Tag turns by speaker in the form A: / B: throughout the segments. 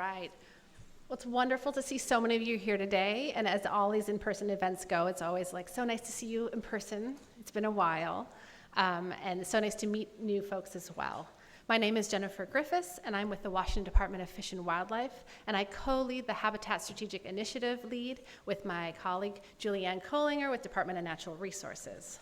A: right. Well, it's wonderful to see so many of you here today, and as all these in-person events go, it's always like so nice to see you in person. It's been a while, and so nice to meet new folks as well. My name is Jennifer Griffiths, and I'm with the Washington Department of Fish and Wildlife, and I co-lead the Habitat Strategic Initiative lead with my colleague Julianne Kohlinger with Department of Natural Resources.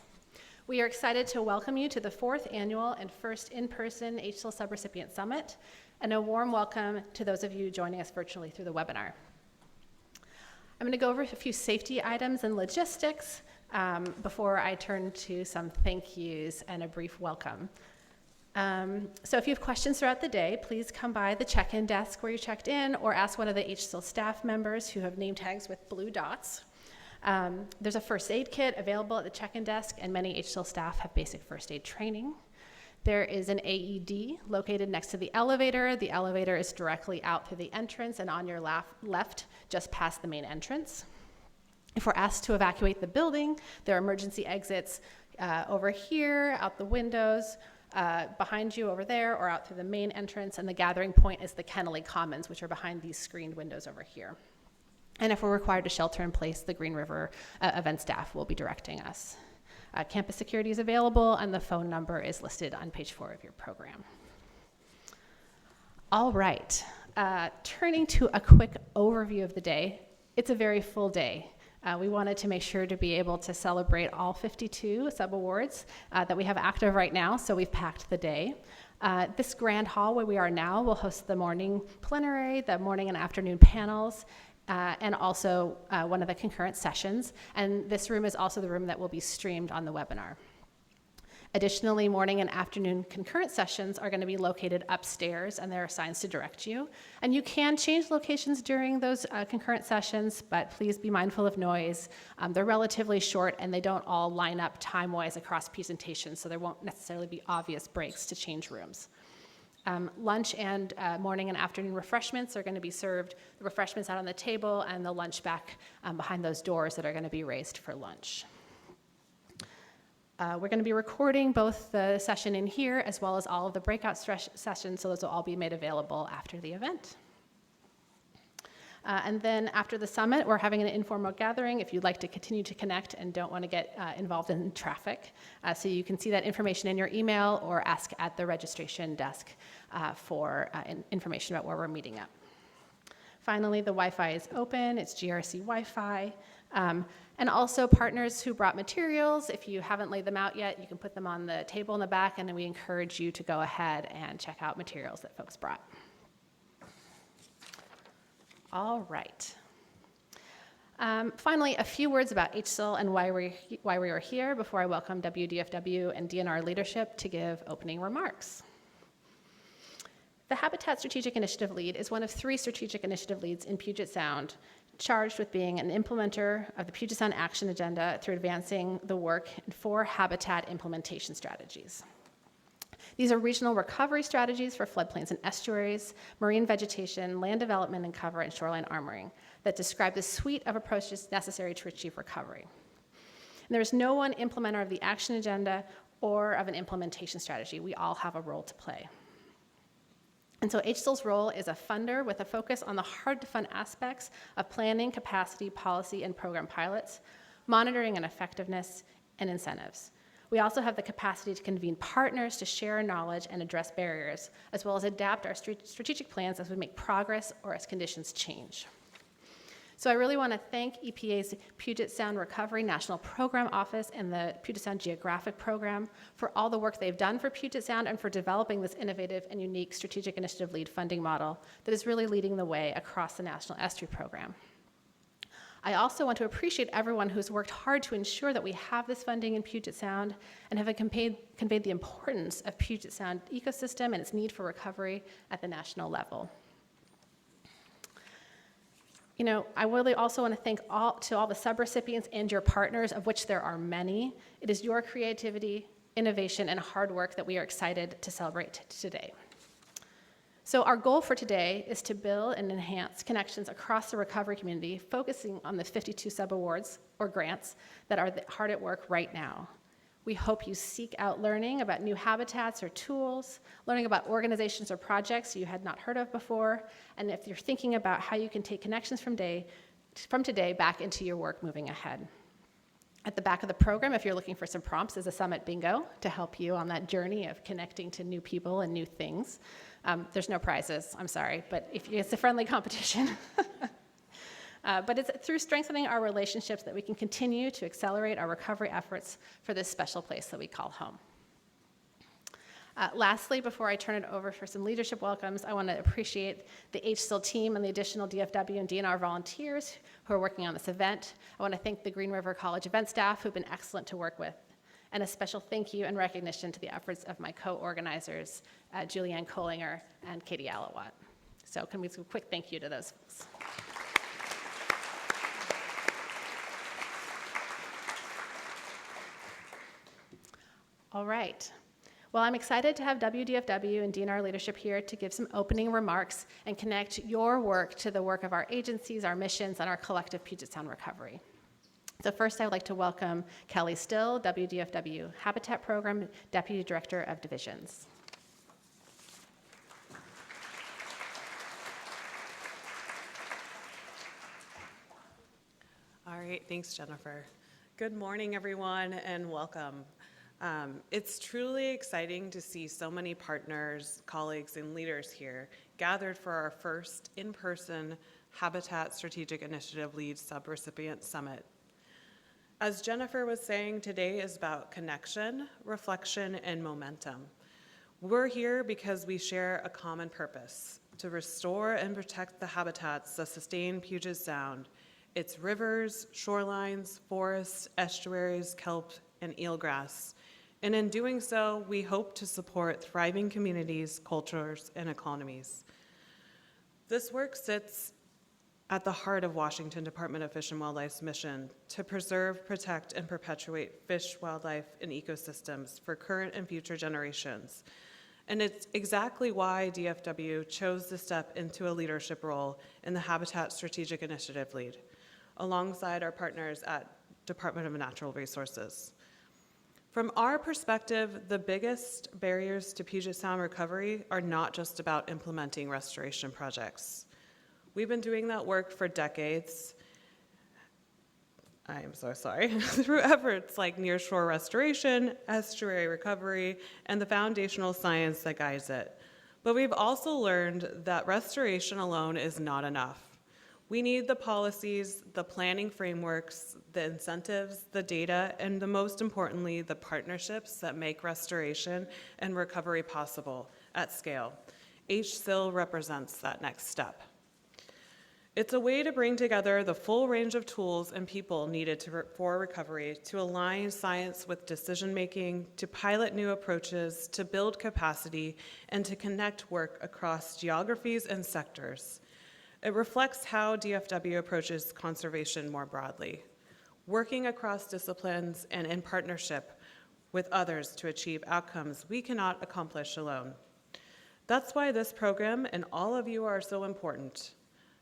A: We are excited to welcome you to the 4th annual and first in-person HSIL Subrecipient Summit, and a warm welcome to those of you joining us virtually through the webinar. I'm going to go over a few safety items and logistics before I turn to some thank yous and a brief welcome. So if you have questions throughout the day, please come by the check-in desk where you checked in or ask one of the HSIL staff members who have name tags with blue dots. There's a first aid kit available at the check-in desk, and many HSIL staff have basic first aid training. There is an AED located next to the elevator. The elevator is directly out through the entrance and on your left, just past the main entrance. If we're asked to evacuate the building, there are emergency exits over here, out the windows, behind you over there, or out through the main entrance, and the gathering point is the Kennelly Commons, which are behind these screened windows over here. And if we're required to shelter in place, the Green River event staff will be directing us. Campus security is available, and the phone number is listed on page 4 of your program. All right, turning to a quick overview of the day. It's a very full day. We wanted to make sure to be able to celebrate all 52 sub-awards that we have active right now, so we've packed the day. This grand hall where we are now will host the morning plenary, the morning and afternoon panels, and also one of the concurrent sessions. And this room is also the room that will be streamed on the webinar. Additionally, morning and afternoon concurrent sessions are going to be located upstairs, and there are signs to direct you. And you can change locations during those concurrent sessions, but please be mindful of noise. They're relatively short, and they don't all line up time-wise across presentations, so there won't necessarily be obvious breaks to change rooms. Lunch and morning and afternoon refreshments are going to be served, the refreshments out on the table, and the lunch back behind those doors that are going to be raised for lunch. We're going to be recording both the session in here as well as all of the breakout sessions, so those will all be made available after the event. And then after the summit, we're having an informal gathering if you'd like to continue to connect and don't want to get involved in traffic. So you can see that information in your email or ask at the registration desk for information about where we're meeting up. Finally, the Wi-Fi is open. It's GRC Wi-Fi. And also partners who brought materials, if you haven't laid them out yet, you can put them on the table in the back, and we encourage you to go ahead and check out materials that folks brought. All right. Finally, a few words about HSIL and why we are here before I welcome WDFW and DNR leadership to give opening remarks. The Habitat Strategic Initiative Lead is one of 3 strategic initiative leads in Puget Sound, charged with being an implementer of the Puget Sound Action Agenda through advancing the work in 4 habitat implementation strategies. These are regional recovery strategies for floodplains and estuaries, marine vegetation, land development and cover, and shoreline armoring that describe the suite of approaches necessary to achieve recovery. And there is no one implementer of the action agenda or of an implementation strategy. We all have a role to play. And so HSIL's role is a funder with a focus on the hard-to-fund aspects of planning, capacity, policy, and program pilots, monitoring and effectiveness, and incentives. We also have the capacity to convene partners to share knowledge and address barriers, as well as adapt our strategic plans as we make progress or as conditions change. So I really want to thank EPA's Puget Sound Recovery National Program Office and the Puget Sound Geographic Program for all the work they've done for Puget Sound and for developing this innovative and unique strategic initiative lead funding model that is really leading the way across the National Estuary Program. I also want to appreciate everyone who's worked hard to ensure that we have this funding in Puget Sound and have conveyed the importance of Puget Sound ecosystem and its need for recovery at the national level. You know, I really also want to thank all the subrecipients and your partners, of which there are many. It is your creativity, innovation, and hard work that we are excited to celebrate today. So our goal for today is to build and enhance connections across the recovery community, focusing on the 52 sub-awards or grants that are hard at work right now. We hope you seek out learning about new habitats or tools, learning about organizations or projects you had not heard of before, and if you're thinking about how you can take connections from today back into your work moving ahead. At the back of the program, if you're looking for some prompts, is a summit bingo to help you on that journey of connecting to new people and new things. There's no prizes, I'm sorry, but it's a friendly competition. But it's through strengthening our relationships that we can continue to accelerate our recovery efforts for this special place that we call home. Lastly, before I turn it over for some leadership welcomes, I want to appreciate the HSIL team and the additional DFW and DNR volunteers who are working on this event. I want to thank the Green River College event staff who've been excellent to work with. And a special thank you and recognition to the efforts of my co-organizers, Julianne Kohlinger and Katie Alawat. So can we do a quick thank you to those folks? All right. Well, I'm excited to have WDFW and DNR leadership here to give some opening remarks and connect your work to the work of our agencies, our missions, and our collective Puget Sound recovery. So first, I would like to welcome Kelly Still, WDFW Habitat Program Deputy Director of Divisions.
B: All right, thanks, Jennifer. Good morning, everyone, and welcome. It's truly exciting to see so many partners, colleagues, and leaders here gathered for our first in-person Habitat Strategic Initiative Lead Subrecipient Summit. As Jennifer was saying, today is about connection, reflection, and momentum. We're here because we share a common purpose: to restore and protect the habitats that sustain Puget Sound, its rivers, shorelines, forests, estuaries, kelp, and eelgrass. And in doing so, we hope to support thriving communities, cultures, and economies. This work sits at the heart of Washington Department of Fish and Wildlife's mission to preserve, protect, and perpetuate fish, wildlife, and ecosystems for current and future generations. And it's exactly why DFW chose to step into a leadership role in the Habitat Strategic Initiative Lead, alongside our partners at Department of Natural Resources. From our perspective, the biggest barriers to Puget Sound recovery are not just about implementing restoration projects. We've been doing that work for decades. I am so sorry. Through efforts like nearshore restoration, estuary recovery, and the foundational science that guides it. But we've also learned that restoration alone is not enough. We need the policies, the planning frameworks, the incentives, the data, and most importantly, the partnerships that make restoration and recovery possible at scale. HSIL represents that next step. It's a way to bring together the full range of tools and people needed for recovery, to align science with decision-making, to pilot new approaches, to build capacity, and to connect work across geographies and sectors. It reflects how DFW approaches conservation more broadly, working across disciplines and in partnership with others to achieve outcomes we cannot accomplish alone. That's why this program and all of you are so important.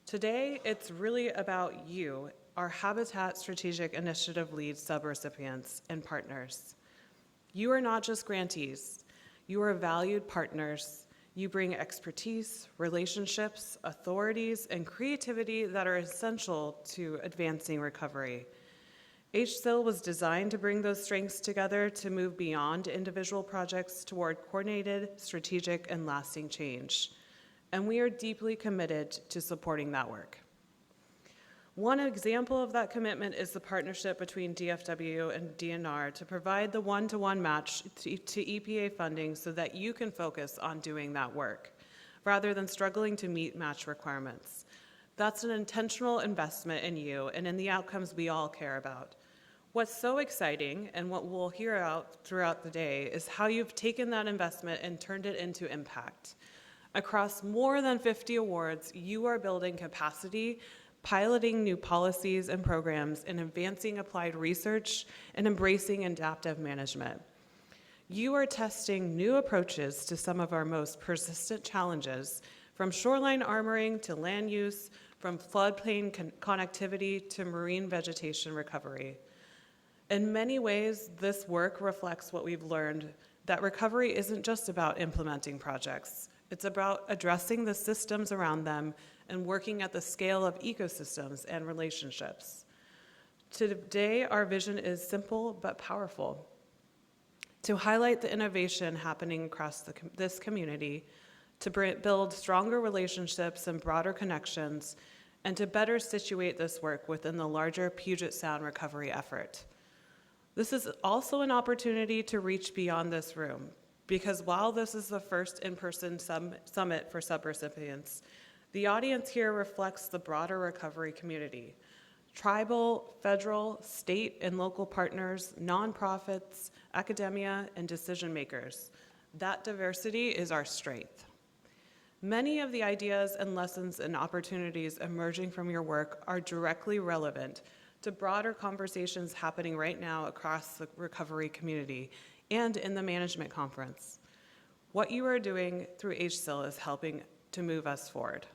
B: Today, it's really about you, our Habitat Strategic Initiative Lead subrecipients and partners. You are not just grantees. You are valued partners. You bring expertise, relationships, authorities, and creativity that are essential to advancing recovery. HSIL was designed to bring those strengths together to move beyond individual projects toward coordinated, strategic, and lasting change. And we are deeply committed to supporting that work. One example of that commitment is the partnership between DFW and DNR to provide the one-to-one match to EPA funding so that you can focus on doing that work, rather than struggling to meet match requirements. That's an intentional investment in you and in the outcomes we all care about. What's so exciting, and what we'll hear out throughout the day, is how you've taken that investment and turned it into impact. Across more than 50 awards, you are building capacity, piloting new policies and programs, and advancing applied research and embracing adaptive management. You are testing new approaches to some of our most persistent challenges, from shoreline armoring to land use, from floodplain connectivity to marine vegetation recovery. In many ways, this work reflects what we've learned, that recovery isn't just about implementing projects. It's about addressing the systems around them and working at the scale of ecosystems and relationships. Today, our vision is simple but powerful: to highlight the innovation happening across this community, to build stronger relationships and broader connections, and to better situate this work within the larger Puget Sound recovery effort. This is also an opportunity to reach beyond this room, because while this is the first in-person summit for subrecipients, the audience here reflects the broader recovery community: tribal, federal, state, and local partners, nonprofits, academia, and decision makers. That diversity is our strength. Many of the ideas and lessons and opportunities emerging from your work are directly relevant to broader conversations happening right now across the recovery community and in the management conference. What you are doing through HSIL is helping to move us forward.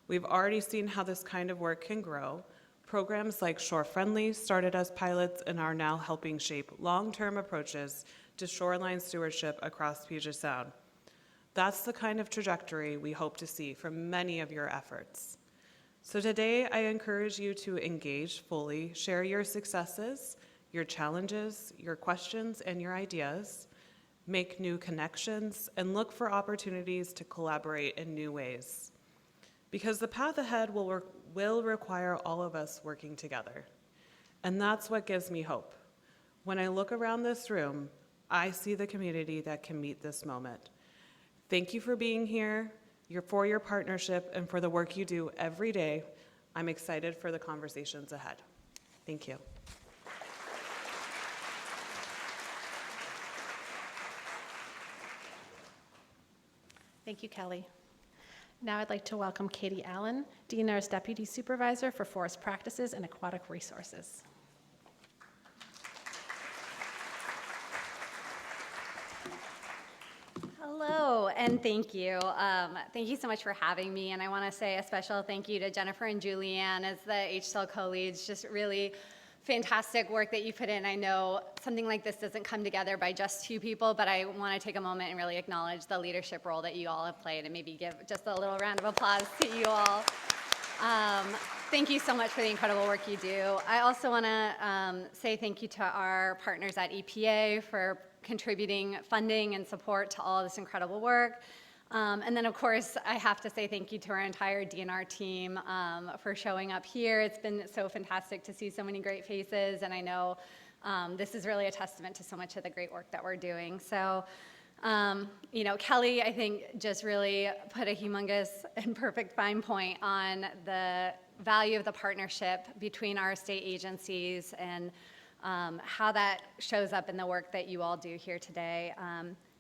B: We've already seen how this kind of work can grow. Programs like Shore Friendly started as pilots and are now helping shape long-term approaches to shoreline stewardship across Puget Sound. That's the kind of trajectory we hope to see from many of your efforts. So today, I encourage you to engage fully, share your successes, your challenges, your questions, and your ideas, make new connections, and look for opportunities to collaborate in new ways. Because the path ahead will require all of us working together. And that's what gives me hope. When I look around this room, I see the community that can meet this moment. Thank you for being here, for your partnership, and for the work you do every day. I'm excited for the conversations ahead. Thank you.
A: Thank you, Kelly. Now I'd like to welcome Katie Allan, DNR's Deputy Supervisor for Forest Practices and Aquatic Resources.
C: Hello, and thank you. Thank you so much for having me, and I want to say a special thank you to Jennifer and Julianne as the HSIL co-leads. Just really fantastic work that you put in. I know something like this doesn't come together by just two people, but I want to take a moment and really acknowledge the leadership role that you all have played and maybe give just a little round of applause to you all. Thank you so much for the incredible work you do. I also want to say thank you to our partners at EPA for contributing funding and support to all this incredible work. And then, of course, I have to say thank you to our entire DNR team for showing up here. It's been so fantastic to see so many great faces, and I know this is really a testament to so much of the great work that we're doing. So, Kelly, I think, just really put a humongous and perfect fine point on the value of the partnership between our state agencies and how that shows up in the work that you all do here today.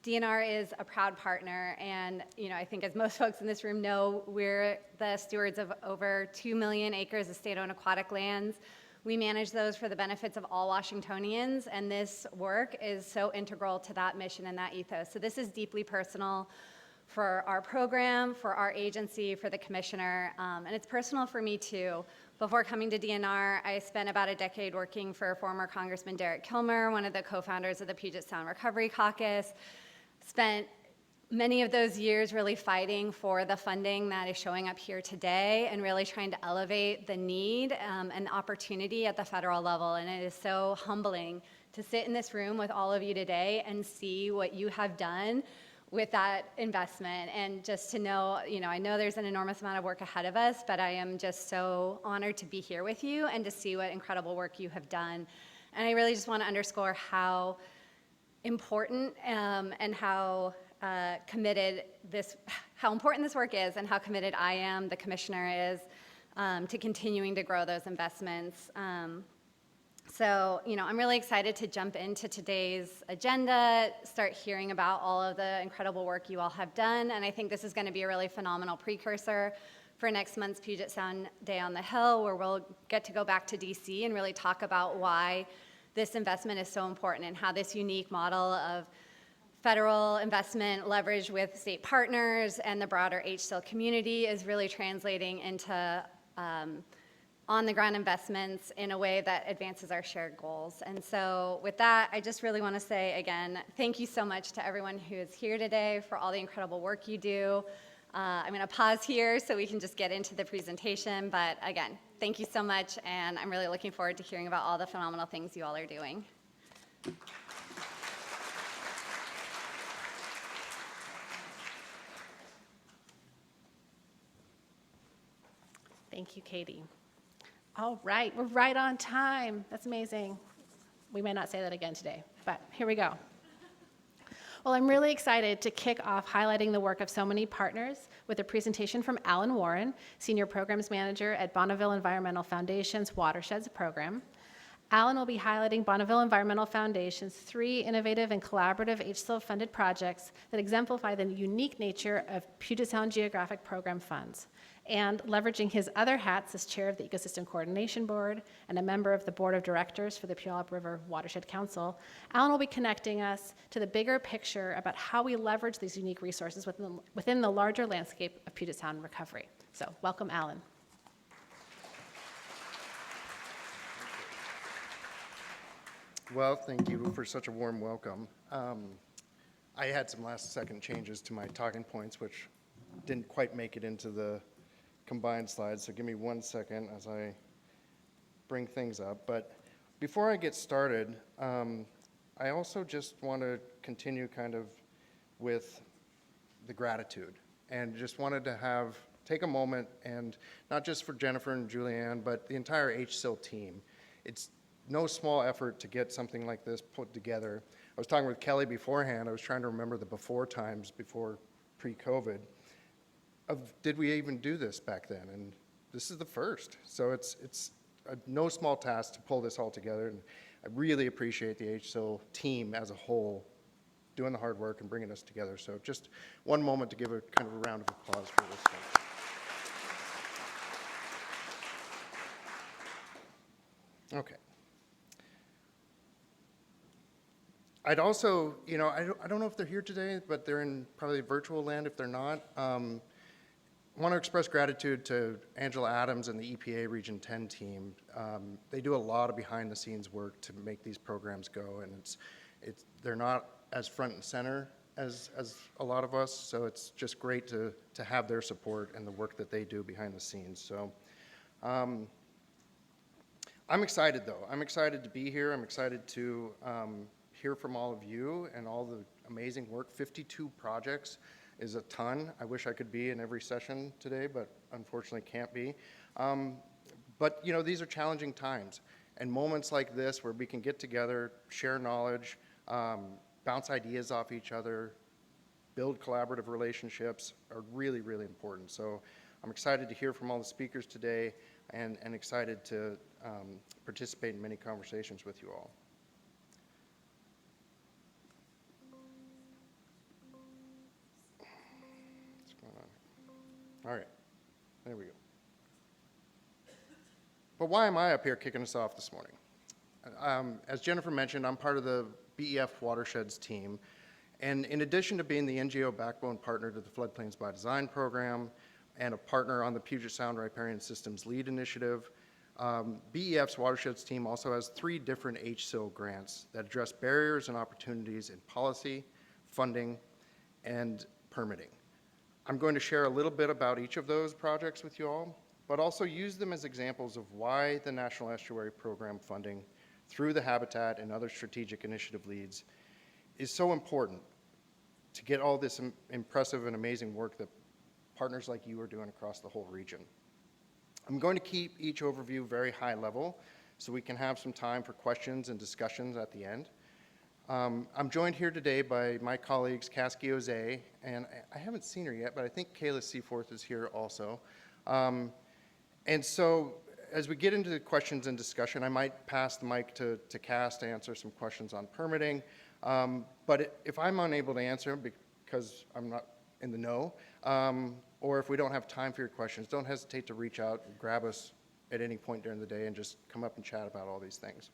C: DNR is a proud partner, and I think as most folks in this room know, we're the stewards of over 2 million acres of state-owned aquatic lands. We manage those for the benefits of all Washingtonians, and this work is so integral to that mission and that ethos. So this is deeply personal for our program, for our agency, for the commissioner, and it's personal for me too. Before coming to DNR, I spent about a decade working for former Congressman Derek Kilmer, one of the co-founders of the Puget Sound Recovery Caucus. Spent many of those years really fighting for the funding that is showing up here today and really trying to elevate the need and opportunity at the federal level. And it is so humbling to sit in this room with all of you today and see what you have done with that investment, and just to know, I know there's an enormous amount of work ahead of us, but I am just so honored to be here with you and to see what incredible work you have done. And I really just want to underscore how important and how important this work is, and how committed I am, the commissioner is, to continuing to grow those investments. So, I'm really excited to jump into today's agenda, start hearing about all of the incredible work you all have done, and I think this is going to be a really phenomenal precursor for next month's Puget Sound Day on the Hill, where we'll get to go back to DC and really talk about why this investment is so important and how this unique model of federal investment leveraged with state partners and the broader HSIL community is really translating into on-the-ground investments in a way that advances our shared goals. And so with that, I just really want to say, again, thank you so much to everyone who is here today for all the incredible work you do. I'm going to pause here so we can just get into the presentation. But again, thank you so much, and I'm really looking forward to hearing about all the phenomenal things you all are doing.
A: Thank you, Katie. All right, we're right on time. That's amazing. We may not say that again today, but here we go. Well, I'm really excited to kick off highlighting the work of so many partners with a presentation from Allan Warren, Senior Programs Manager at Bonneville Environmental Foundation's Watersheds Program. Allan will be highlighting Bonneville Environmental Foundation's 3 innovative and collaborative HSIL-funded projects that exemplify the unique nature of Puget Sound Geographic Program funds. And leveraging his other hats as chair of the Ecosystem Coordination Board and a member of the Board of Directors for the Puyallup River Watershed Council, Allan will be connecting us to the bigger picture about how we leverage these unique resources within the larger landscape of Puget Sound recovery. So welcome, Allan.
D: Well, thank you for such a warm welcome. I had some last-second changes to my talking points, which didn't quite make it into the combined slides, so give me 1 second as I bring things up. But before I get started, I also just want to continue kind of with the gratitude, and just wanted to take a moment, and not just for Jennifer and Julianne, but the entire HSIL team. It's no small effort to get something like this put together. I was talking with Kelly beforehand. I was trying to remember the before times, before pre-COVID, did we even do this back then? And this is the first. So it's no small task to pull this all together. And I really appreciate the HSIL team as a whole doing the hard work and bringing us together. So just one moment to give a kind of a round of applause for this thing. Okay. I'd also, I don't know if they're here today, but they're in probably virtual land if they're not. I want to express gratitude to Angela Adams and the EPA Region 10 team. They do a lot of behind-the-scenes work to make these programs go, and they're not as front and center as a lot of us, so it's just great to have their support and the work that they do behind the scenes. So I'm excited, though. I'm excited to be here. I'm excited to hear from all of you and all the amazing work. 52 projects is a ton. I wish I could be in every session today, but unfortunately can't be. But these are challenging times, and moments like this where we can get together, share knowledge, bounce ideas off each other, build collaborative relationships are really, really important. So I'm excited to hear from all the speakers today, and excited to participate in many conversations with you all. All right, there we go. But why am I up here kicking us off this morning? As Jennifer mentioned, I'm part of the BEF Watersheds team. And in addition to being the NGO backbone partner to the Floodplains by Design program and a partner on the Puget Sound Riparian Systems Lead Initiative, BEF's Watersheds team also has 3 different HSIL grants that address barriers and opportunities in policy, funding, and permitting. I'm going to share a little bit about each of those projects with you all, but also use them as examples of why the National Estuary Program funding through the Habitat and other strategic initiative leads is so important to get all this impressive and amazing work that partners like you are doing across the whole region. I'm going to keep each overview very high level so we can have some time for questions and discussions at the end. I'm joined here today by my colleagues, Caskey Oze, and I haven't seen her yet, but I think Kayla Seaforth is here also. And so as we get into the questions and discussion, I might pass the mic to Cass to answer some questions on permitting. But if I'm unable to answer them because I'm not in the know, or if we don't have time for your questions, don't hesitate to reach out and grab us at any point during the day and just come up and chat about all these things.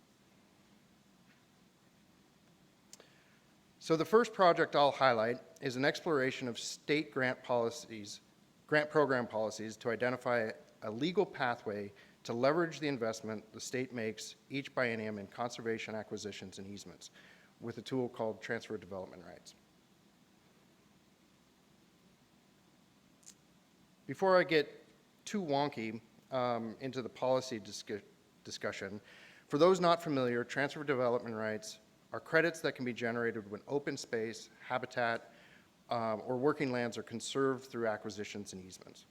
D: So the first project I'll highlight is an exploration of state grant program policies to identify a legal pathway to leverage the investment the state makes each biennium in conservation acquisitions and easements with a tool called transfer development rights. Before I get too wonky into the policy discussion, for those not familiar, transfer development rights are credits that can be generated when open space, habitat, or working lands are conserved through acquisitions and easements.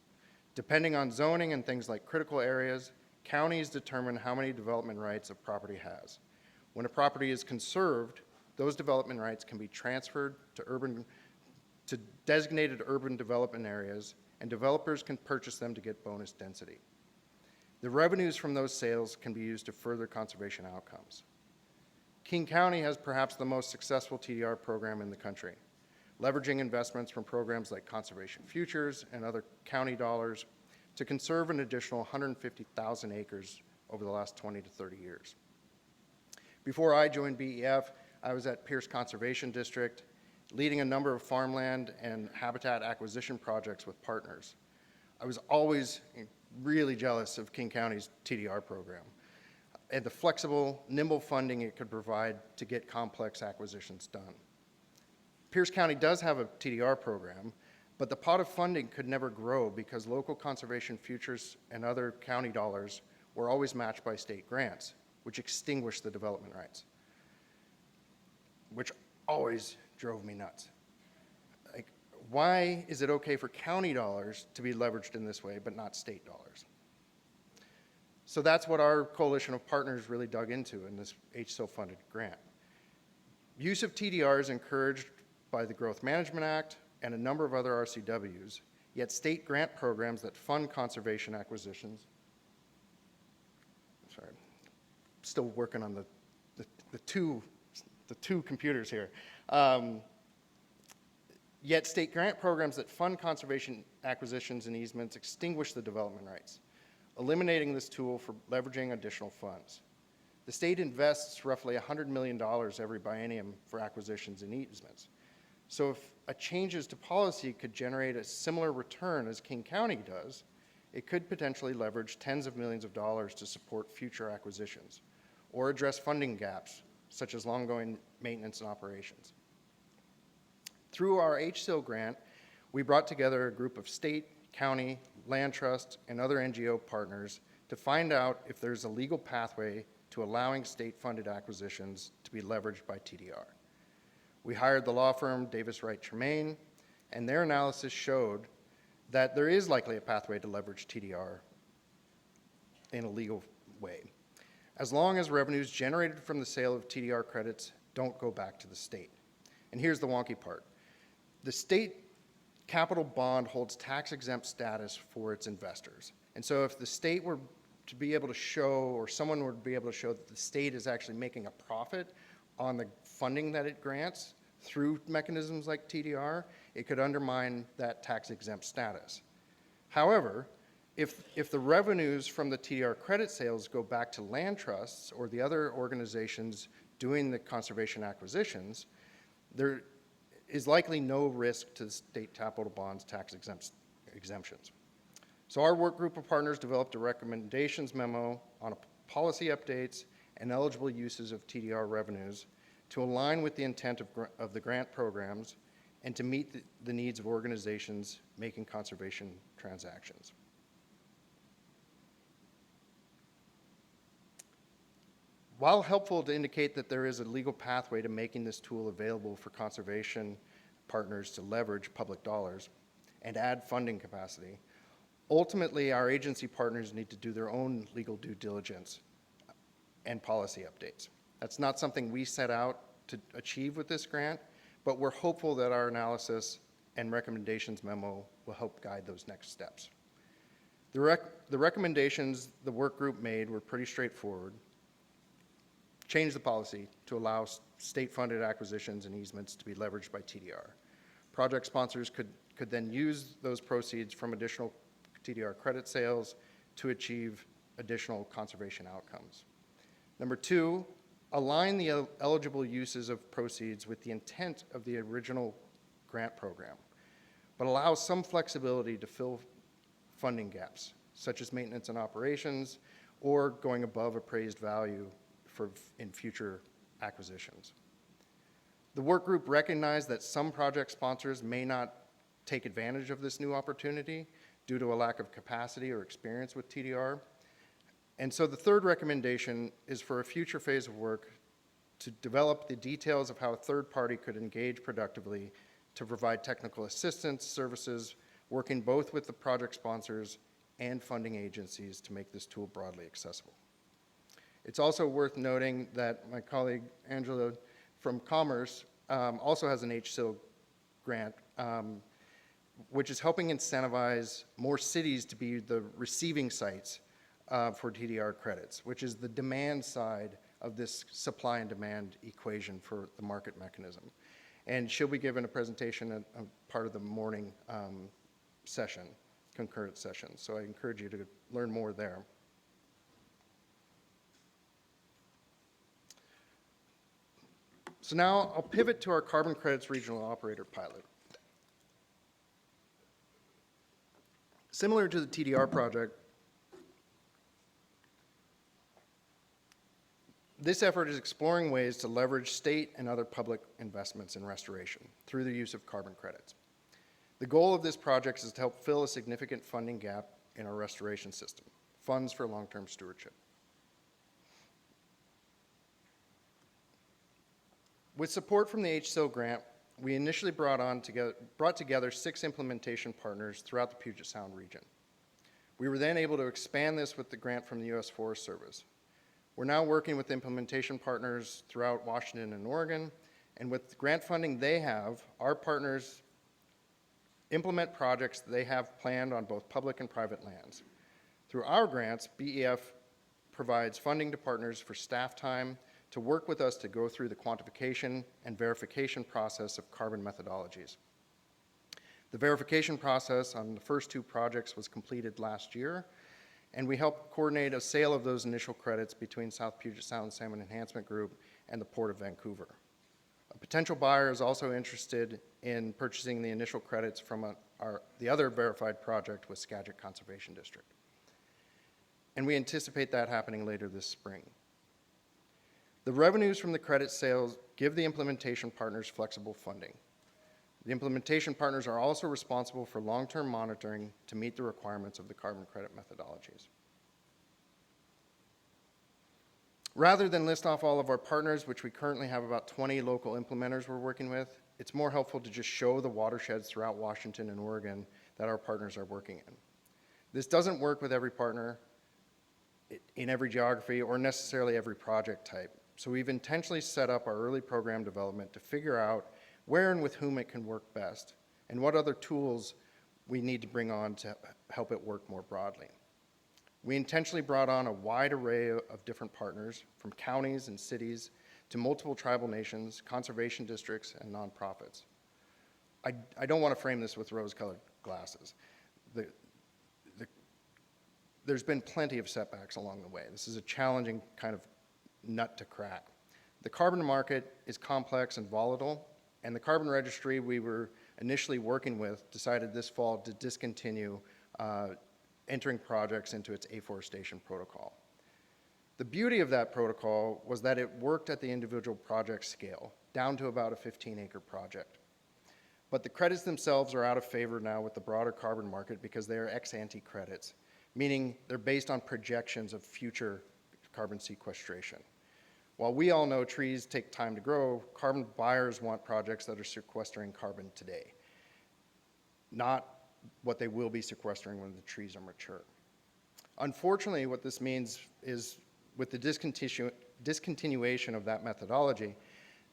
D: Depending on zoning and things like critical areas, counties determine how many development rights a property has. When a property is conserved, those development rights can be transferred to designated urban development areas, and developers can purchase them to get bonus density. The revenues from those sales can be used to further conservation outcomes. King County has perhaps the most successful TDR program in the country, leveraging investments from programs like Conservation Futures and other county dollars to conserve an additional 150,000 acres over the last 20 to 30 years. Before I joined BEF, I was at Pierce Conservation District, leading a number of farmland and habitat acquisition projects with partners. I was always really jealous of King County's TDR program and the flexible, nimble funding it could provide to get complex acquisitions done. Pierce County does have a TDR program, but the pot of funding could never grow because local conservation futures and other county dollars were always matched by state grants, which extinguished the development rights, which always drove me nuts. Like, why is it okay for county dollars to be leveraged in this way, but not state dollars? So that's what our coalition of partners really dug into in this HSIL funded grant. Use of TDR is encouraged by the Growth Management Act and a number of other RCWs, yet state grant programs that fund conservation acquisitions, sorry, still working on the two computers here. Yet state grant programs that fund conservation acquisitions and easements extinguish the development rights, eliminating this tool for leveraging additional funds. The state invests roughly $100 million every biennium for acquisitions and easements. So if a changes to policy could generate a similar return as King County does, it could potentially leverage tens of millions of dollars to support future acquisitions or address funding gaps such as long-going maintenance and operations. Through our HSIL grant, we brought together a group of state, county, land trust, and other NGO partners to find out if there's a legal pathway to allowing state-funded acquisitions to be leveraged by TDR. We hired the law firm Davis Wright Tremaine, and their analysis showed that there is likely a pathway to leverage TDR in a legal way, as long as revenues generated from the sale of TDR credits don't go back to the state. And here's the wonky part. The state capital bond holds tax-exempt status for its investors. And so if the state were to be able to show, or someone were to be able to show that the state is actually making a profit on the funding that it grants through mechanisms like TDR, it could undermine that tax-exempt status. However, if the revenues from the TDR credit sales go back to land trusts or the other organizations doing the conservation acquisitions, there is likely no risk to the state capital bonds tax exemptions. So our work group of partners developed a recommendations memo on policy updates and eligible uses of TDR revenues to align with the intent of the grant programs and to meet the needs of organizations making conservation transactions. While helpful to indicate that there is a legal pathway to making this tool available for conservation partners to leverage public dollars and add funding capacity, ultimately our agency partners need to do their own legal due diligence and policy updates. That's not something we set out to achieve with this grant, but we're hopeful that our analysis and recommendations memo will help guide those next steps. The recommendations the work group made were pretty straightforward. Change the policy to allow state-funded acquisitions and easements to be leveraged by TDR. Project sponsors could then use those proceeds from additional TDR credit sales to achieve additional conservation outcomes. Number two, align the eligible uses of proceeds with the intent of the original grant program, but allow some flexibility to fill funding gaps, such as maintenance and operations, or going above appraised value in future acquisitions. The work group recognized that some project sponsors may not take advantage of this new opportunity due to a lack of capacity or experience with TDR. And so the third recommendation is for a future phase of work to develop the details of how a third party could engage productively to provide technical assistance services, working both with the project sponsors and funding agencies to make this tool broadly accessible. It's also worth noting that my colleague Angela from Commerce also has an HSIL grant, which is helping incentivize more cities to be the receiving sites for TDR credits, which is the demand side of this supply and demand equation for the market mechanism. And she'll be given a presentation at part of the morning session, concurrent session. So I encourage you to learn more there. So now I'll pivot to our carbon credits regional operator pilot. Similar to the TDR project, this effort is exploring ways to leverage state and other public investments in restoration through the use of carbon credits. The goal of this project is to help fill a significant funding gap in our restoration system, funds for long-term stewardship. With support from the HSIL grant, we initially brought together 6 implementation partners throughout the Puget Sound region. We were then able to expand this with the grant from the U.S. Forest Service. We're now working with implementation partners throughout Washington and Oregon, and with the grant funding they have, our partners implement projects they have planned on both public and private lands. Through our grants, BEF provides funding to partners for staff time to work with us to go through the quantification and verification process of carbon methodologies. The verification process on the first 2 projects was completed last year, and we helped coordinate a sale of those initial credits between South Puget Sound Salmon Enhancement Group and the Port of Vancouver. A potential buyer is also interested in purchasing the initial credits from the other verified project with Skagit Conservation District. And we anticipate that happening later this spring. The revenues from the credit sales give the implementation partners flexible funding. The implementation partners are also responsible for long-term monitoring to meet the requirements of the carbon credit methodologies. Rather than list off all of our partners, which we currently have about 20 local implementers we're working with, it's more helpful to just show the watersheds throughout Washington and Oregon that our partners are working in. This doesn't work with every partner in every geography or necessarily every project type. So we've intentionally set up our early program development to figure out where and with whom it can work best and what other tools we need to bring on to help it work more broadly. We intentionally brought on a wide array of different partners, from counties and cities to multiple tribal nations, conservation districts, and nonprofits. I don't want to frame this with rose-colored glasses. There's been plenty of setbacks along the way. This is a challenging kind of nut to crack. The carbon market is complex and volatile, and the carbon registry we were initially working with decided this fall to discontinue entering projects into its afforestation protocol. The beauty of that protocol was that it worked at the individual project scale, down to about a 15-acre project. But the credits themselves are out of favor now with the broader carbon market because they are ex-ante credits, meaning they're based on projections of future carbon sequestration. While we all know trees take time to grow, carbon buyers want projects that are sequestering carbon today, not what they will be sequestering when the trees are mature. Unfortunately, what this means is with the discontinuation of that methodology,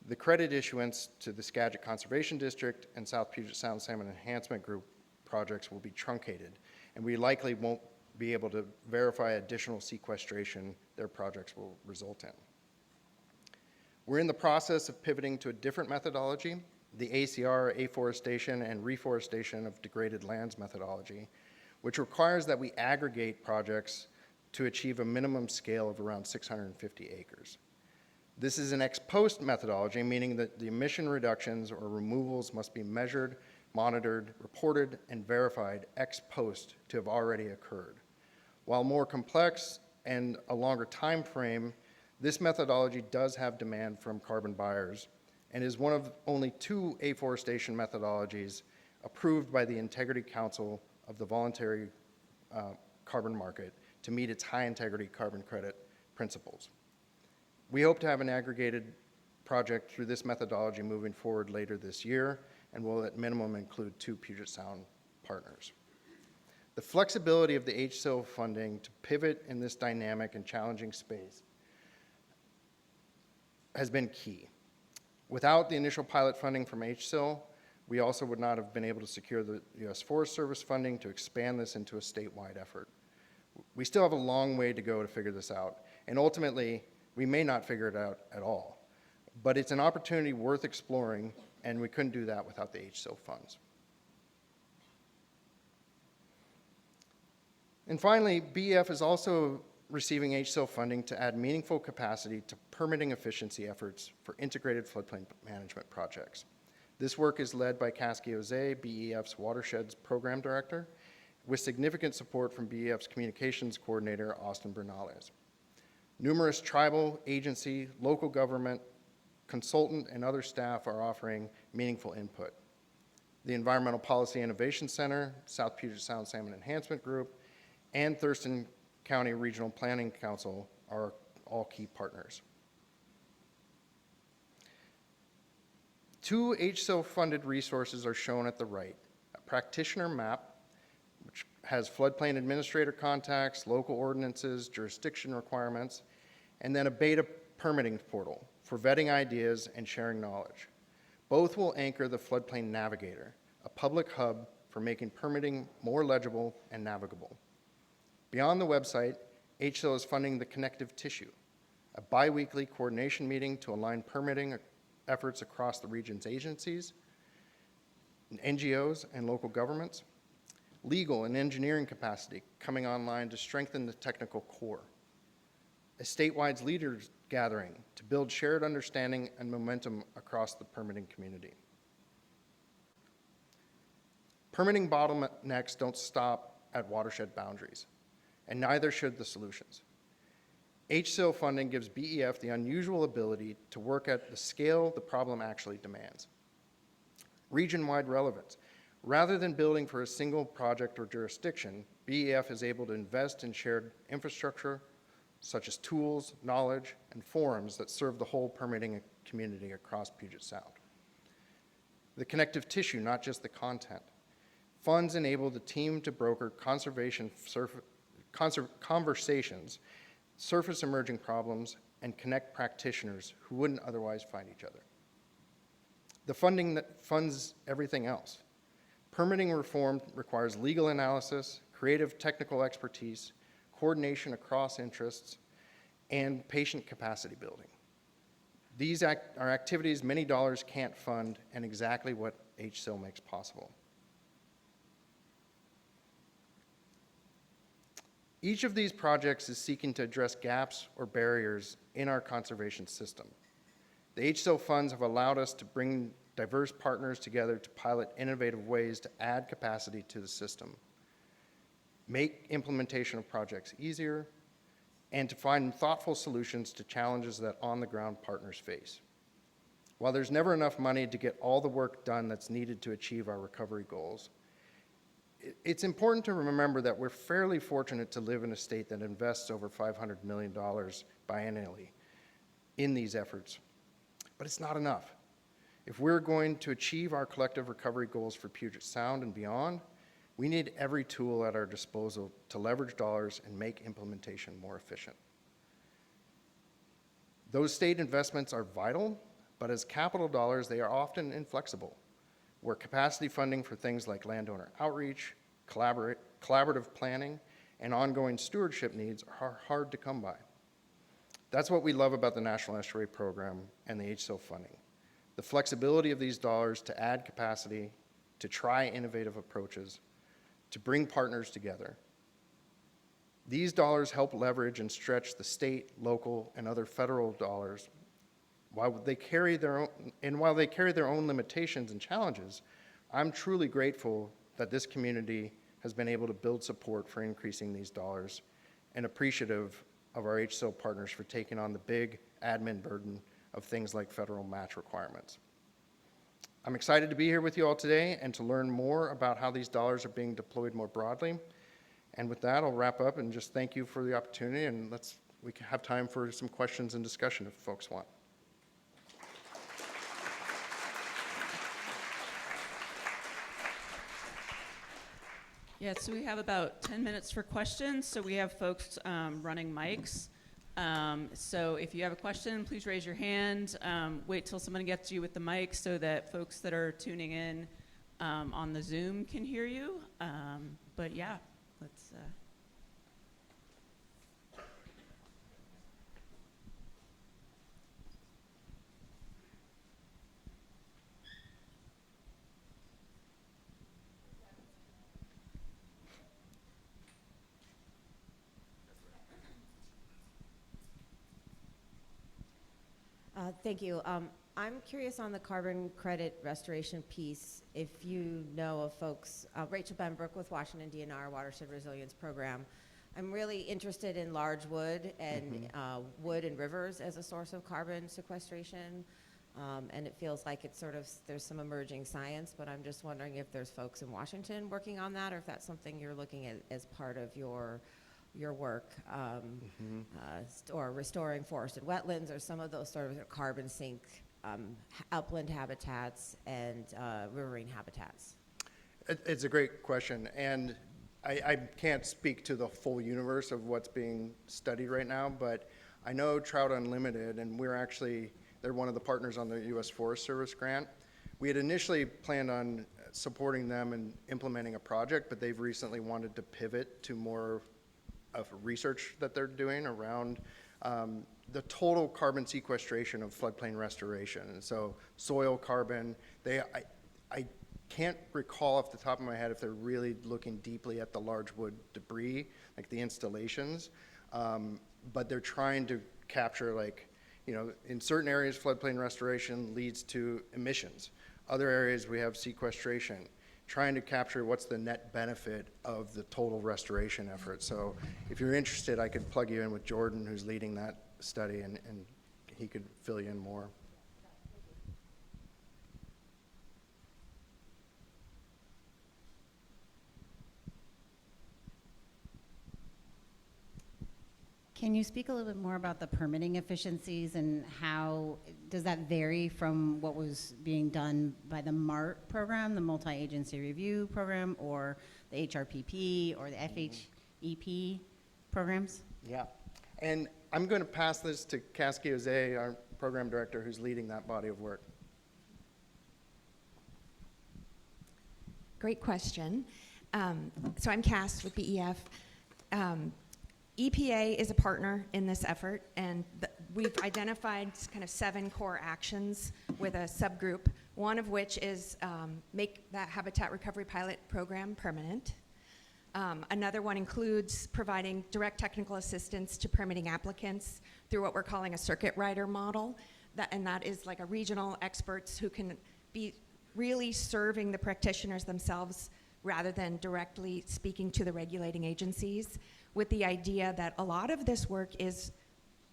D: the credit issuance to the Skagit Conservation District and South Puget Sound Salmon Enhancement Group projects will be truncated, and we likely won't be able to verify additional sequestration their projects will result in. We're in the process of pivoting to a different methodology, the ACR, afforestation and reforestation of degraded lands methodology, which requires that we aggregate projects to achieve a minimum scale of around 650 acres. This is an ex post methodology, meaning that the emission reductions or removals must be measured, monitored, reported, and verified ex post to have already occurred. While more complex, and a longer time frame, this methodology does have demand from carbon buyers and is one of only 2 afforestation methodologies approved by the Integrity Council of the Voluntary Carbon Market to meet its high integrity carbon credit principles. We hope to have an aggregated project through this methodology moving forward later this year, and will at minimum include 2 Puget Sound partners. The flexibility of the HSIL funding to pivot in this dynamic and challenging space has been key. Without the initial pilot funding from HSIL, we also would not have been able to secure the U.S. Forest Service funding to expand this into a statewide effort. We still have a long way to go to figure this out, and ultimately, we may not figure it out at all. But it's an opportunity worth exploring, and we couldn't do that without the HSIL funds. And finally, BEF is also receiving HSIL funding to add meaningful capacity to permitting efficiency efforts for integrated floodplain management projects. This work is led by Caskey Jose, BEF's Watersheds Program Director, with significant support from BEF's Communications Coordinator, Austin Bernales. Numerous tribal, agency, local government, consultant, and other staff are offering meaningful input. The Environmental Policy Innovation Center, South Puget Sound Salmon Enhancement Group, and Thurston County Regional Planning Council are all key partners. 2 HSIL-funded resources are shown at the right: a practitioner map, which has floodplain administrator contacts, local ordinances, jurisdiction requirements, and then a beta permitting portal for vetting ideas and sharing knowledge. Both will anchor the Floodplain Navigator, a public hub for making permitting more legible and navigable. Beyond the website, HSIL is funding the Connective Tissue, a bi-weekly coordination meeting to align permitting efforts across the region's agencies, NGOs, and local governments. Legal and engineering capacity coming online to strengthen the technical core. A statewide leaders gathering to build shared understanding and momentum across the permitting community. Permitting bottlenecks don't stop at watershed boundaries, and neither should the solutions. HSIL funding gives BEF the unusual ability to work at the scale the problem actually demands. Region-wide relevance. Rather than building for a single project or jurisdiction, BEF is able to invest in shared infrastructure, such as tools, knowledge, and forums that serve the whole permitting community across Puget Sound. The connective tissue, not just the content. Funds enable the team to broker conversations, surface emerging problems, and connect practitioners who wouldn't otherwise find each other. The funding that funds everything else. Permitting reform requires legal analysis, creative technical expertise, coordination across interests, and patient capacity building. These are activities many dollars can't fund, and exactly what HSIL makes possible. Each of these projects is seeking to address gaps or barriers in our conservation system. The HSIL funds have allowed us to bring diverse partners together to pilot innovative ways to add capacity to the system, make implementation of projects easier, and to find thoughtful solutions to challenges that on-the-ground partners face. While there's never enough money to get all the work done that's needed to achieve our recovery goals, it's important to remember that we're fairly fortunate to live in a state that invests over $500 million biennially in these efforts, but it's not enough. If we're going to achieve our collective recovery goals for Puget Sound and beyond, we need every tool at our disposal to leverage dollars and make implementation more efficient. Those state investments are vital, but as capital dollars, they are often inflexible, where capacity funding for things like landowner outreach, collaborative planning, and ongoing stewardship needs are hard to come by. That's what we love about the National Estuary Program and the HSIL funding. The flexibility of these dollars to add capacity, to try innovative approaches, to bring partners together. These dollars help leverage and stretch the state, local, and other federal dollars. While they carry their own limitations and challenges, I'm truly grateful that this community has been able to build support for increasing these dollars and appreciative of our HSIL partners for taking on the big admin burden of things like federal match requirements. I'm excited to be here with you all today and to learn more about how these dollars are being deployed more broadly. And with that, I'll wrap up and just thank you for the opportunity, and we can have time for some questions and discussion if folks want.
E: Yeah, so we have about 10 minutes for questions. So we have folks running mics. So if you have a question, please raise your hand. Wait till someone gets you with the mic so that folks that are tuning in on the Zoom can hear you. But yeah, let's...
F: Thank you. I'm curious on the carbon credit restoration piece, if you know of folks, Rachel Benbrook with Washington DNR Watershed Resilience Program. I'm really interested in large wood and wood and rivers as a source of carbon sequestration. And it feels like it's sort of, there's some emerging science, but I'm just wondering if there's folks in Washington working on that, or if that's something you're looking at as part of your work, or restoring forested wetlands, or some of those sort of carbon sink upland habitats and riverine habitats.
D: It's a great question, and I can't speak to the full universe of what's being studied right now, but I know Trout Unlimited, and they're one of the partners on the U.S. Forest Service grant. We had initially planned on supporting them and implementing a project, but they've recently wanted to pivot to more of research that they're doing around the total carbon sequestration of floodplain restoration. And so soil carbon, I can't recall off the top of my head if they're really looking deeply at the large wood debris, like the installations, but they're trying to capture, like, in certain areas, floodplain restoration leads to emissions. Other areas, we have sequestration, trying to capture what's the net benefit of the total restoration effort. So if you're interested, I could plug you in with Jordan, who's leading that study, and he could fill you in more.
G: Can you speak a little bit more about the permitting efficiencies and how does that vary from what was being done by the MART program, the multi-agency review program, or the HRPP or the FHEP programs?
D: Yeah, and I'm going to pass this to Caskey Jose, our program director, who's leading that body of work.
H: Great question. So I'm Cass with BEF. EPA is a partner in this effort, and we've identified kind of 7 core actions with a subgroup, one of which is make that habitat recovery pilot program permanent. Another one includes providing direct technical assistance to permitting applicants through what we're calling a circuit rider model, and that is like a regional experts who can be really serving the practitioners themselves rather than directly speaking to the regulating agencies, with the idea that a lot of this work is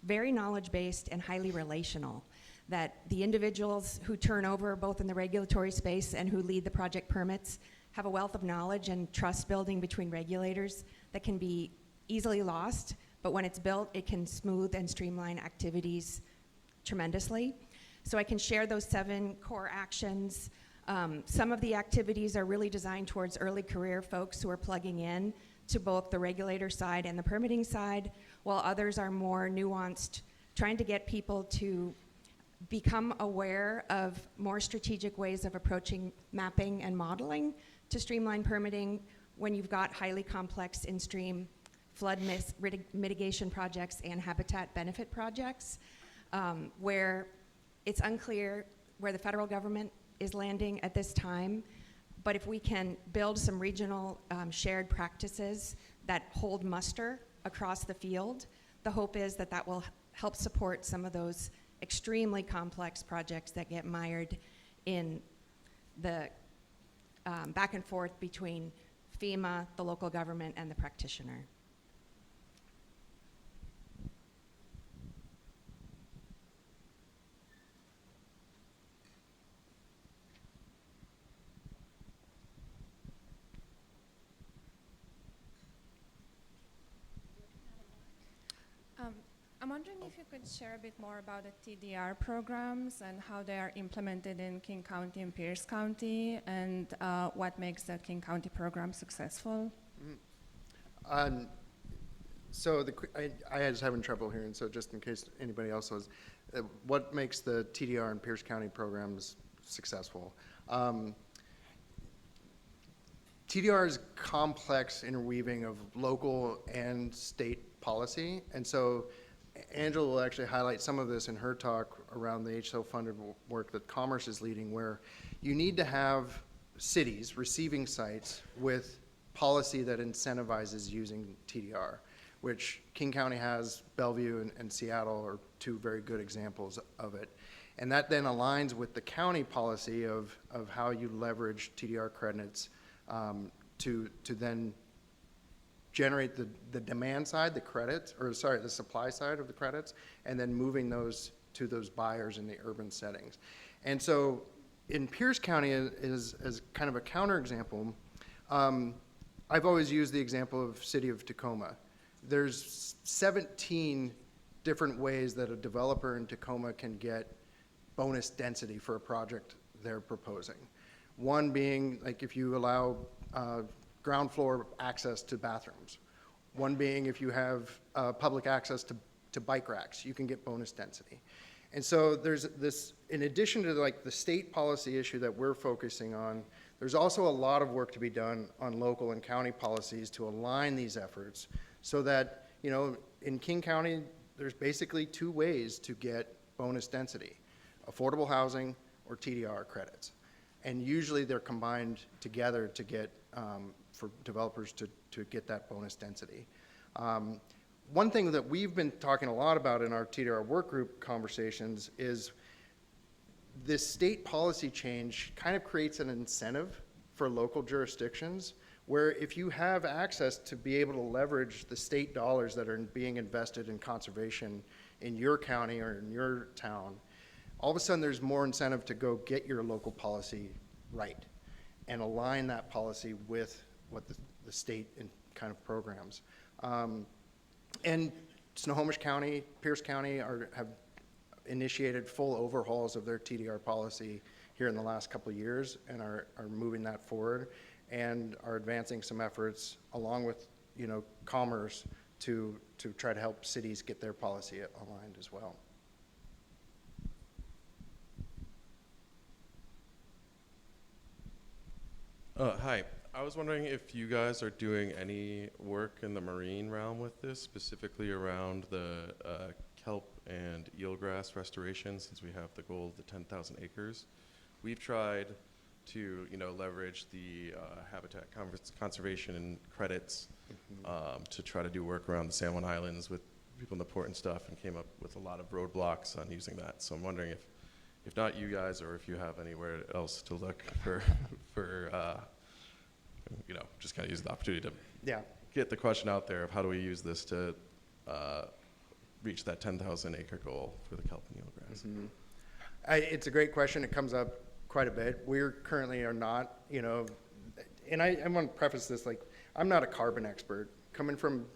H: very knowledge-based and highly relational, that the individuals who turn over both in the regulatory space and who lead the project permits have a wealth of knowledge and trust building between regulators that can be easily lost, but when it's built, it can smooth and streamline activities tremendously. So I can share those 7 core actions. Some of the activities are really designed towards early career folks who are plugging in to both the regulator side and the permitting side, while others are more nuanced, trying to get people to become aware of more strategic ways of approaching mapping and modeling to streamline permitting when you've got highly complex in-stream flood mitigation projects and habitat benefit projects, where it's unclear where the federal government is landing at this time. But if we can build some regional shared practices that hold muster across the field, the hope is that that will help support some of those extremely complex projects that get mired in the back and forth between FEMA, the local government, and the practitioner.
I: wondering if you could share a bit more about the TDR programs and how they are implemented in King County and Pierce County, and what makes the King County program successful?
D: So I was having trouble hearing, so just in case anybody else was, what makes the TDR and Pierce County programs successful? TDR is complex interweaving of local and state policy, and so Angela will actually highlight some of this in her talk around the HSIL funded work that Commerce is leading, where you need to have cities, receiving sites, with policy that incentivizes using TDR, which King County has. Bellevue and Seattle are two very good examples of it. And that then aligns with the county policy of how you leverage TDR credits to then generate the demand side, the credits, or sorry, the supply side of the credits, and then moving those to those buyers in the urban settings. And so in Pierce County, as kind of a counterexample, I've always used the example of City of Tacoma. There's 17 different ways that a developer in Tacoma can get bonus density for a project they're proposing. One being, like, if you allow ground floor access to bathrooms. One being, if you have public access to bike racks, you can get bonus density. And so there's this, in addition to like the state policy issue that we're focusing on, there's also a lot of work to be done on local and county policies to align these efforts so that, you know, in King County, there's basically two ways to get bonus density: affordable housing or TDR credits. And usually they're combined together to get, for developers to get that bonus density. One thing that we've been talking a lot about in our TDR work group conversations is this state policy change kind of creates an incentive for local jurisdictions where if you have access to be able to leverage the state dollars that are being invested in conservation in your county or in your town, all of a sudden there's more incentive to go get your local policy right and align that policy with what the state and kind of programs. And Snohomish County, Pierce County have initiated full overhauls of their TDR policy here in the last couple of years and are moving that forward and are advancing some efforts along with, you know, Commerce to try to help cities get their policy aligned as well.
J: Hi. I was wondering if you guys are doing any work in the marine realm with this, specifically around the kelp and eelgrass restoration, since we have the goal of the 10,000 acres. We've tried to, you know, leverage the habitat conservation and credits to try to do work around the San Juan Islands with people in the port and stuff, and came up with a lot of roadblocks on using that. So I'm wondering if not you guys, or if you have anywhere else to look for you know, just kind of use the opportunity to get the question out there of how do we use this to reach that 10,000 acre goal for the kelp and eelgrass.
D: Mm-hmm. It's a great question. It comes up quite a bit. We currently are not, you know, and I want to preface this, like, I'm not a carbon expert. Coming from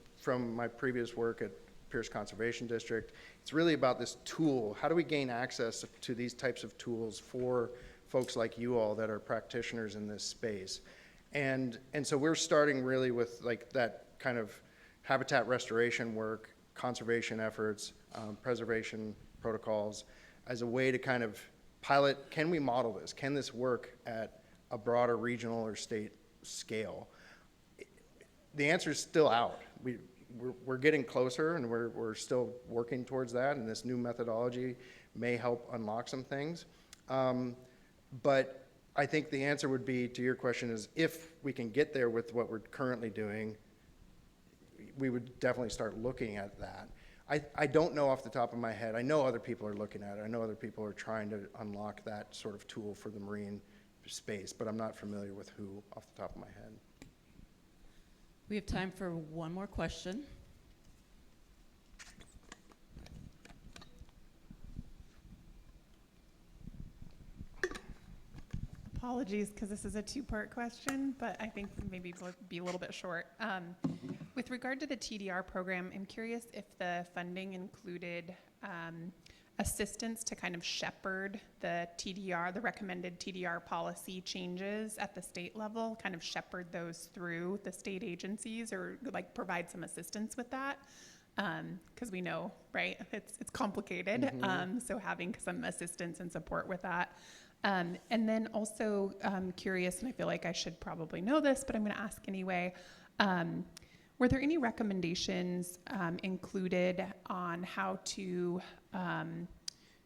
D: my previous work at Pierce Conservation District, it's really about this tool. How do we gain access to these types of tools for folks like you all that are practitioners in this space? And so we're starting really with like that kind of habitat restoration work, conservation efforts, preservation protocols as a way to kind of pilot, can we model this? Can this work at a broader regional or state scale? The answer is still out. We're getting closer, and we're still working towards that, and this new methodology may help unlock some things. But I think the answer would be, to your question, is if we can get there with what we're currently doing, we would definitely start looking at that. I don't know off the top of my head. I know other people are looking at it. I know other people are trying to unlock that sort of tool for the marine space, but I'm not familiar with who off the top of my head.
E: We have time for one more question.
K: Apologies, because this is a two-part question, but I think maybe it'll be a little bit short. With regard to the TDR program, I'm curious if the funding included assistance to kind of shepherd the TDR, the recommended TDR policy changes at the state level, kind of shepherd those through the state agencies, or like provide some assistance with that. Because we know, right, it's complicated. So having some assistance and support with that. And then also curious, and I feel like I should probably know this, but I'm going to ask anyway. Were there any recommendations included on how to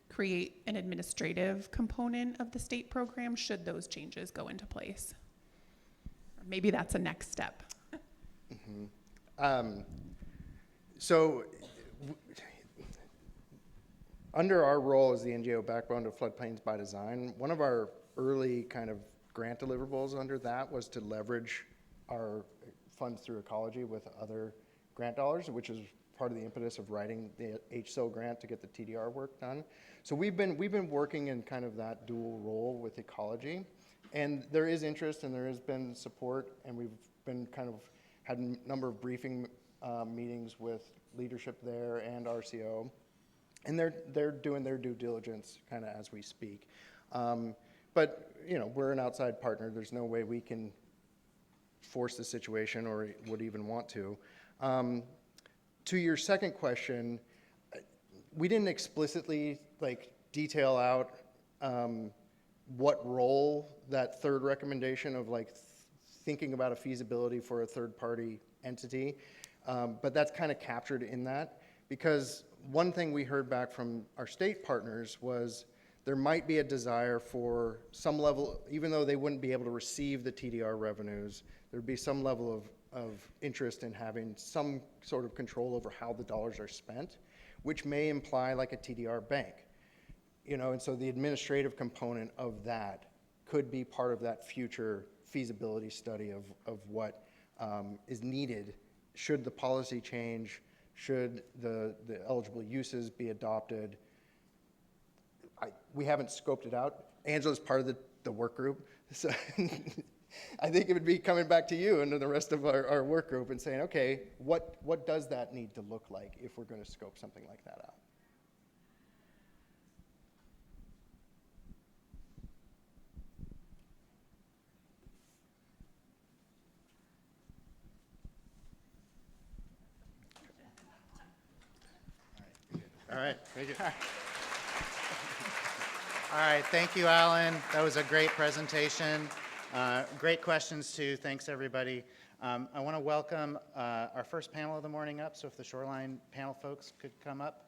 K: create an administrative component of the state program should those changes go into place? Or maybe that's a next step.
D: So, under our role as the NGO backbone to Floodplains by Design, one of our early kind of grant deliverables under that was to leverage our funds through ecology with other grant dollars, which is part of the impetus of writing the HSIL grant to get the TDR work done. So we've been working in kind of that dual role with ecology, and there is interest and there has been support, and we've been kind of had a number of briefing meetings with leadership there and RCO, and they're doing their due diligence kind of as we speak. But you know, we're an outside partner. There's no way we can force the situation or would even want to. To your second question, we didn't explicitly like detail out what role that third recommendation of like thinking about a feasibility for a third party entity, but that's kind of captured in that, because one thing we heard back from our state partners was there might be a desire for some level, even though they wouldn't be able to receive the TDR revenues, there'd be some level of interest in having some sort of control over how the dollars are spent, which may imply like a TDR bank. You know, and so the administrative component of that could be part of that future feasibility study of what is needed should the policy change, should the eligible uses be adopted. We haven't scoped it out. Angela's part of the work group, so I think it would be coming back to you and to the rest of our work group and saying, okay, what does that need to look like if we're going to scope something like that out?
L: All right, thank you. All right, thank you, Allan. That was a great presentation. Great questions, too. Thanks, everybody. I want to welcome our first panel of the morning up, so if the Shoreline panel folks could come up.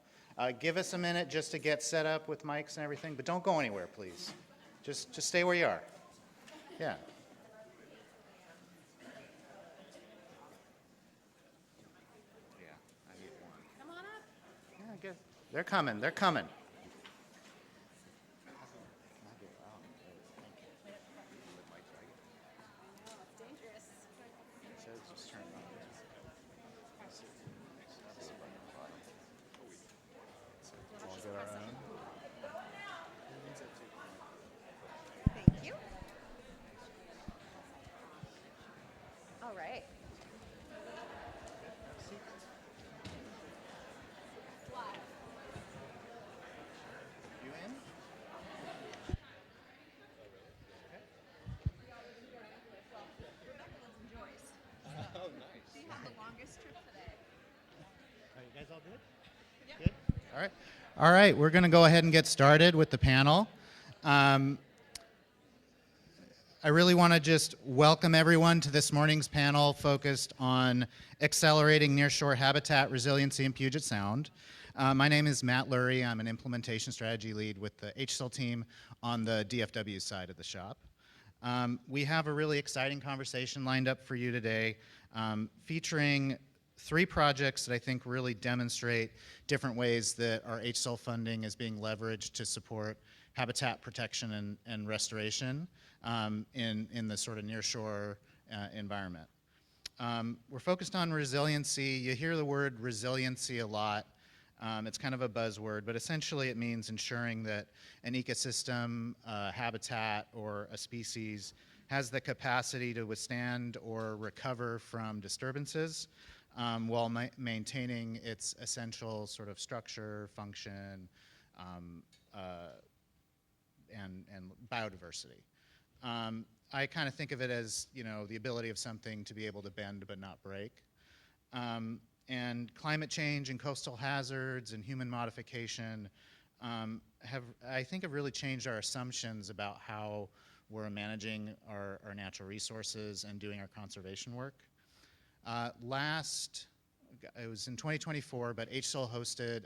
L: Give us a minute just to get set up with mics and everything, but don't go anywhere, please. Just stay where you are. Yeah. Yeah, I need one. Come on up. Yeah, good. They're coming. They're coming.
C: Thank you. All right.
L: You in?
C: Oh, nice. She had the longest trip today.
L: Are you guys all good? Yeah. Good? All right. All right, we're going to go ahead and get started with the panel. I really want to just welcome everyone to this morning's panel focused on accelerating nearshore habitat resiliency in Puget Sound. My name is Matt Lurie. I'm an implementation strategy lead with the HSIL team on the DFW side of the shop. We have a really exciting conversation lined up for you today, featuring 3 projects that I think really demonstrate different ways that our HSIL funding is being leveraged to support habitat protection and restoration in the sort of nearshore environment. We're focused on resiliency. You hear the word resiliency a lot. It's kind of a buzzword, but essentially it means ensuring that an ecosystem, habitat, or a species has the capacity to withstand or recover from disturbances while maintaining its essential sort of structure, function, and biodiversity. I kind of think of it as, the ability of something to be able to bend but not break. And climate change and coastal hazards and human modification I think have really changed our assumptions about how we're managing our natural resources and doing our conservation work. It was in 2024, but HSIL hosted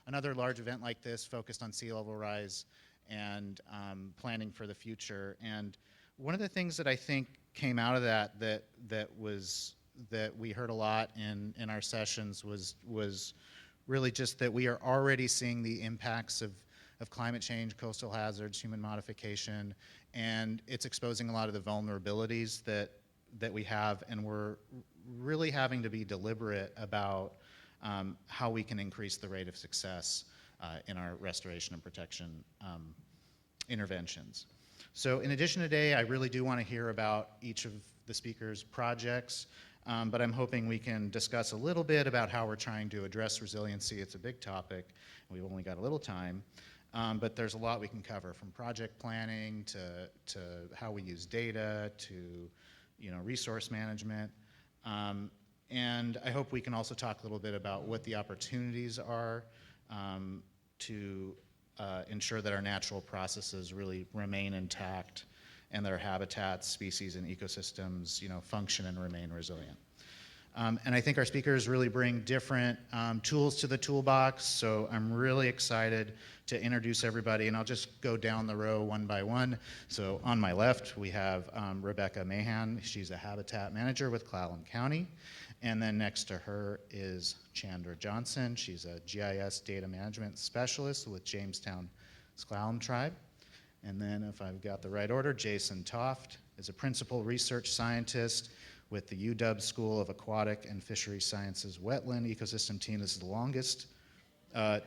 L: another large event like this focused on sea level rise and planning for the future. And one of the things that I think came out of that we heard a lot in our sessions was really just that we are already seeing the impacts of climate change, coastal hazards, human modification, and it's exposing a lot of the vulnerabilities that we have, and we're really having to be deliberate about how we can increase the rate of success in our restoration and protection interventions. So in addition today, I really do want to hear about each of the speakers' projects, but I'm hoping we can discuss a little bit about how we're trying to address resiliency. It's a big topic, and we've only got a little time, but there's a lot we can cover, from project planning to how we use data to resource management. And I hope we can also talk a little bit about what the opportunities are to ensure that our natural processes really remain intact and that our habitats, species, and ecosystems function and remain resilient. And I think our speakers really bring different tools to the toolbox, so I'm really excited to introduce everybody, and I'll just go down the row one by one. So on my left, we have Rebecca Mahan. She's a habitat manager with Clallam County. And then next to her is Chandra Johnson. She's a GIS data management specialist with Jamestown S'Klallam Tribe. And then, if I've got the right order, Jason Toft is a principal research scientist with the UW School of Aquatic and Fishery Sciences Wetland Ecosystem Team. This is the longest on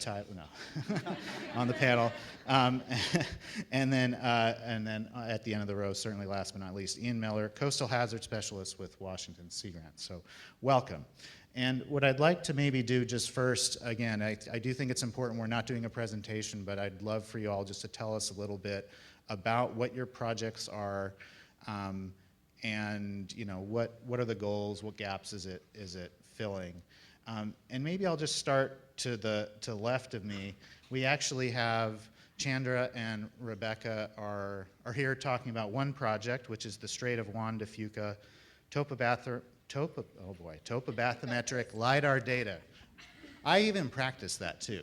L: the panel. And then at the end of the row, certainly last but not least, Ian Miller, Coastal Hazard Specialist with Washington Sea Grant. So welcome. And what I'd like to maybe do just first, again, I do think it's important, we're not doing a presentation, but I'd love for you all just to tell us a little bit about what your projects are, and what are the goals, what gaps is it filling. And maybe I'll just start to the left of me. We actually have Chandra and Rebecca are here talking about one project, which is the Strait of Juan de Fuca topobathymetric LiDAR data. I even practiced that too.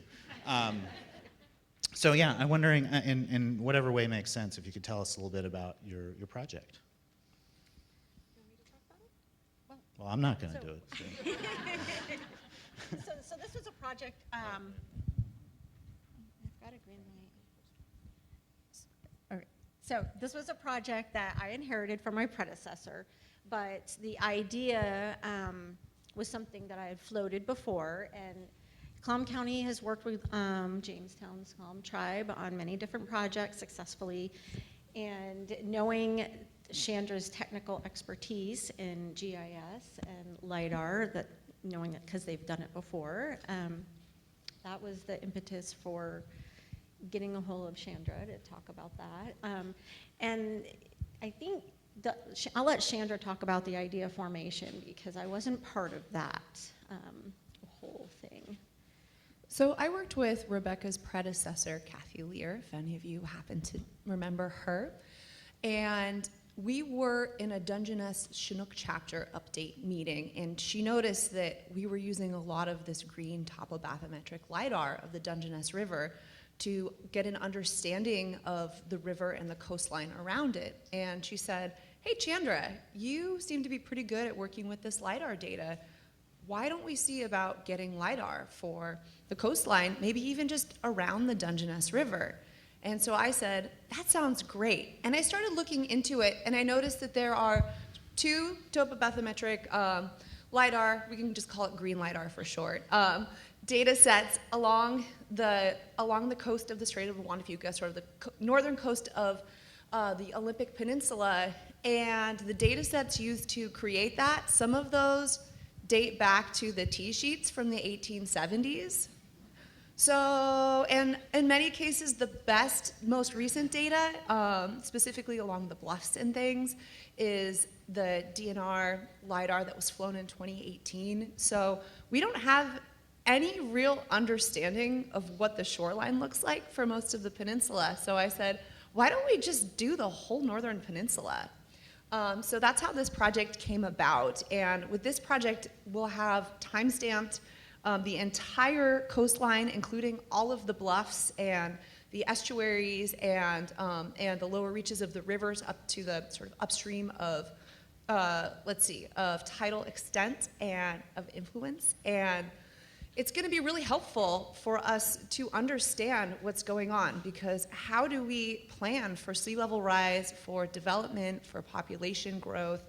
L: So yeah, I'm wondering, in whatever way makes sense, if you could tell us a little bit about your project.
M: You want me to talk about it?
L: Well, I'm not going to do it.
M: So this was a project, I've got a green light. Okay. So this was a project that I inherited from my predecessor, but the idea was something that I had floated before, and Clallam County has worked with Jamestown S'Klallam Tribe on many different projects successfully, and knowing Chandra's technical expertise in GIS and LiDAR, knowing that because they've done it before, that was the impetus for getting a hold of Chandra to talk about that. And I think I'll let Chandra talk about the idea formation, because I wasn't part of that whole thing.
N: So I worked with Rebecca's predecessor, Kathy Lear, if any of you happen to remember her. And we were in a Dungeness Chinook chapter update meeting, and she noticed that we were using a lot of this green topobathymetric LiDAR of the Dungeness River to get an understanding of the river and the coastline around it. And she said, "Hey, Chandra, you seem to be pretty good at working with this LiDAR data. Why don't we see about getting LiDAR for the coastline, maybe even just around the Dungeness River?" And so I said, that sounds great. And I started looking into it, and I noticed that there are two topobathymetric LiDAR, we can just call it green LiDAR for short, data sets along the coast of the Strait of Juan de Fuca, sort of the northern coast of the Olympic Peninsula, and the data sets used to create that, some of those date back to the T sheets from the 1870s. So, and in many cases, the best, most recent data, specifically along the bluffs and things, is the DNR LiDAR that was flown in 2018. So we don't have any real understanding of what the shoreline looks like for most of the peninsula. So I said, why don't we just do the whole northern peninsula? So that's how this project came about. And with this project, we'll have time-stamped the entire coastline, including all of the bluffs and the estuaries and the lower reaches of the rivers up to the sort of upstream of, of tidal extent and of influence. And it's going to be really helpful for us to understand what's going on, because how do we plan for sea level rise, for development, for population growth,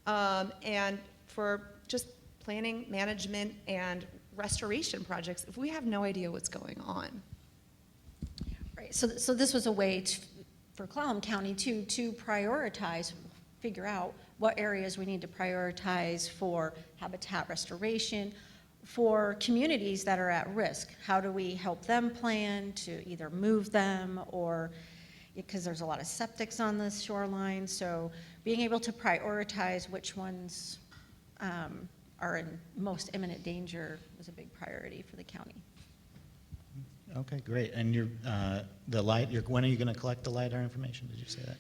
N: and for just planning, management, and restoration projects if we have no idea what's going on?
M: Right. So this was a way for Clallam County to prioritize, figure out what areas we need to prioritize for habitat restoration, for communities that are at risk. How do we help them plan to either move them, or because there's a lot of septics on the shoreline, so being able to prioritize which ones are in most imminent danger was a big priority for the county.
L: Okay, great. And when are you going to collect the LiDAR information? Did you say that?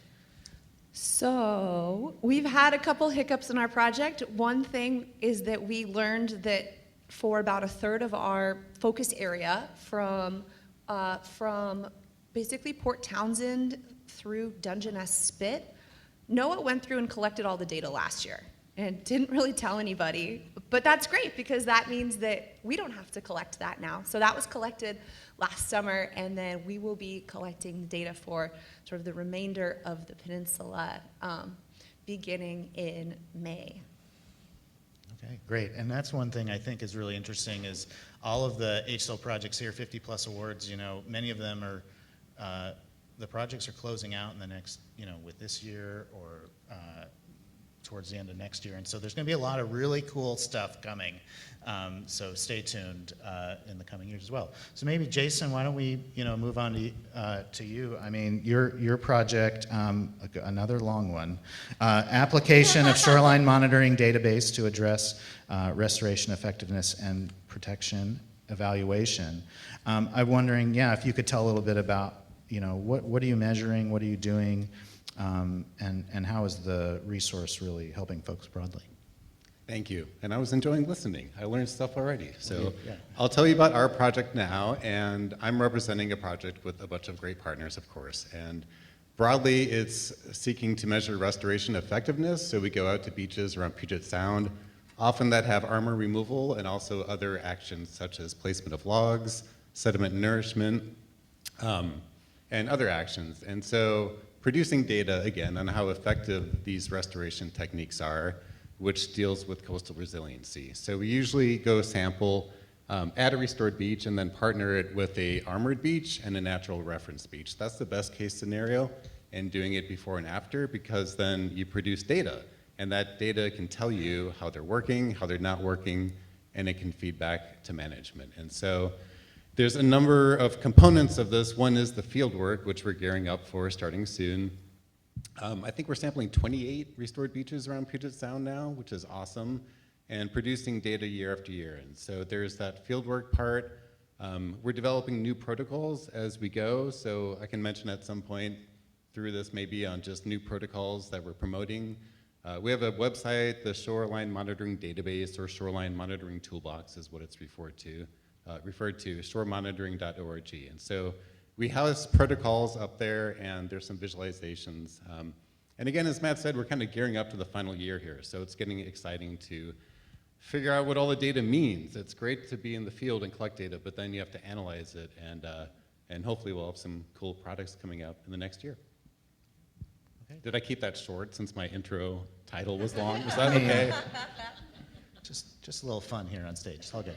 N: So we've had a couple hiccups in our project. One thing is that we learned that for about a third of our focus area, from basically Port Townsend through Dungeness Spit, NOAA went through and collected all the data last year and didn't really tell anybody. But that's great, because that means that we don't have to collect that now. So that was collected last summer, and then we will be collecting the data for sort of the remainder of the peninsula beginning in May.
L: Okay, great. And that's one thing I think is really interesting is all of the HSIL projects here, 50 plus awards, many of them are, the projects are closing out in the next, with this year or towards the end of next year. And so there's going to be a lot of really cool stuff coming. So stay tuned in the coming years as well. So maybe Jason, why don't we, move on to you? I mean, your project, another long one, application of shoreline monitoring database to address restoration effectiveness and protection evaluation. I'm wondering, if you could tell a little bit about, what are you measuring, what are you doing, and how is the resource really helping folks broadly?
O: Thank you. And I was enjoying listening. I learned stuff already. So
L: yeah.
O: I'll tell you about our project now, and I'm representing a project with a bunch of great partners, of course. And broadly, it's seeking to measure restoration effectiveness. So we go out to beaches around Puget Sound, often that have armor removal and also other actions such as placement of logs, sediment nourishment, and other actions. And so producing data, again, on how effective these restoration techniques are, which deals with coastal resiliency. So we usually go sample at a restored beach and then partner it with a armored beach and a natural reference beach. That's the best case scenario, and doing it before and after, because then you produce data, and that data can tell you how they're working, how they're not working, and it can feed back to management. And so there's a number of components of this. One is the field work, which we're gearing up for starting soon. I think we're sampling 28 restored beaches around Puget Sound now, which is awesome, and producing data year after year. And so there's that fieldwork part. We're developing new protocols as we go, so I can mention at some point through this maybe on just new protocols that we're promoting. We have a website, the Shoreline Monitoring Database, or Shoreline Monitoring Toolbox is what it's referred to, shoremonitoring.org. And so we house protocols up there, and there's some visualizations. And again, as Matt said, we're kind of gearing up to the final year here, so it's getting exciting to figure out what all the data means. It's great to be in the field and collect data, but then you have to analyze it, and hopefully we'll have some cool products coming up in the next year. Okay. Did I keep that short since my intro title was long? Is that okay?
L: just a little fun here on stage. It's all good.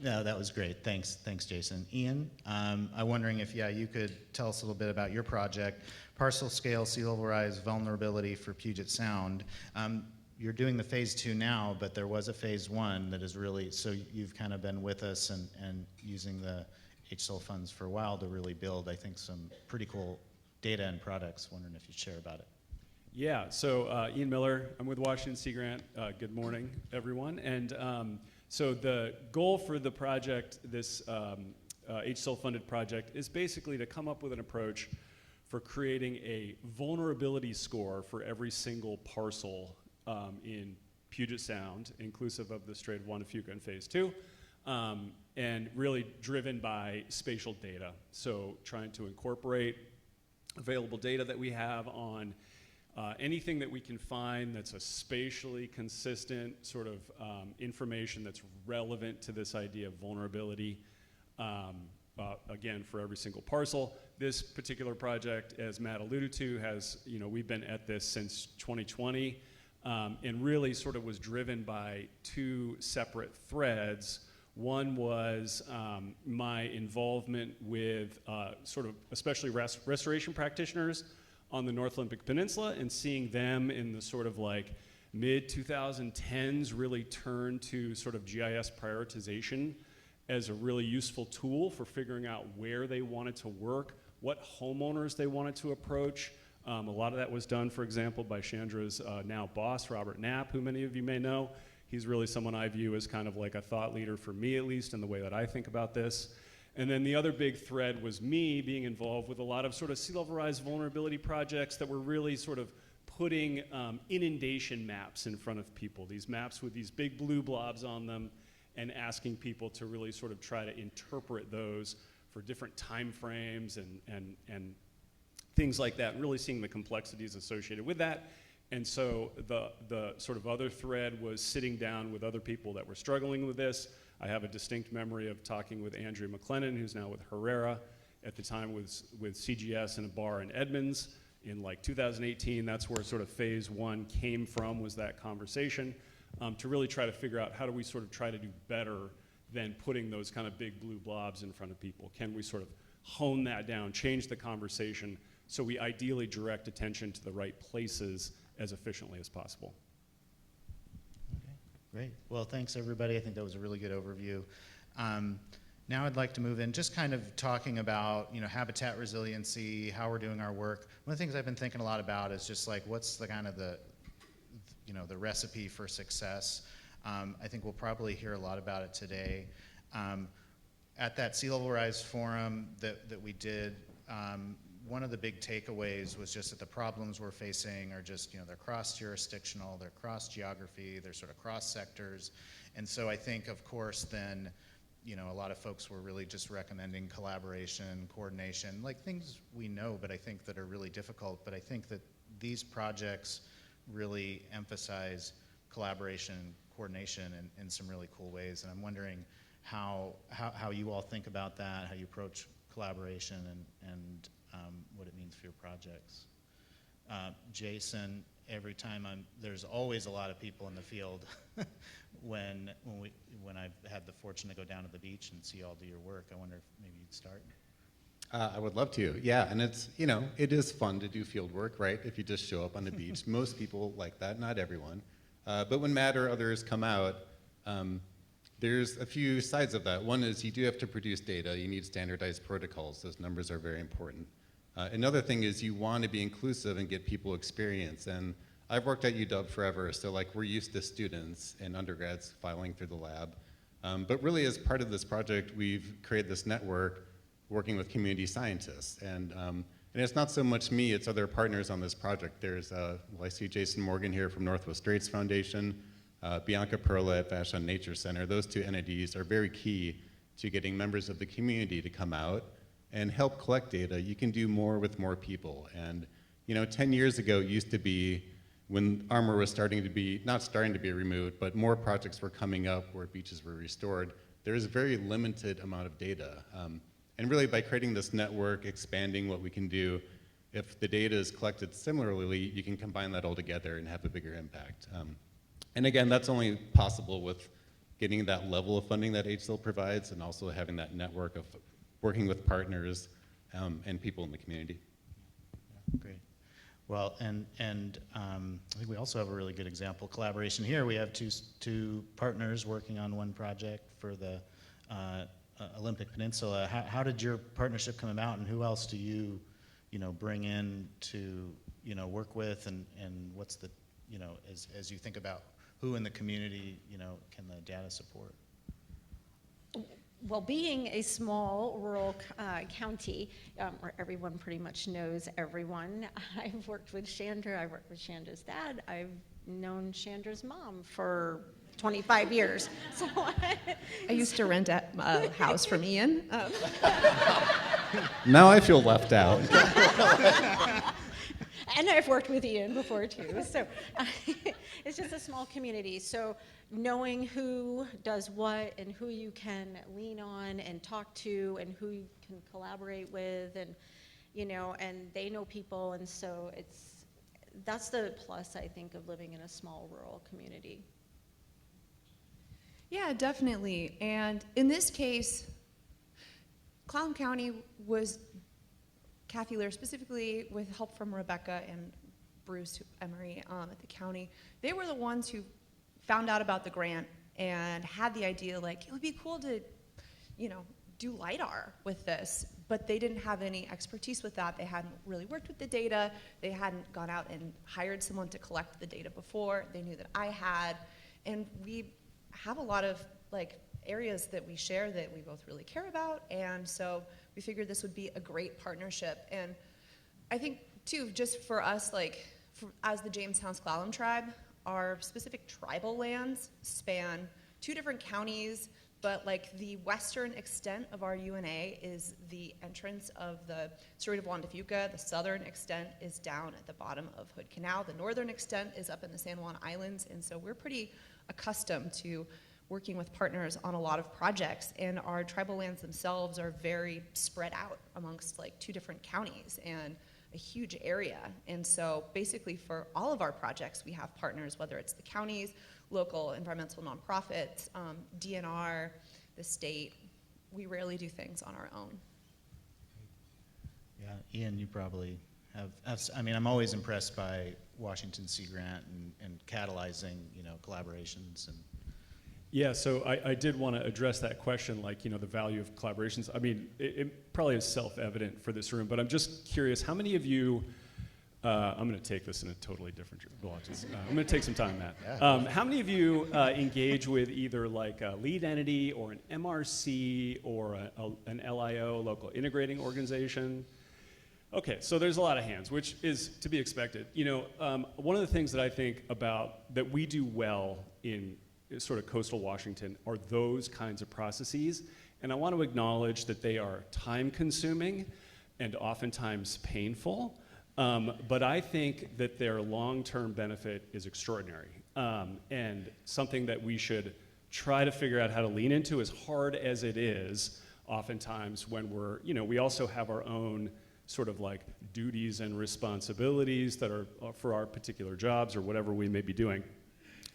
L: No, that was great. Thanks, Jason. Ian, I'm wondering if you could tell us a little bit about your project, parcel scale sea level rise vulnerability for Puget Sound. You're doing the phase 2 now, but there was a phase 1 that is really, so you've kind of been with us and using the HSIL funds for a while to really build, I think, some pretty cool data and products. Wondering if you'd share about it.
P: Yeah, so Ian Miller, I'm with Washington Sea Grant. Good morning, everyone. And so the goal for the project, this HSIL funded project, is basically to come up with an approach for creating a vulnerability score for every single parcel in Puget Sound, inclusive of the Strait of Juan de Fuca in phase 2, and really driven by spatial data. So trying to incorporate available data that we have on anything that we can find that's a spatially consistent sort of information that's relevant to this idea of vulnerability, again, for every single parcel. This particular project, as Matt alluded to, has, we've been at this since 2020, and really sort of was driven by 2 separate threads. One was my involvement with sort of especially restoration practitioners on the North Olympic Peninsula, and seeing them in the sort of like mid-2010s really turn to sort of GIS prioritization as a really useful tool for figuring out where they wanted to work, what homeowners they wanted to approach. A lot of that was done, for example, by Chandra's now boss, Robert Knapp, who many of you may know. He's really someone I view as kind of like a thought leader for me, at least, in the way that I think about this. And then the other big thread was me being involved with a lot of sort of sea level rise vulnerability projects that were really sort of putting inundation maps in front of people, these maps with these big blue blobs on them, and asking people to really sort of try to interpret those for different time frames and things like that, and really seeing the complexities associated with that. And so the sort of other thread was sitting down with other people that were struggling with this. I have a distinct memory of talking with Andrea McLennan, who's now with Herrera, at the time with CGS in a bar in Edmonds in like 2018. That's where sort of phase 1 came from, was that conversation, to really try to figure out how do we sort of try to do better than putting those kind of big blue blobs in front of people. Can we sort of hone that down, change the conversation, so we ideally direct attention to the right places as efficiently as possible.
L: Great. Well, thanks, everybody. I think that was a really good overview. Now I'd like to move in, just kind of talking about, habitat resiliency, how we're doing our work. One of the things I've been thinking a lot about is just like, what's the kind of the recipe for success. I think we'll probably hear a lot about it today. At that Sea Level Rise Forum that we did, one of the big takeaways was just that the problems we're facing are just, they're cross-jurisdictional, they're cross-geography, they're sort of cross-sectors. And so I think, of course, then, a lot of folks were really just recommending collaboration, coordination, like things we know, but I think that are really difficult. But I think that these projects really emphasize collaboration, coordination in some really cool ways. And I'm wondering how you all think about that, how you approach collaboration and what it means for your projects. Jason, every time there's always a lot of people in the field when I've had the fortune to go down to the beach and see all do your work. I wonder if maybe you'd start.
O: I would love to, yeah, and it's, it is fun to do field work, right? If you just show up on the beach. Most people like that, not everyone. But when Matt or others come out, there's a few sides of that. One is you do have to produce data. You need standardized protocols. Those numbers are very important. Another thing is you want to be inclusive and get people experience. And I've worked at UW forever, so like we're used to students and undergrads filing through the lab. But really as part of this project, we've created this network working with community scientists. And it's not so much me, it's other partners on this project. There's, I see Jason Morgan here from Northwest Straits Foundation, Bianca Perla at Vashon Nature Center. Those 2 entities are very key to getting members of the community to come out and help collect data. You can do more with more people. And 10 years ago, it used to be when armor was not starting to be removed, but more projects were coming up where beaches were restored. There's a very limited amount of data. And really by creating this network, expanding what we can do, if the data is collected similarly, you can combine that all together and have a bigger impact. And again, that's only possible with getting that level of funding that HSIL provides and also having that network of working with partners and people in the community.
L: Great. Well, and I think we also have a really good example collaboration here. We have two partners working on one project for the Olympic Peninsula. How did your partnership come about, and who else do you bring in to work with, and what's the as you think about who in the community can the data support?
M: Well, being a small rural county where everyone pretty much knows everyone, I've worked with Chandra, I've worked with Chandra's dad, I've known Chandra's mom for 25 years. So
N: I used to rent a house from Ian.
O: Now I feel left out.
M: And I've worked with Ian before too, so it's just a small community. So knowing who does what and who you can lean on and talk to and who you can collaborate with, and and they know people, and so that's the plus, I think, of living in a small rural community.
N: Yeah, definitely. And in this case, Clallam County was Kathy Lear, specifically with help from Rebecca and Bruce Emery at the county. They were the ones who found out about the grant and had the idea, like, it would be cool to, do LiDAR with this, but they didn't have any expertise with that. They hadn't really worked with the data. They hadn't gone out and hired someone to collect the data before. They knew that I had, and we have a lot of areas that we share that we both really care about, and so we figured this would be a great partnership. And I think too, just for us, as the Jamestown Clallam tribe, our specific tribal lands span 2 different counties, but the western extent of our UNA is the entrance of the Strait of Juan de Fuca. The southern extent is down at the bottom of Hood Canal. The northern extent is up in the San Juan Islands, and so we're pretty accustomed to working with partners on a lot of projects, and our tribal lands themselves are very spread out amongst 2 different counties and a huge area. And so basically for all of our projects, we have partners, whether it's the counties, local environmental nonprofits, DNR, the state. We rarely do things on our own.
L: Yeah, Ian, you probably have I'm always impressed by Washington Sea Grant and catalyzing, collaborations and.
P: Yeah, so I did want to address that question, the value of collaborations. I mean, it probably is self-evident for this room, but I'm just curious, how many of you, I'm going to take this in a totally different, I'm going to take some time, Matt. Yeah. How many of you engage with either a lead entity or an MRC or an LIO, local integrating organization? Okay, so there's a lot of hands, which is to be expected. One of the things that I think about that we do well in sort of coastal Washington are those kinds of processes, and I want to acknowledge that they are time-consuming and oftentimes painful, but I think that their long-term benefit is extraordinary, and something that we should try to figure out how to lean into, as hard as it is oftentimes when we're, we also have our own sort of duties and responsibilities that are for our particular jobs or whatever we may be doing.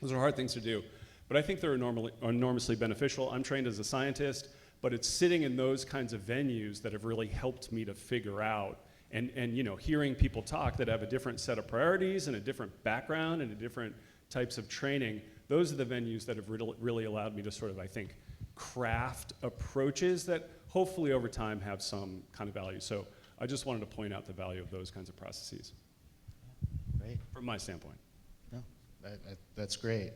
P: Those are hard things to do. But I think they're enormously beneficial. I'm trained as a scientist, but it's sitting in those kinds of venues that have really helped me to figure out, and hearing people talk that have a different set of priorities and a different background and a different types of training, those are the venues that have really allowed me to sort of, I think, craft approaches that hopefully over time have some kind of value. So I just wanted to point out the value of those kinds of processes.
L: Great.
P: From my standpoint.
L: No, that's great.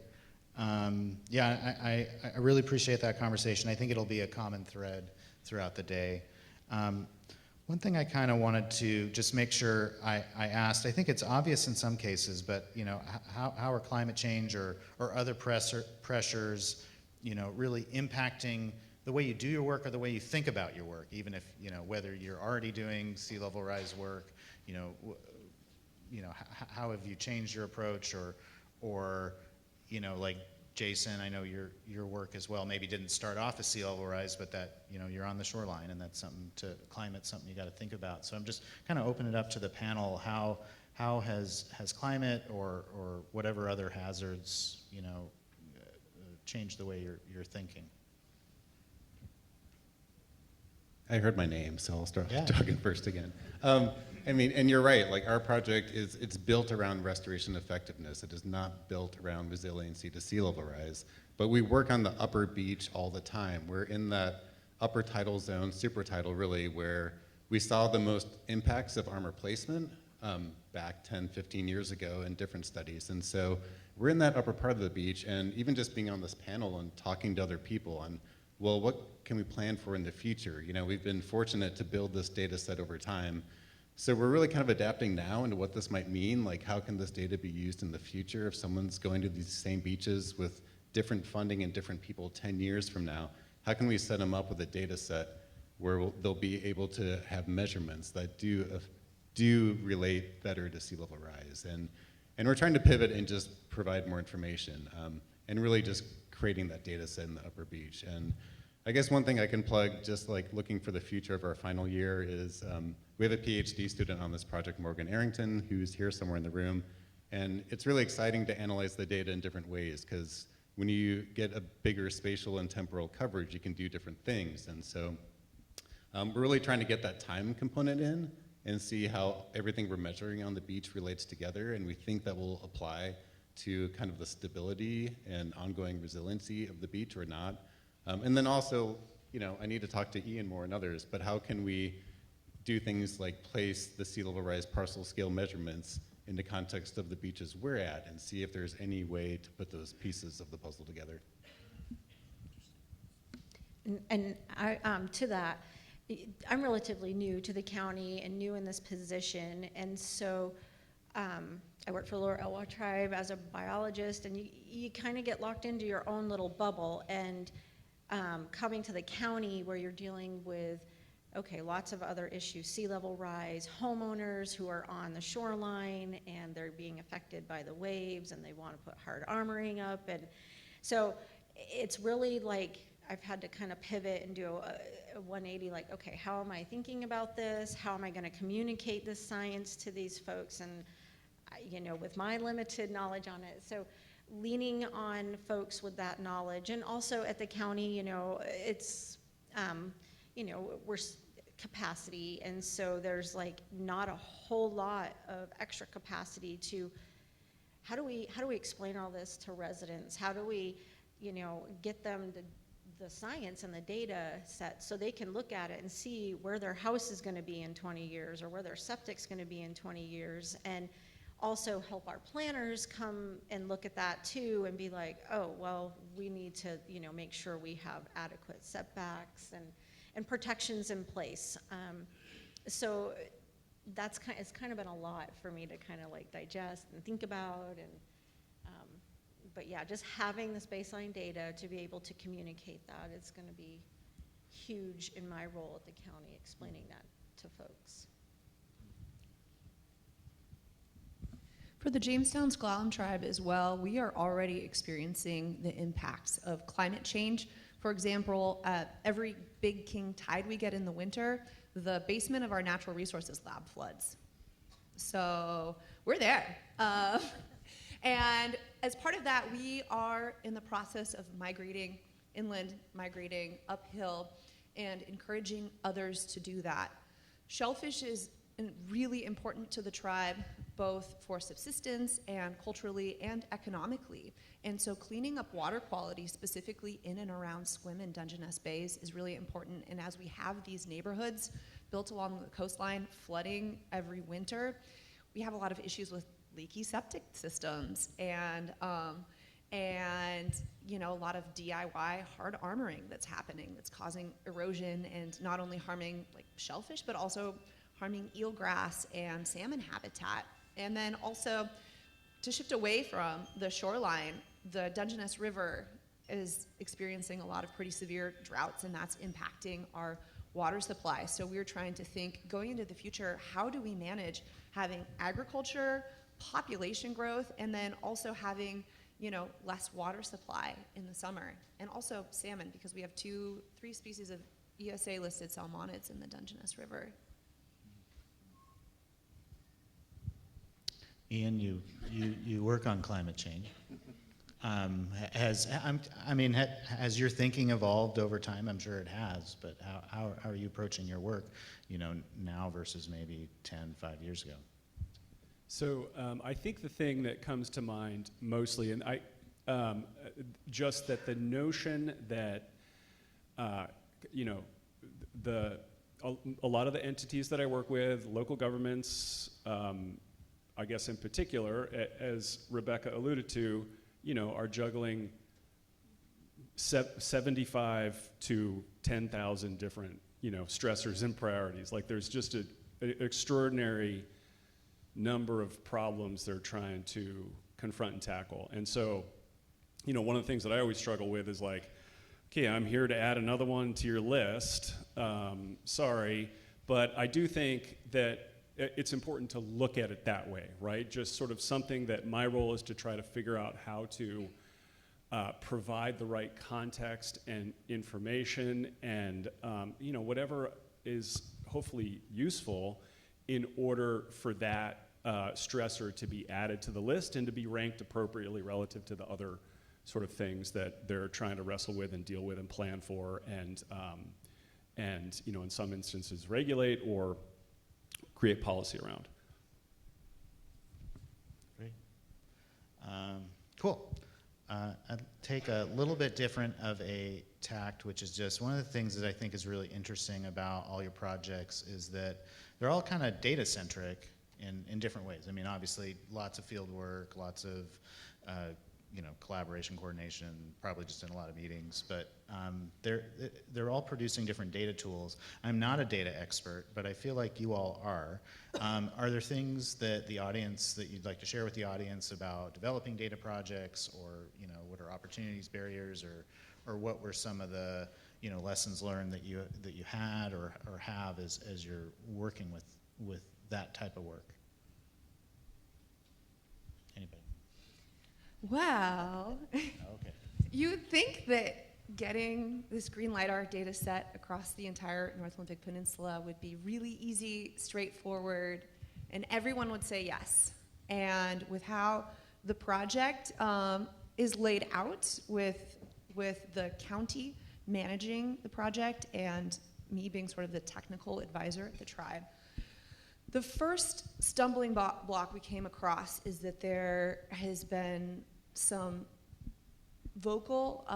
L: Yeah, I really appreciate that conversation. I think it'll be a common thread throughout the day. One thing I kind of wanted to just make sure I asked, I think it's obvious in some cases, but how are climate change or other pressures really impacting the way you do your work or the way you think about your work, even if, whether you're already doing sea level rise work, how have you changed your approach or like Jason, I know your work as well maybe didn't start off as sea level rise, but that, you're on the shoreline and that's something you got to think about. So I'm just kind of opening it up to the panel, how how has climate or whatever other hazards, changed the way you're thinking?
O: I heard my name, so I'll start talking first again. And you're right, like our project it's built around restoration effectiveness. It is not built around resiliency to sea level rise, but we work on the upper beach all the time. We're in that upper tidal zone, super tidal really, where we saw the most impacts of armor placement back 10, 15 years ago in different studies. And so we're in that upper part of the beach, and even just being on this panel and talking to other people on, well, what can we plan for in the future? We've been fortunate to build this data set over time. So we're really kind of adapting now into what this might mean, like how can this data be used in the future if someone's going to these same beaches with different funding and different people 10 years from now? How can we set them up with a data set where they'll be able to have measurements that do relate better to sea level rise? And we're trying to pivot and just provide more information and really just creating that data set in the upper beach. And I guess one thing I can plug, just like looking for the future of our final year, is we have a PhD student on this project, Morgan Arrington, who's here somewhere in the room. And it's really exciting to analyze the data in different ways, because when you get a bigger spatial and temporal coverage, you can do different things. And so we're really trying to get that time component in and see how everything we're measuring on the beach relates together. And we think that will apply to kind of the stability and ongoing resiliency of the beach or not. And then also, I need to talk to Ian more and others, but how can we do things like place the sea level rise parcel scale measurements in the context of the beaches we're at and see if there's any way to put those pieces of the puzzle together?
M: And I, to that, I'm relatively new to the county and new in this position, and so I work for the Lower Elwha Tribe as a biologist, and you kind of get locked into your own little bubble. And coming to the county where you're dealing with, lots of other issues, sea level rise, homeowners who are on the shoreline and they're being affected by the waves and they want to put hard armoring up. And so it's really like I've had to kind of pivot and do a 180, like, okay, how am I thinking about this? How am I going to communicate this science to these folks? And, with my limited knowledge on it. So leaning on folks with that knowledge, and also at the county, it's, we're capacity, and so there's like not a whole lot of extra capacity to, how do we explain all this to residents? How do we, get them the science and the data set so they can look at it and see where their house is going to be in 20 years or where their septic's going to be in 20 years, and also help our planners come and look at that too and be like, oh, well, we need to, make sure we have adequate setbacks and protections in place. So it's kind of been a lot for me to kind of like digest and think about. And but yeah, just having this baseline data to be able to communicate that is going to be huge in my role at the county, explaining that to folks.
N: For the Jamestown Sklallam tribe as well, we are already experiencing the impacts of climate change. For example, every big king tide we get in the winter, the basement of our natural resources lab floods. So we're there. And as part of that, we are in the process of migrating inland, migrating uphill, and encouraging others to do that. Shellfish is really important to the tribe, both for subsistence and culturally and economically. And so cleaning up water quality, specifically in and around Swim and Dungeness Bays, is really important. And as we have these neighborhoods built along the coastline flooding every winter, we have a lot of issues with leaky septic systems and a lot of DIY hard armoring that's happening, that's causing erosion and not only harming like shellfish, but also harming eelgrass and salmon habitat. And then also, to shift away from the shoreline, the Dungeness River is experiencing a lot of pretty severe droughts, and that's impacting our water supply. So we're trying to think, going into the future, how do we manage having agriculture, population growth, and then also having, less water supply in the summer, and also salmon, because we have 3 species of ESA listed salmonids in the Dungeness River.
L: Ian, you work on climate change. Has your thinking evolved over time? I'm sure it has, but how are you approaching your work, now versus maybe 5 years ago?
P: So I think the thing that comes to mind mostly, and just that the notion that, a lot of the entities that I work with, local governments, I guess in particular, as Rebecca alluded to, are juggling 75 to 10,000 different, stressors and priorities. Like there's just an extraordinary number of problems they're trying to confront and tackle. And so, one of the things that I always struggle with is like, okay, I'm here to add another one to your list. Sorry, but I do think that it's important to look at it that way, right? Just sort of something that my role is to try to figure out how to provide the right context and information and, whatever is hopefully useful in order for that stressor to be added to the list and to be ranked appropriately relative to the other sort of things that they're trying to wrestle with and deal with and plan for and in some instances regulate or create policy around.
L: Great. Cool. I'll take a little bit different of a tact, which is just one of the things that I think is really interesting about all your projects is that they're all kind of data-centric in different ways. I mean, obviously, lots of field work, lots of collaboration, coordination, probably just in a lot of meetings, but they're all producing different data tools. I'm not a data expert, but I feel like you all are. Are there things that the audience, that you'd like to share with the audience about developing data projects, or what are opportunities, barriers, or what were some of the lessons learned that you had or have as you're working with that type of work? Anybody?
H: Well,
L: okay.
H: You'd think that getting this green LiDAR data set across the entire North Olympic Peninsula would be really easy, straightforward, and everyone would say yes. And with how the project is laid out with the county managing the project and me being sort of the technical advisor at the tribe, the first stumbling block we came across is that there has been some vocal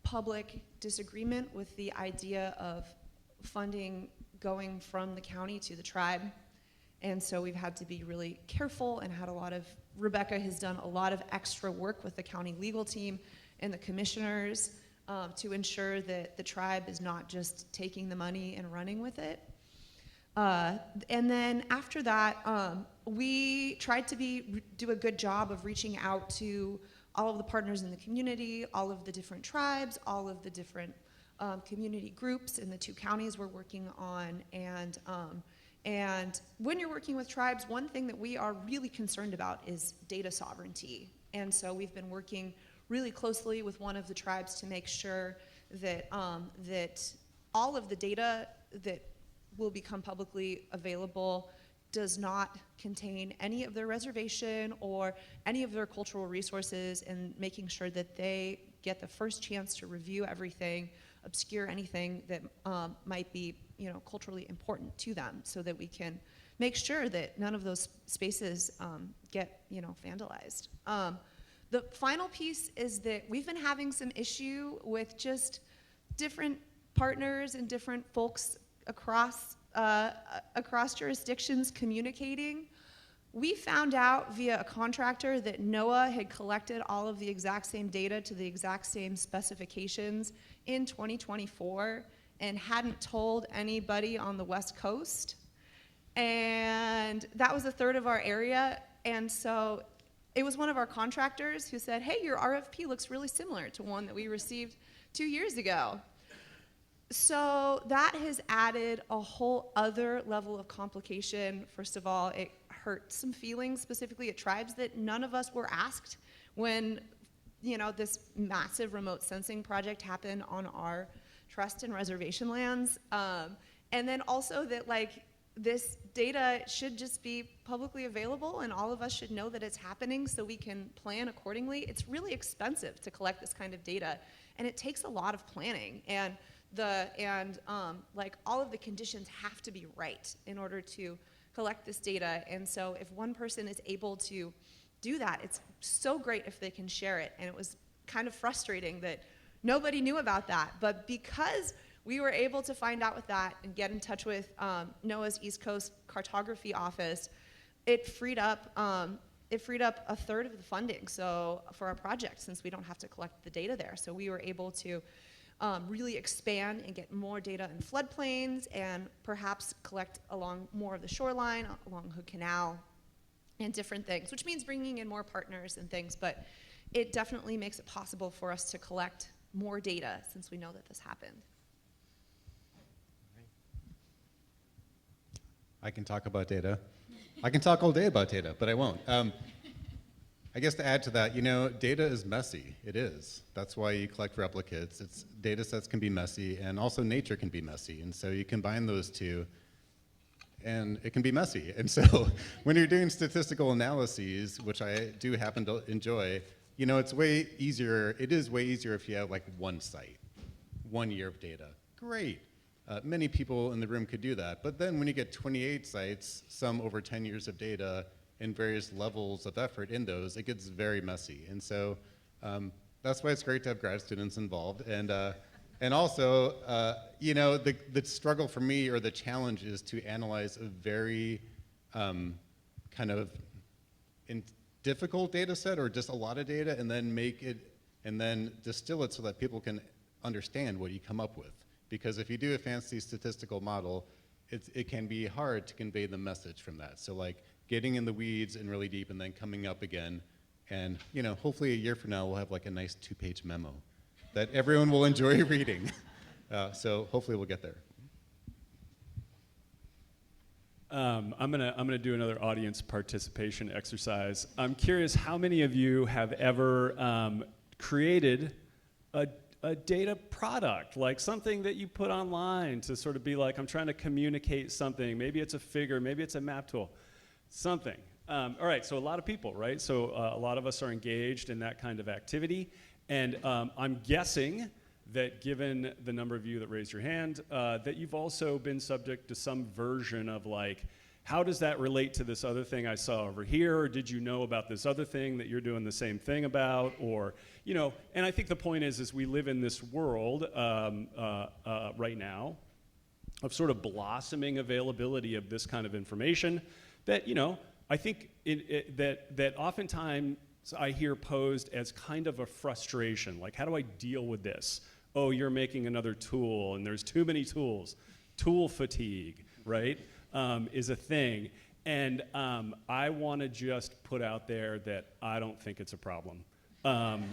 H: public disagreement with the idea of funding going from the county to the tribe. And so we've had to be really careful and Rebecca has done a lot of extra work with the county legal team and the commissioners to ensure that the tribe is not just taking the money and running with it. And then after that, we tried to do a good job of reaching out to all of the partners in the community, all of the different tribes, all of the different community groups in the 2 counties we're working on. And when you're working with tribes, one thing that we are really concerned about is data sovereignty. And so we've been working really closely with one of the tribes to make sure that, that all of the data that will become publicly available does not contain any of their reservation or any of their cultural resources, and making sure that they get the first chance to review everything, obscure anything that might be culturally important to them, so that we can make sure that none of those spaces get vandalized. The final piece is that we've been having some issue with just different partners and different folks across jurisdictions communicating. We found out via a contractor that NOAA had collected all of the exact same data to the exact same specifications in 2024 and hadn't told anybody on the West Coast. And that was a third of our area. And so it was one of our contractors who said, hey, your RFP looks really similar to one that we received 2 years ago. So that has added a whole other level of complication. First of all, it hurt some feelings, specifically at tribes, that none of us were asked when, this massive remote sensing project happened on our trust and reservation lands. And then also that,
Q: this data should just be publicly available, and all of us should know that it's happening so we can plan accordingly. It's really expensive to collect this kind of data, and it takes a lot of planning. And like all of the conditions have to be right in order to collect this data. And so if one person is able to do that, it's so great if they can share it. And it was kind of frustrating that nobody knew about that. But because we were able to find out with that and get in touch with NOAA's East Coast Cartography Office, it freed up a third of the funding for our project, since we don't have to collect the data there. So we were able to really expand and get more data in floodplains, and perhaps collect along more of the shoreline, along Hood Canal, and different things, which means bringing in more partners and things. But it definitely makes it possible for us to collect more data since we know that this happened.
O: I can talk about data. I can talk all day about data, but I won't. I guess to add to that, data is messy. It is. That's why you collect replicates. Data sets can be messy, and also nature can be messy. And so you combine those two, and it can be messy. And so when you're doing statistical analyses, which I do happen to enjoy, it's way easier. It is way easier if you have like one site, 1 year of data. Great. Many people in the room could do that. But then when you get 28 sites, some over 10 years of data, and various levels of effort in those, it gets very messy. And so that's why it's great to have grad students involved. And also, the struggle for me, or the challenge, is to analyze a very kind of difficult data set, or just a lot of data, and then distill it so that people can understand what you come up with. Because if you do a fancy statistical model, it can be hard to convey the message from that. So like getting in the weeds and really deep, and then coming up again, and hopefully a year from now we'll have like a nice 2-page memo that everyone will enjoy reading. So hopefully we'll get there.
P: I'm gonna do another audience participation exercise. I'm curious how many of you have ever created a data product, like something that you put online to sort of be like, I'm trying to communicate something. Maybe it's a figure, maybe it's a map tool, something. All right, so a lot of people, right? So a lot of us are engaged in that kind of activity. And I'm guessing that given the number of you that raised your hand, that you've also been subject to some version of like, how does that relate to this other thing I saw over here? Or did you know about this other thing that you're doing the same thing about? Or, and I think the point is we live in this world right now of sort of blossoming availability of this kind of information that, I think that oftentimes I hear posed as kind of a frustration. Like, how do I deal with this? Oh, you're making another tool, and there's too many tools. Tool fatigue, right? Is a thing. And I want to just put out there that I don't think it's a problem. And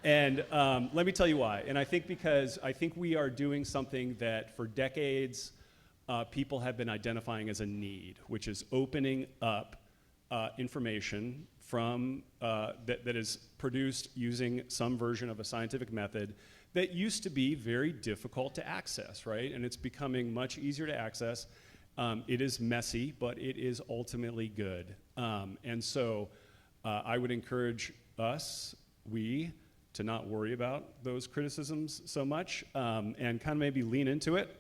P: let me tell you why. And I think because I think we are doing something that for decades people have been identifying as a need, which is opening up information from that is produced using some version of a scientific method that used to be very difficult to access, right? And it's becoming much easier to access. It is messy, but it is ultimately good. And so I would encourage we, to not worry about those criticisms so much and kind of maybe lean into it.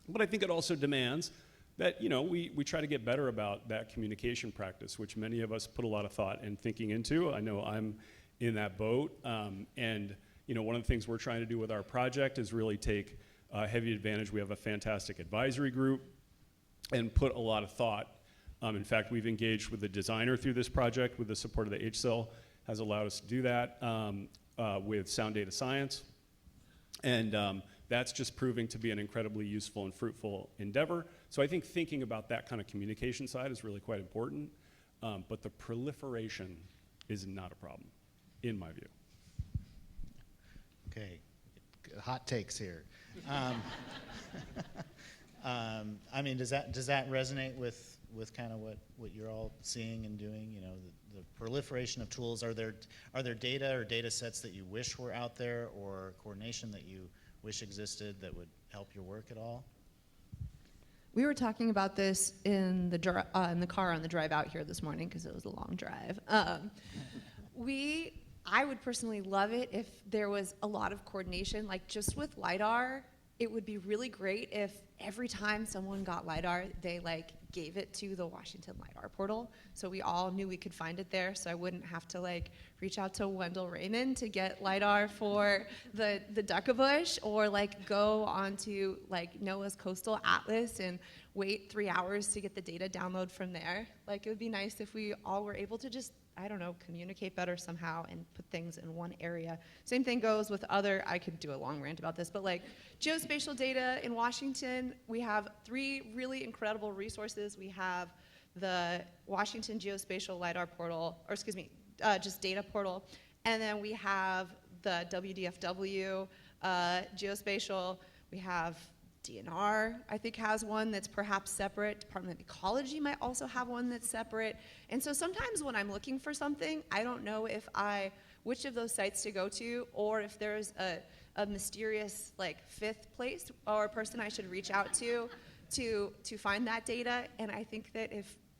P: But I think it also demands that we try to get better about that communication practice, which many of us put a lot of thought and thinking into. I know I'm in that boat. And one of the things we're trying to do with our project is really take heavy advantage. We have a fantastic advisory group and put a lot of thought. In fact, we've engaged with the designer through this project with the support of the HSIL, has allowed us to do that with Sound Data Science. And that's just proving to be an incredibly useful and fruitful endeavor. So I think thinking about that kind of communication side is really quite important. But the proliferation is not a problem, in my view.
L: Okay, hot takes here. I mean, does that resonate with kind of what you're all seeing and doing? The proliferation of tools. Are there data or data sets that you wish were out there, or coordination that you wish existed that would help your work at all?
N: We were talking about this in the car on the drive out here this morning because it was a long drive. I would personally love it if there was a lot of coordination, like just with LiDAR. It would be really great if every time someone got LiDAR, they like gave it to the Washington LiDAR portal, so we all knew we could find it there. So I wouldn't have to like reach out to Wendell Raymond to get LiDAR for the Duckabush, or like go onto like NOAA's Coastal Atlas and wait 3 hours to get the data download from there. Like it would be nice if we all were able to just, I don't know, communicate better somehow and put things in one area. Same thing goes with other, I could do a long rant about this, but like geospatial data in Washington, we have 3 really incredible resources. We have the Washington Geospatial LiDAR portal, or excuse me, just data portal. And then we have the WDFW geospatial. We have DNR, I think, has one that's perhaps separate. Department of Ecology might also have one that's separate. And so sometimes when I'm looking for something, I don't know which of those sites to go to, or if there's a mysterious like 5th place or a person I should reach out to find that data. And I think that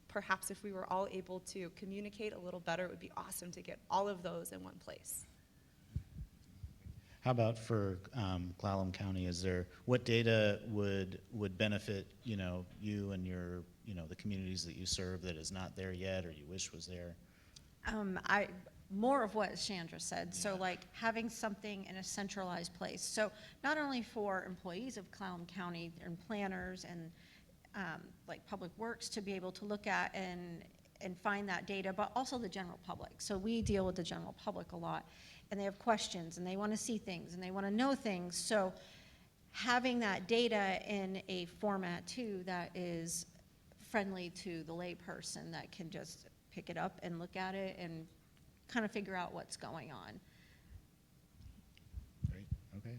N: perhaps if we were all able to communicate a little better, it would be awesome to get all of those in one place.
L: How about for Clallam County? What data would benefit you and your the communities that you serve that is not there yet or you wish was there?
M: More of what Chandra said. Yeah. So like having something in a centralized place. So not only for employees of Clallam County and planners and like public works to be able to look at and find that data, but also the general public. So we deal with the general public a lot, and they have questions and they want to see things and they want to know things. So having that data in a format too that is friendly to the layperson that can just pick it up and look at it and kind of figure out what's going on.
L: Great. Okay.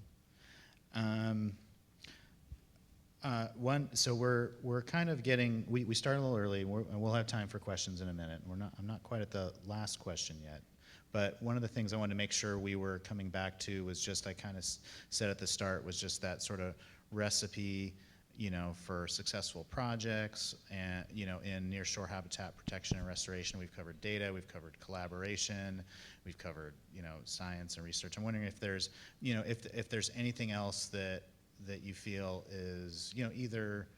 L: So we're kind of getting, we started a little early, and we'll have time for questions in a minute. I'm not quite at the last question yet, but one of the things I wanted to make sure we were coming back to was just, I kind of said at the start, was just that sort of recipe, for successful projects and, in nearshore habitat protection and restoration. We've covered data, we've covered collaboration, we've covered, science and research. I'm wondering if there's, if there's anything else that you feel is, either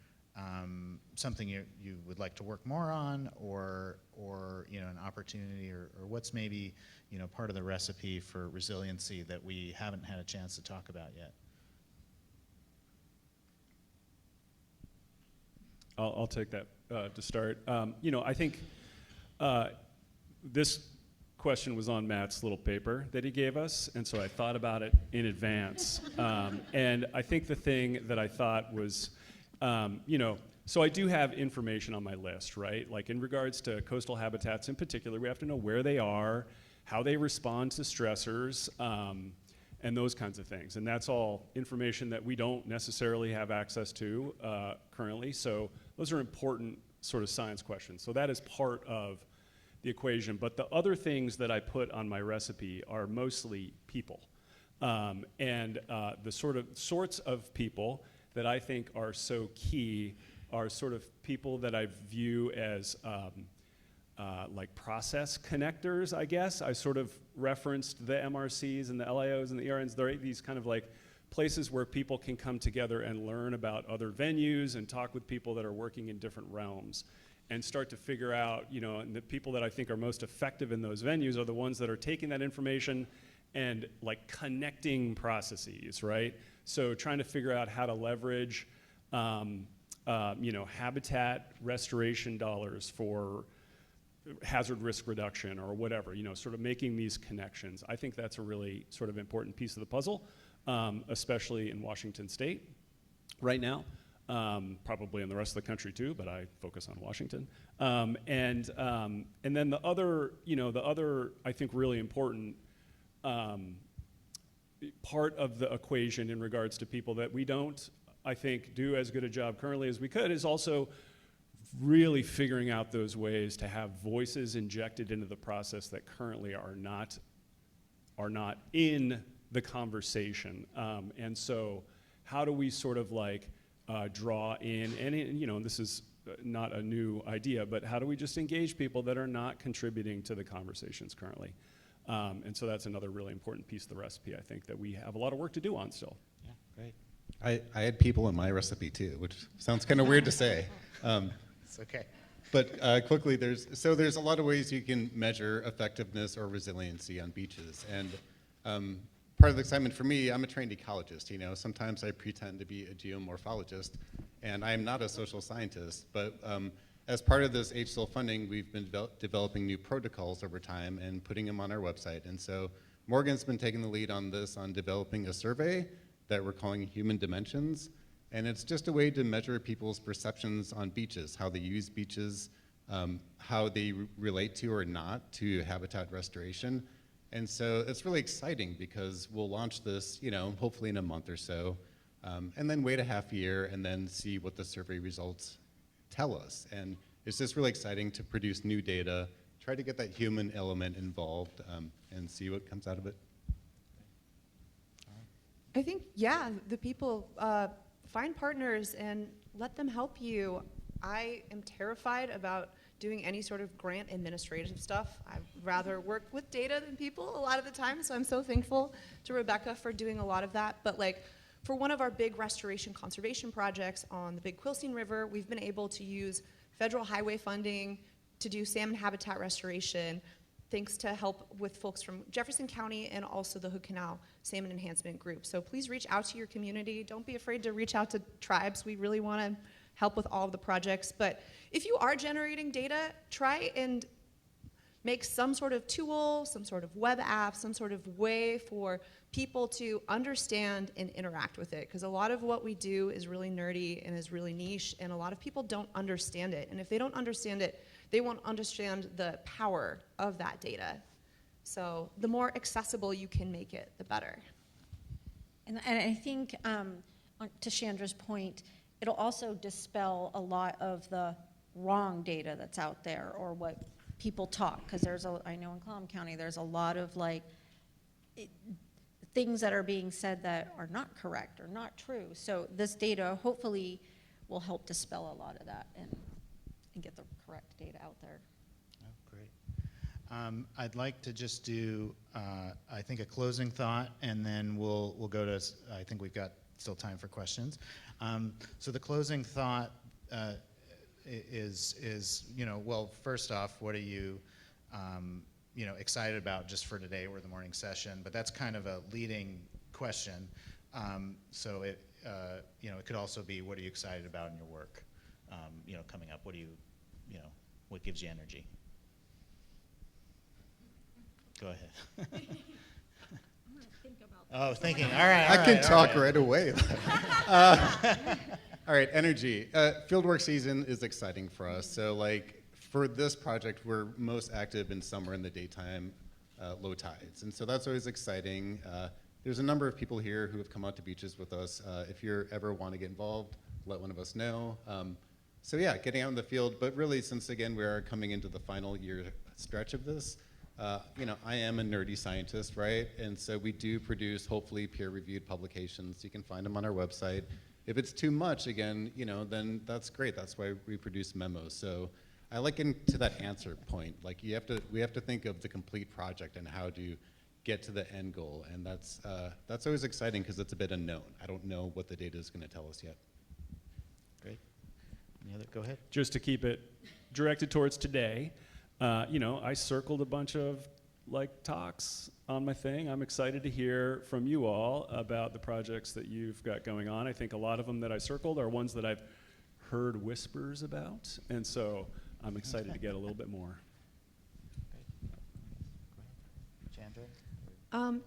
L: something you would like to work more on, or an opportunity, or what's maybe, part of the recipe for resiliency that we haven't had a chance to talk about yet.
P: I'll take that to start. I think this question was on Matt's little paper that he gave us, and so I thought about it in advance. And I think the thing that I thought was, so I do have information on my list, right? Like in regards to coastal habitats in particular, we have to know where they are, how they respond to stressors, and those kinds of things. And that's all information that we don't necessarily have access to currently. So those are important sort of science questions. So that is part of the equation. But the other things that I put on my recipe are mostly people. And the sorts of people that I think are so key are sort of people that I view as like process connectors, I guess. I sort of referenced the MRCs and the LIOs and the ERNs. They're these kind of like places where people can come together and learn about other venues and talk with people that are working in different realms and start to figure out, and the people that I think are most effective in those venues are the ones that are taking that information and like connecting processes, right? So trying to figure out how to leverage, habitat restoration dollars for hazard risk reduction or whatever, sort of making these connections. I think that's a really sort of important piece of the puzzle, especially in Washington State right now, probably in the rest of the country too, but I focus on Washington. And then the other, I think really important part of the equation in regards to people that we don't, I think, do as good a job currently as we could is also really figuring out those ways to have voices injected into the process that currently are not in the conversation. And so how do we sort of like draw in, and this is not a new idea, but how do we just engage people that are not contributing to the conversations currently? And so that's another really important piece of the recipe, I think, that we have a lot of work to do on still.
O: Yeah, great. I had people in my recipe too, which sounds kind of weird to say.
L: It's okay.
O: But quickly, there's a lot of ways you can measure effectiveness or resiliency on beaches. And part of the excitement for me, I'm a trained ecologist. Sometimes I pretend to be a geomorphologist, and I am not a social scientist. But as part of this HSIL funding, we've been developing new protocols over time and putting them on our website. And so Morgan's been taking the lead on this, on developing a survey that we're calling Human Dimensions. And it's just a way to measure people's perceptions on beaches, how they use beaches, how they relate to or not to habitat restoration. And so it's really exciting because we'll launch this, hopefully in a month or so, and then wait a half year and then see what the survey results tell us. And it's just really exciting to produce new data, try to get that human element involved, and see what comes out of it.
Q: I think, the people, find partners and let them help you. I am terrified about doing any sort of grant administrative stuff. I'd rather work with data than people a lot of the time, so I'm so thankful to Rebecca for doing a lot of that. But for one of our big restoration conservation projects on the Big Quilcene River, we've been able to use federal highway funding to do salmon habitat restoration, thanks to help with folks from Jefferson County and also the Hood Canal Salmon Enhancement Group. So please reach out to your community. Don't be afraid to reach out to tribes. We really want to help with all of the projects. But if you are generating data, try and make some sort of tool, some sort of web app, some sort of way for people to understand and interact with it. Because a lot of what we do is really nerdy and is really niche, and a lot of people don't understand it. And if they don't understand it, they won't understand the power of that data. So the more accessible you can make it, the better.
M: And I think, to Chandra's point, it'll also dispel a lot of the wrong data that's out there, or what people talk, because I know in Clallam County there's a lot of things that are being said that are not correct or not true. So this data hopefully will help dispel a lot of that and get the correct data out there.
L: Oh, great. I'd like to just do, I think, a closing thought, and then we'll go to, I think we've got still time for questions. So the closing thought is, well, first off, what are you, excited about just for today or the morning session? But that's kind of a leading question. So it could also be, what are you excited about in your work? Coming up, what do you, what gives you energy? Go ahead.
M: I'm gonna think about that.
L: Oh, thinking. All right.
O: I can talk right away. All right, energy. Fieldwork season is exciting for us. So, for this project, we're most active in summer in the daytime, low tides, and so that's always exciting. There's a number of people here who have come out to beaches with us. If you ever want to get involved, let one of us know. So yeah, getting out in the field, but really, since again we are coming into the final year stretch of this, I am a nerdy scientist, right? And so we do produce, hopefully, peer-reviewed publications. You can find them on our website. If it's too much, again, then that's great. That's why we produce memos. So I like into that answer point. We have to think of the complete project and how to get to the end goal, and that's always exciting because it's a bit unknown. I don't know what the data is going to tell us yet. Great. Any other? Go ahead.
P: Just to keep it directed towards today, I circled a bunch of talks on my thing. I'm excited to hear from you all about the projects that you've got going on. I think a lot of them that I circled are ones that I've heard whispers about, and so I'm excited to get a little bit more.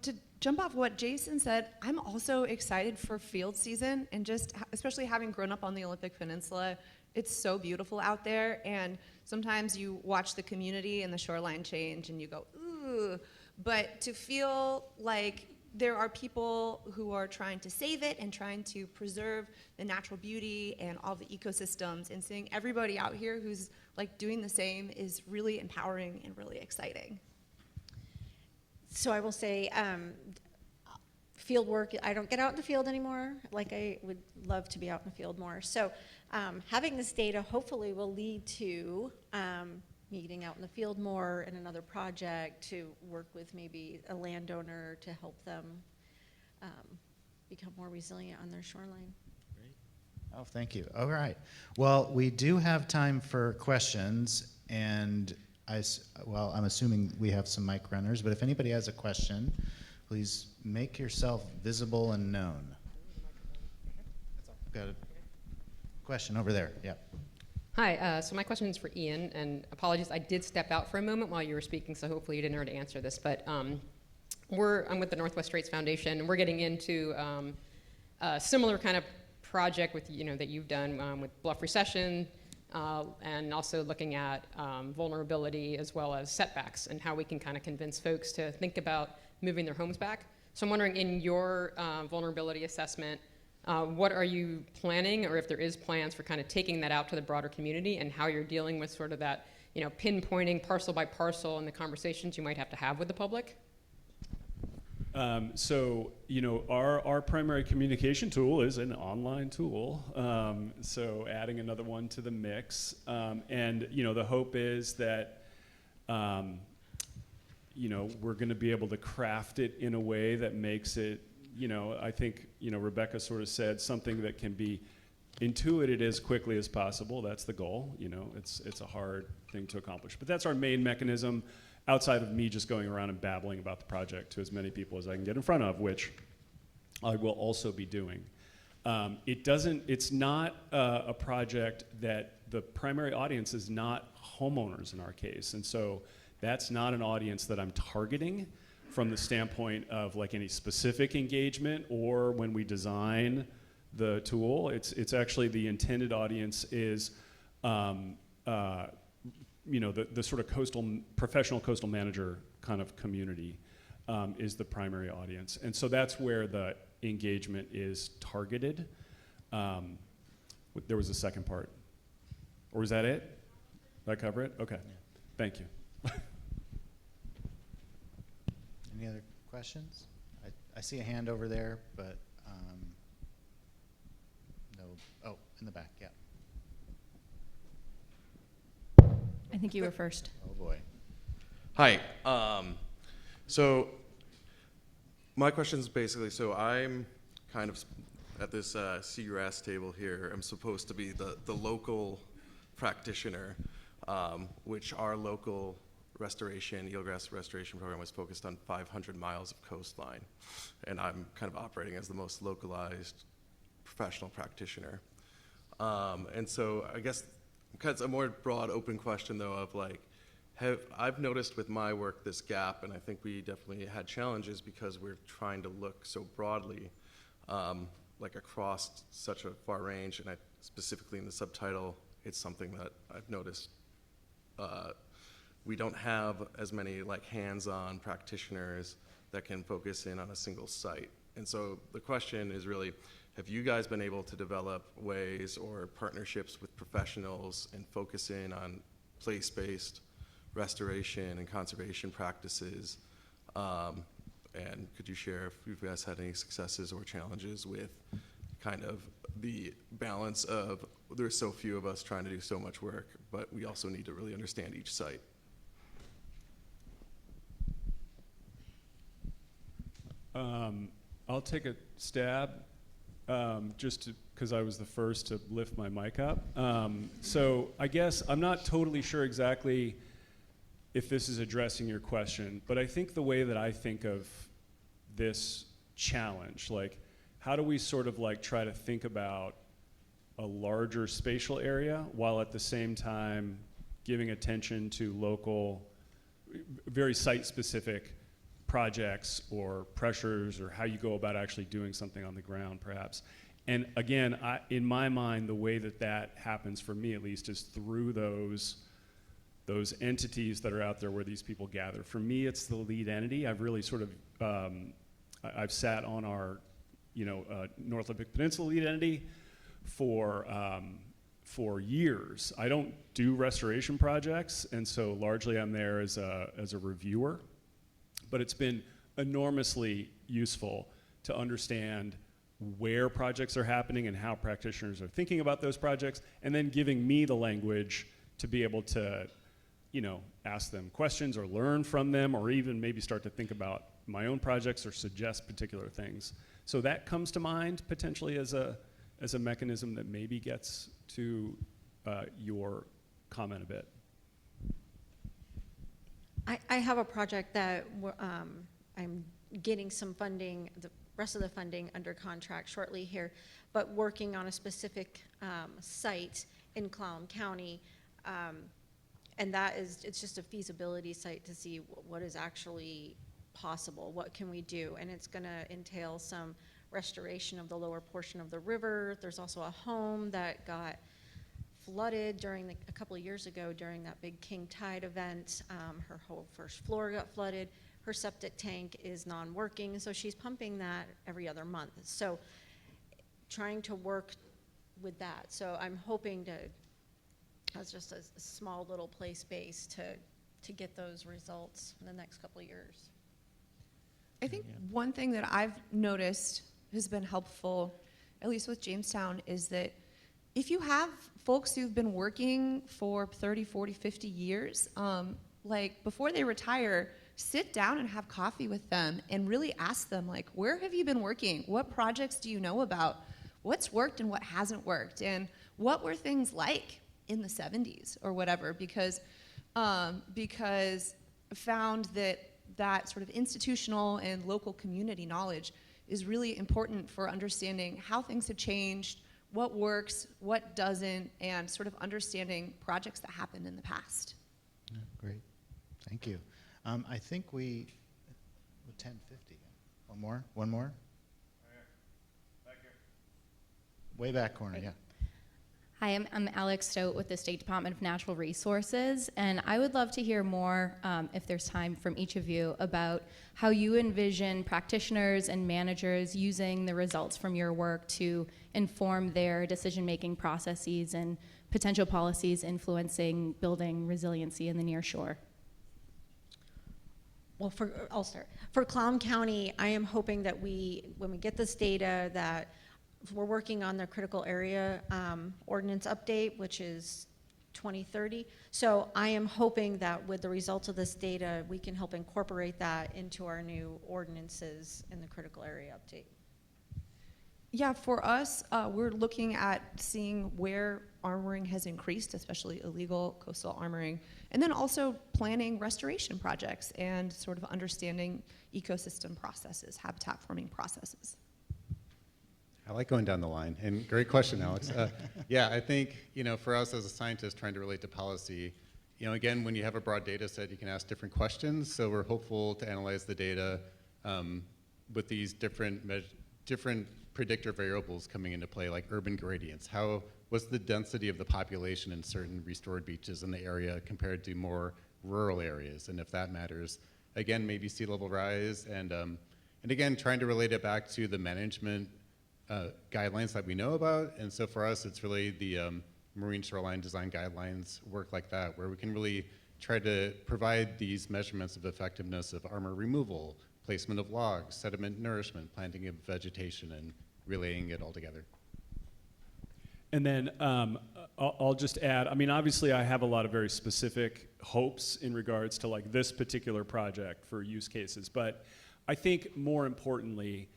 Q: To jump off what Jason said, I'm also excited for field season, and especially having grown up on the Olympic Peninsula, it's so beautiful out there, and sometimes you watch the community and the shoreline change and you go, ooh, but to feel like there are people who are trying to save it and trying to preserve the natural beauty and all the ecosystems, and seeing everybody out here who's doing the same is really empowering and really exciting.
M: So I will say, field work, I don't get out in the field anymore, like I would love to be out in the field more. So having this data hopefully will lead to me getting out in the field more in another project, to work with maybe a landowner to help them become more resilient on their shoreline.
L: Oh, thank you. All right. Well, we do have time for questions, and I'm assuming we have some mic runners, but if anybody has a question, please make yourself visible and known. Got a question over there. Yeah.
R: Hi, so my question is for Ian, and apologies, I did step out for a moment while you were speaking, so hopefully you didn't know how to answer this, but I'm with the Northwest Straits Foundation, and we're getting into a similar kind of project with, that you've done with bluff recession, and also looking at vulnerability as well as setbacks and how we can kind of convince folks to think about moving their homes back. So I'm wondering, in your vulnerability assessment, what are you planning, or if there is plans for kind of taking that out to the broader community, and how you're dealing with sort of that, pinpointing parcel by parcel and the conversations you might have to have with the public?
P: So, our primary communication tool is an online tool. So adding another one to the mix. And, the hope is that, we're going to be able to craft it in a way that makes it, I think, Rebecca sort of said, something that can be intuited as quickly as possible. That's the goal. It's a hard thing to accomplish. But that's our main mechanism, outside of me just going around and babbling about the project to as many people as I can get in front of, which I will also be doing. It's not a project that the primary audience is not homeowners in our case. And so that's not an audience that I'm targeting from the standpoint of like any specific engagement or when we design the tool. It's actually the intended audience is the sort of professional coastal manager kind of community is the primary audience. And so that's where the engagement is targeted. There was a second part. Or was that it? Did I cover it? Okay. Yeah. Thank you.
L: Any other questions? I see a hand over there, but no. Oh, in the back, yeah.
S: I think you were first.
L: Oh boy.
J: Hi. So my question is basically, so I'm kind of at this seagrass table here. I'm supposed to be the local practitioner, which our local eelgrass restoration program was focused on 500 miles of coastline. And I'm kind of operating as the most localized professional practitioner. And so I guess it's a more broad, open question, though, of like, I've noticed with my work this gap, and I think we definitely had challenges because we're trying to look so broadly, like across such a far range, and specifically in the subtitle, it's something that I've noticed. We don't have as many like hands-on practitioners that can focus in on a single site. And so the question is really, have you guys been able to develop ways or partnerships with professionals and focus in on place-based restoration and conservation practices? And could you share if you guys had any successes or challenges with kind of the balance of there's so few of us trying to do so much work, but we also need to really understand each site?
P: I'll take a stab. Just because I was the first to lift my mic up. So I guess I'm not totally sure exactly if this is addressing your question, but I think the way that I think of this challenge, like how do we sort of like try to think about a larger spatial area while at the same time giving attention to local, very site-specific projects or pressures or how you go about actually doing something on the ground, perhaps. And again, in my mind, the way that happens for me, at least, is through those entities that are out there where these people gather. For me, it's the lead entity. I've really sort of, I've sat on our, North Olympic Peninsula lead entity for years. I don't do restoration projects, and so largely I'm there as a reviewer. But it's been enormously useful to understand where projects are happening and how practitioners are thinking about those projects, and then giving me the language to be able to, ask them questions or learn from them, or even maybe start to think about my own projects or suggest particular things. So that comes to mind potentially as a mechanism that maybe gets to your comment a bit.
M: I have a project that I'm getting some funding, the rest of the funding under contract shortly here, but working on a specific site in Clallam County. And it's just a feasibility site to see what is actually possible, what can we do, and it's going to entail some restoration of the lower portion of the river. There's also a home that got flooded a couple of years ago during that big king tide event. Her whole first floor got flooded. Her septic tank is non-working, so she's pumping that every other month. So trying to work with that. So I'm hoping to, as just a small little play space, to get those results in the next couple of years.
Q: I think one thing that I've noticed has been helpful, at least with Jamestown, is that if you have folks who've been working for 30, 40, 50 years, like before they retire, sit down and have coffee with them and really ask them, like, where have you been working? What projects do you know about? What's worked and what hasn't worked? And what were things like in the 70s or whatever? Because found that sort of institutional and local community knowledge is really important for understanding how things have changed, what works, what doesn't, and sort of understanding projects that happened in the past.
L: Yeah, great, thank you. I think we 10:50. One more.
P: Back here.
L: Way back corner, yeah.
S: Hi, I'm Alex Stote with the State Department of Natural Resources, and I would love to hear more, if there's time, from each of you about how you envision practitioners and managers using the results from your work to inform their decision-making processes and potential policies influencing building resiliency in the near shore.
M: Well, I'll start. For Clallam County, I am hoping that when we get this data, that we're working on the critical area ordinance update, which is 2030. So I am hoping that with the results of this data, we can help incorporate that into our new ordinances in the critical area update.
Q: Yeah, for us, we're looking at seeing where armoring has increased, especially illegal coastal armoring, and then also planning restoration projects and sort of understanding ecosystem processes, habitat forming processes.
O: I like going down the line, and great question, Alex. Yeah, I think, for us as a scientist trying to relate to policy, again, when you have a broad data set, you can ask different questions, so we're hopeful to analyze the data with these different predictor variables coming into play, like urban gradients. What's the density of the population in certain restored beaches in the area compared to more rural areas, and if that matters. Again, maybe sea level rise, and again, trying to relate it back to the management guidelines that we know about. And so for us, it's really the marine shoreline design guidelines, work like that, where we can really try to provide these measurements of effectiveness of armor removal, placement of logs, sediment nourishment, planting of vegetation, and relaying it all together.
P: And then I'll just add, obviously I have a lot of very specific hopes in regards to like this particular project for use cases, but I think more importantly,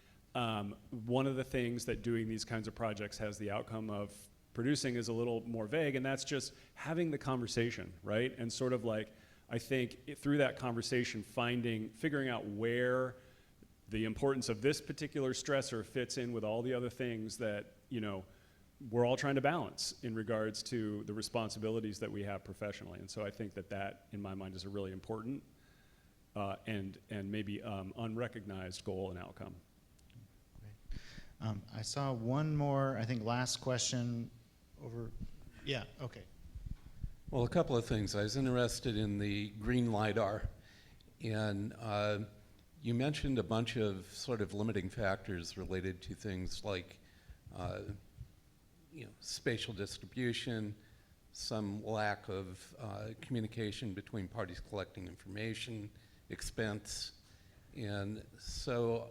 P: one of the things that doing these kinds of projects has the outcome of producing is a little more vague, and that's just having the conversation, right? And sort of like, I think through that conversation, figuring out where the importance of this particular stressor fits in with all the other things that, we're all trying to balance in regards to the responsibilities that we have professionally. And so I think that, in my mind, is a really important and maybe unrecognized goal and outcome.
L: I saw one more, I think, last question over. Yeah, okay.
T: Well, a couple of things. I was interested in the green LiDAR, and you mentioned a bunch of sort of limiting factors related to things like spatial distribution, some lack of communication between parties collecting information, expense, and so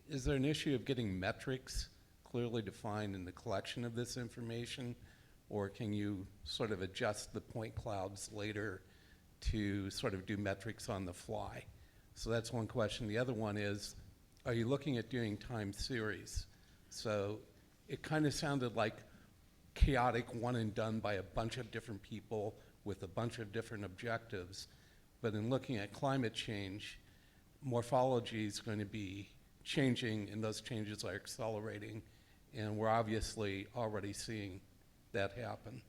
T: is there an issue of getting metrics clearly defined in the collection of this information, or can you sort of adjust the point clouds later to sort of do metrics on the fly? So that's one question. The other one is, are you looking at doing time series? So it kind of sounded like chaotic one and done by a bunch of different people with a bunch of different objectives. But in looking at climate change, morphology is going to be changing, and those changes are accelerating, and we're obviously already seeing that happen.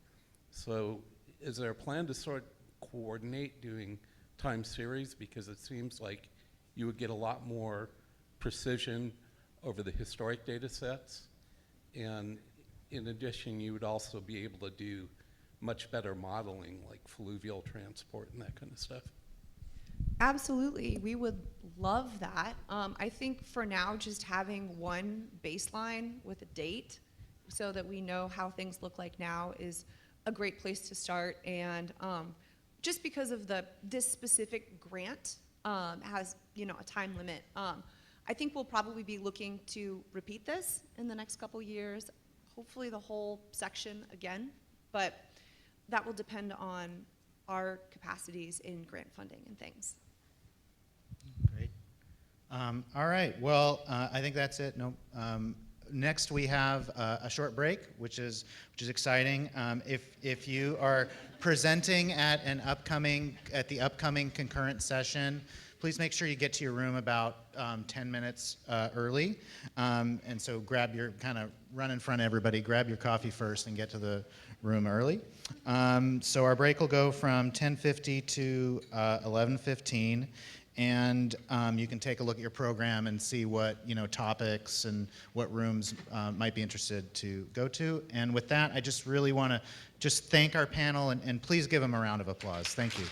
T: So is there a plan to sort of coordinate doing time series? Because it seems like you would get a lot more precision over the historic data sets, and in addition, you would also be able to do much better modeling, like fluvial transport and that kind of stuff.
Q: Absolutely, we would love that. I think for now, just having one baseline with a date so that we know how things look like now is a great place to start. And just because of this specific grant has a time limit, I think we'll probably be looking to repeat this in the next couple years, hopefully the whole section again, but that will depend on our capacities in grant funding and things.
L: Great. All right. Well, I think that's it. No. Next, we have a short break, which is exciting. If you are presenting at the upcoming concurrent session, please make sure you get to your room about 10 minutes early. And so kind of run in front of everybody, grab your coffee first and get to the room early. So our break will go from 10:50 to 11:15. And you can take a look at your program and see what topics and what rooms might be interested to go to. And with that, I just really want to just thank our panel, and please give them a round of applause. Thank you.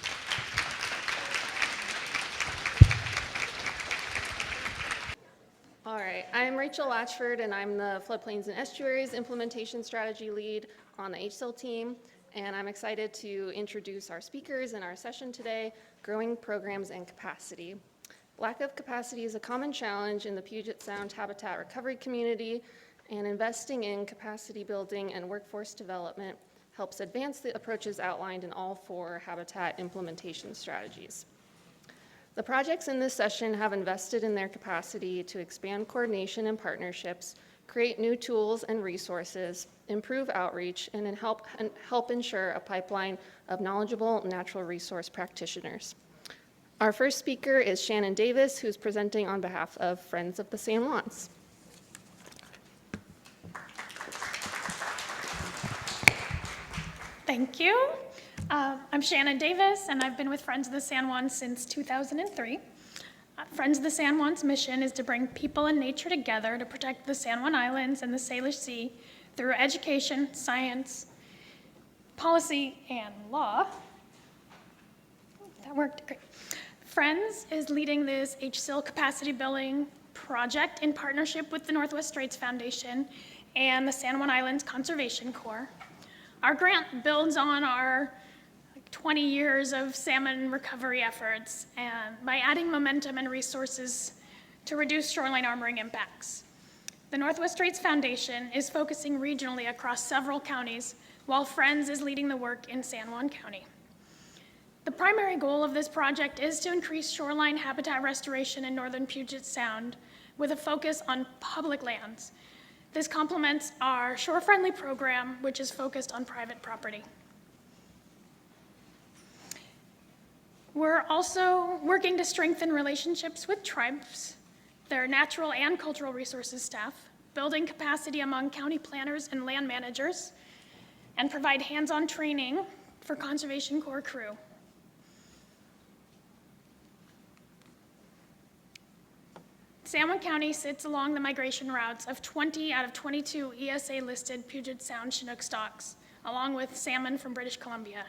U: All right, I'm Rachel Latchford, and I'm the Floodplains and Estuaries Implementation Strategy Lead on the HSIL team. And I'm excited to introduce our speakers in our session today, Growing Programs and Capacity. Lack of capacity is a common challenge in the Puget Sound habitat recovery community, and investing in capacity building and workforce development helps advance the approaches outlined in all 4 habitat implementation strategies. The projects in this session have invested in their capacity to expand coordination and partnerships, create new tools and resources, improve outreach, and help ensure a pipeline of knowledgeable natural resource practitioners. Our first speaker is Shannon Davis, who's presenting on behalf of Friends of the San Juans.
V: Thank you. I'm Shannon Davis, and I've been with Friends of the San Juans since 2003. Friends of the San Juan's mission is to bring people and nature together to protect the San Juan Islands and the Salish Sea through education, science, policy, and law. That worked great. Friends is leading this HSIL capacity building project in partnership with the Northwest Straits Foundation and the San Juan Islands Conservation Corps. Our grant builds on our 20 years of salmon recovery efforts, and by adding momentum and resources to reduce shoreline armoring impacts. The Northwest Straits Foundation is focusing regionally across several counties, while Friends is leading the work in San Juan County. The primary goal of this project is to increase shoreline habitat restoration in northern Puget Sound with a focus on public lands. This complements our shore-friendly program, which is focused on private property. We're also working to strengthen relationships with tribes, their natural and cultural resources staff, building capacity among county planners and land managers, and provide hands-on training for Conservation Corps crew. San Juan County sits along the migration routes of 20 out of 22 ESA-listed Puget Sound Chinook stocks, along with salmon from British Columbia.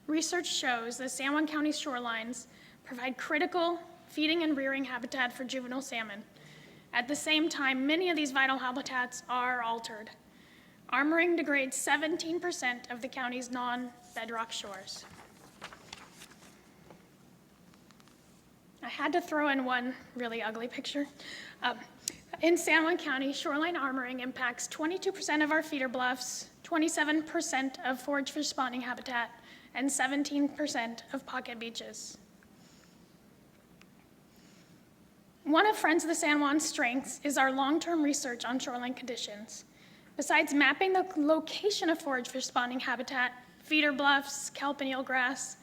V: Research shows that San Juan County's shorelines provide critical feeding and rearing habitat for juvenile salmon. At the same time, many of these vital habitats are altered. Armoring degrades 17% of the county's non-bedrock shores. I had to throw in one really ugly picture. in San Juan County, shoreline armoring impacts 22% of our feeder bluffs, 27% of forage fish spawning habitat, and 17% of pocket beaches. One of Friends of the San Juan's strengths is our long-term research on shoreline conditions. Besides mapping the location of forage fish spawning habitat, feeder bluffs, kelp and eelgrass,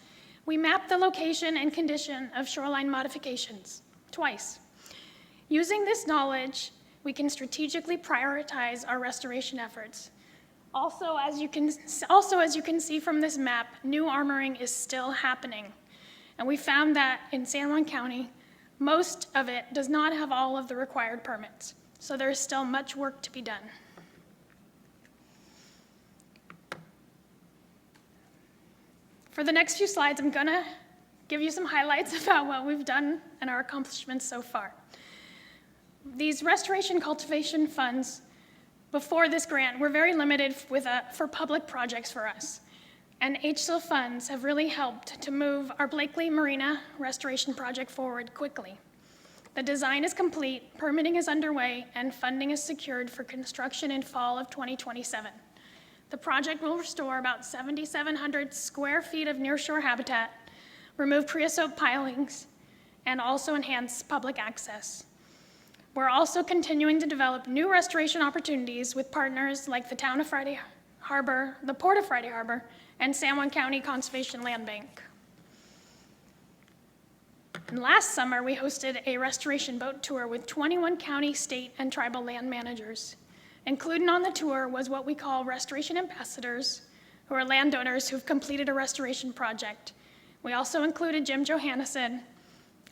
V: we mapped the location and condition of shoreline modifications twice. Using this knowledge, we can strategically prioritize our restoration efforts. Also, as you can see from this map, new armoring is still happening. And we found that in San Juan County, most of it does not have all of the required permits. So there is still much work to be done. For the next few slides, I'm gonna give you some highlights about what we've done and our accomplishments so far. These restoration cultivation funds, before this grant, were very limited for public projects for us. And HSIL funds have really helped to move our Blakely Marina restoration project forward quickly. The design is complete, permitting is underway, and funding is secured for construction in fall of 2027. The project will restore about 7,700 square feet of nearshore habitat, remove creosote pilings, and also enhance public access. We're also continuing to develop new restoration opportunities with partners like the Town of Friday Harbor, the Port of Friday Harbor, and San Juan County Conservation Land Bank. And last summer, we hosted a restoration boat tour with 21 county, state, and tribal land managers. Included on the tour was what we call restoration ambassadors, who are landowners who've completed a restoration project. We also included Jim Johannesson,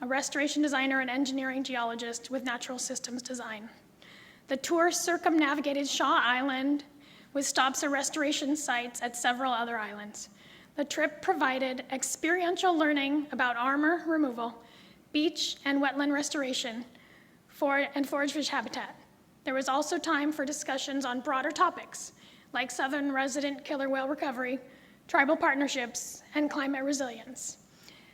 V: a restoration designer and engineering geologist with natural systems design. The tour circumnavigated Shaw Island with stops at restoration sites at several other islands. The trip provided experiential learning about armor removal, beach and wetland restoration, and forage fish habitat. There was also time for discussions on broader topics like southern resident killer whale recovery, tribal partnerships, and climate resilience.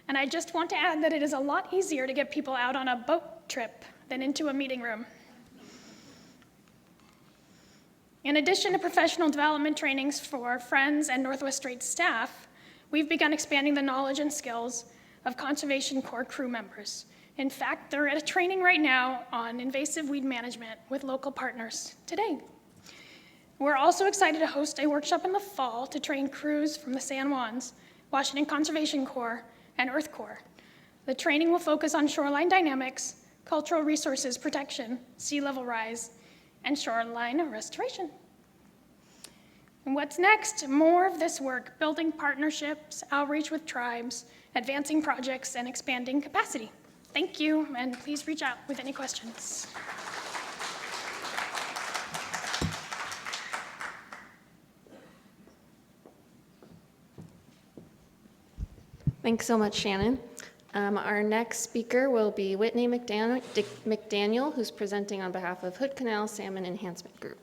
V: And I just want to add that it is a lot easier to get people out on a boat trip than into a meeting room. In addition to professional development trainings for Friends and Northwest Straits staff, we've begun expanding the knowledge and skills of Conservation Corps crew members. In fact, they're at a training right now on invasive weed management with local partners today. We're also excited to host a workshop in the fall to train crews from the San Juans, Washington Conservation Corps, and Earth Corps. The training will focus on shoreline dynamics, cultural resources protection, sea level rise, and shoreline restoration. And what's next? More of this work, building partnerships, outreach with tribes, advancing projects, and expanding capacity. Thank you, and please reach out with any questions.
U: Thanks so much, Shannon. Our next speaker will be Whitney McDaniel, who's presenting on behalf of Hood Canal Salmon Enhancement Group.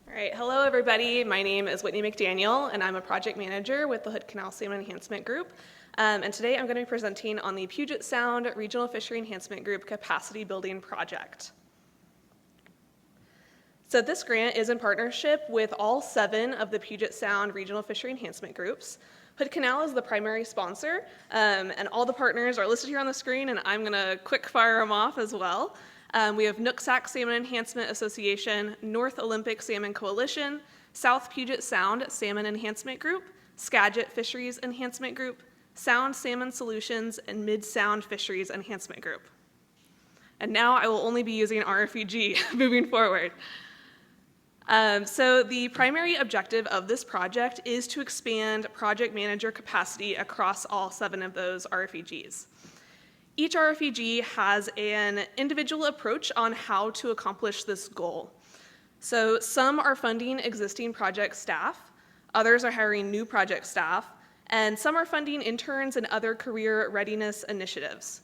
A: All right, hello everybody. My name is Whitney McDaniel, and I'm a project manager with the Hood Canal Salmon Enhancement Group. And today I'm going to be presenting on the Puget Sound Regional Fishery Enhancement Group Capacity Building Project. So this grant is in partnership with all 7 of the Puget Sound Regional Fishery Enhancement Groups. Hood Canal is the primary sponsor, and all the partners are listed here on the screen, and I'm going to quick fire them off as well. We have Nooksack Salmon Enhancement Association, North Olympic Salmon Coalition, South Puget Sound Salmon Enhancement Group, Skagit Fisheries Enhancement Group, Sound Salmon Solutions, and Mid-Sound Fisheries Enhancement Group. And now I will only be using RFEG moving forward. So the primary objective of this project is to expand project manager capacity across all 7 of those RFEGs. Each RFEG has an individual approach on how to accomplish this goal. So some are funding existing project staff, others are hiring new project staff, and some are funding interns and other career readiness initiatives.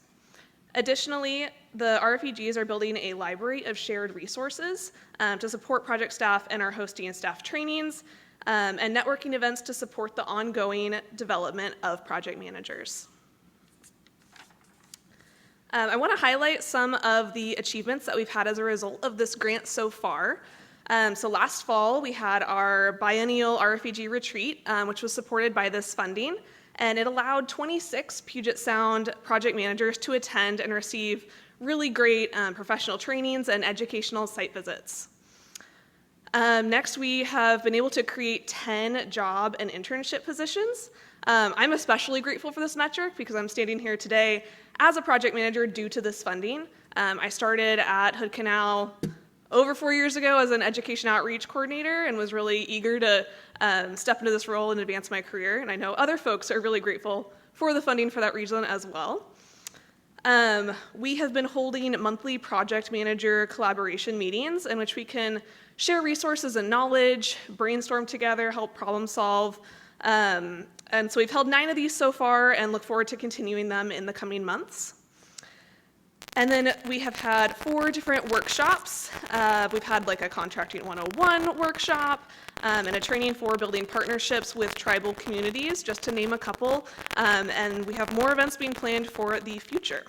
A: Additionally, the RFEGs are building a library of shared resources to support project staff and are hosting staff trainings. and networking events to support the ongoing development of project managers. I want to highlight some of the achievements that we've had as a result of this grant so far. So last fall, we had our biennial RFEG retreat, which was supported by this funding, and it allowed 26 Puget Sound project managers to attend and receive really great professional trainings and educational site visits. Next, we have been able to create 10 job and internship positions. I'm especially grateful for this metric because I'm standing here today as a project manager due to this funding. I started at Hood Canal over 4 years ago as an education outreach coordinator and was really eager to step into this role and advance my career. And I know other folks are really grateful for the funding for that reason as well. We have been holding monthly project manager collaboration meetings in which we can share resources and knowledge, brainstorm together, help problem solve. And so we've held 9 of these so far and look forward to continuing them in the coming months. And then we have had 4 different workshops. We've had like a Contracting 101 workshop and a training for building partnerships with tribal communities, just to name a couple. And we have more events being planned for the future.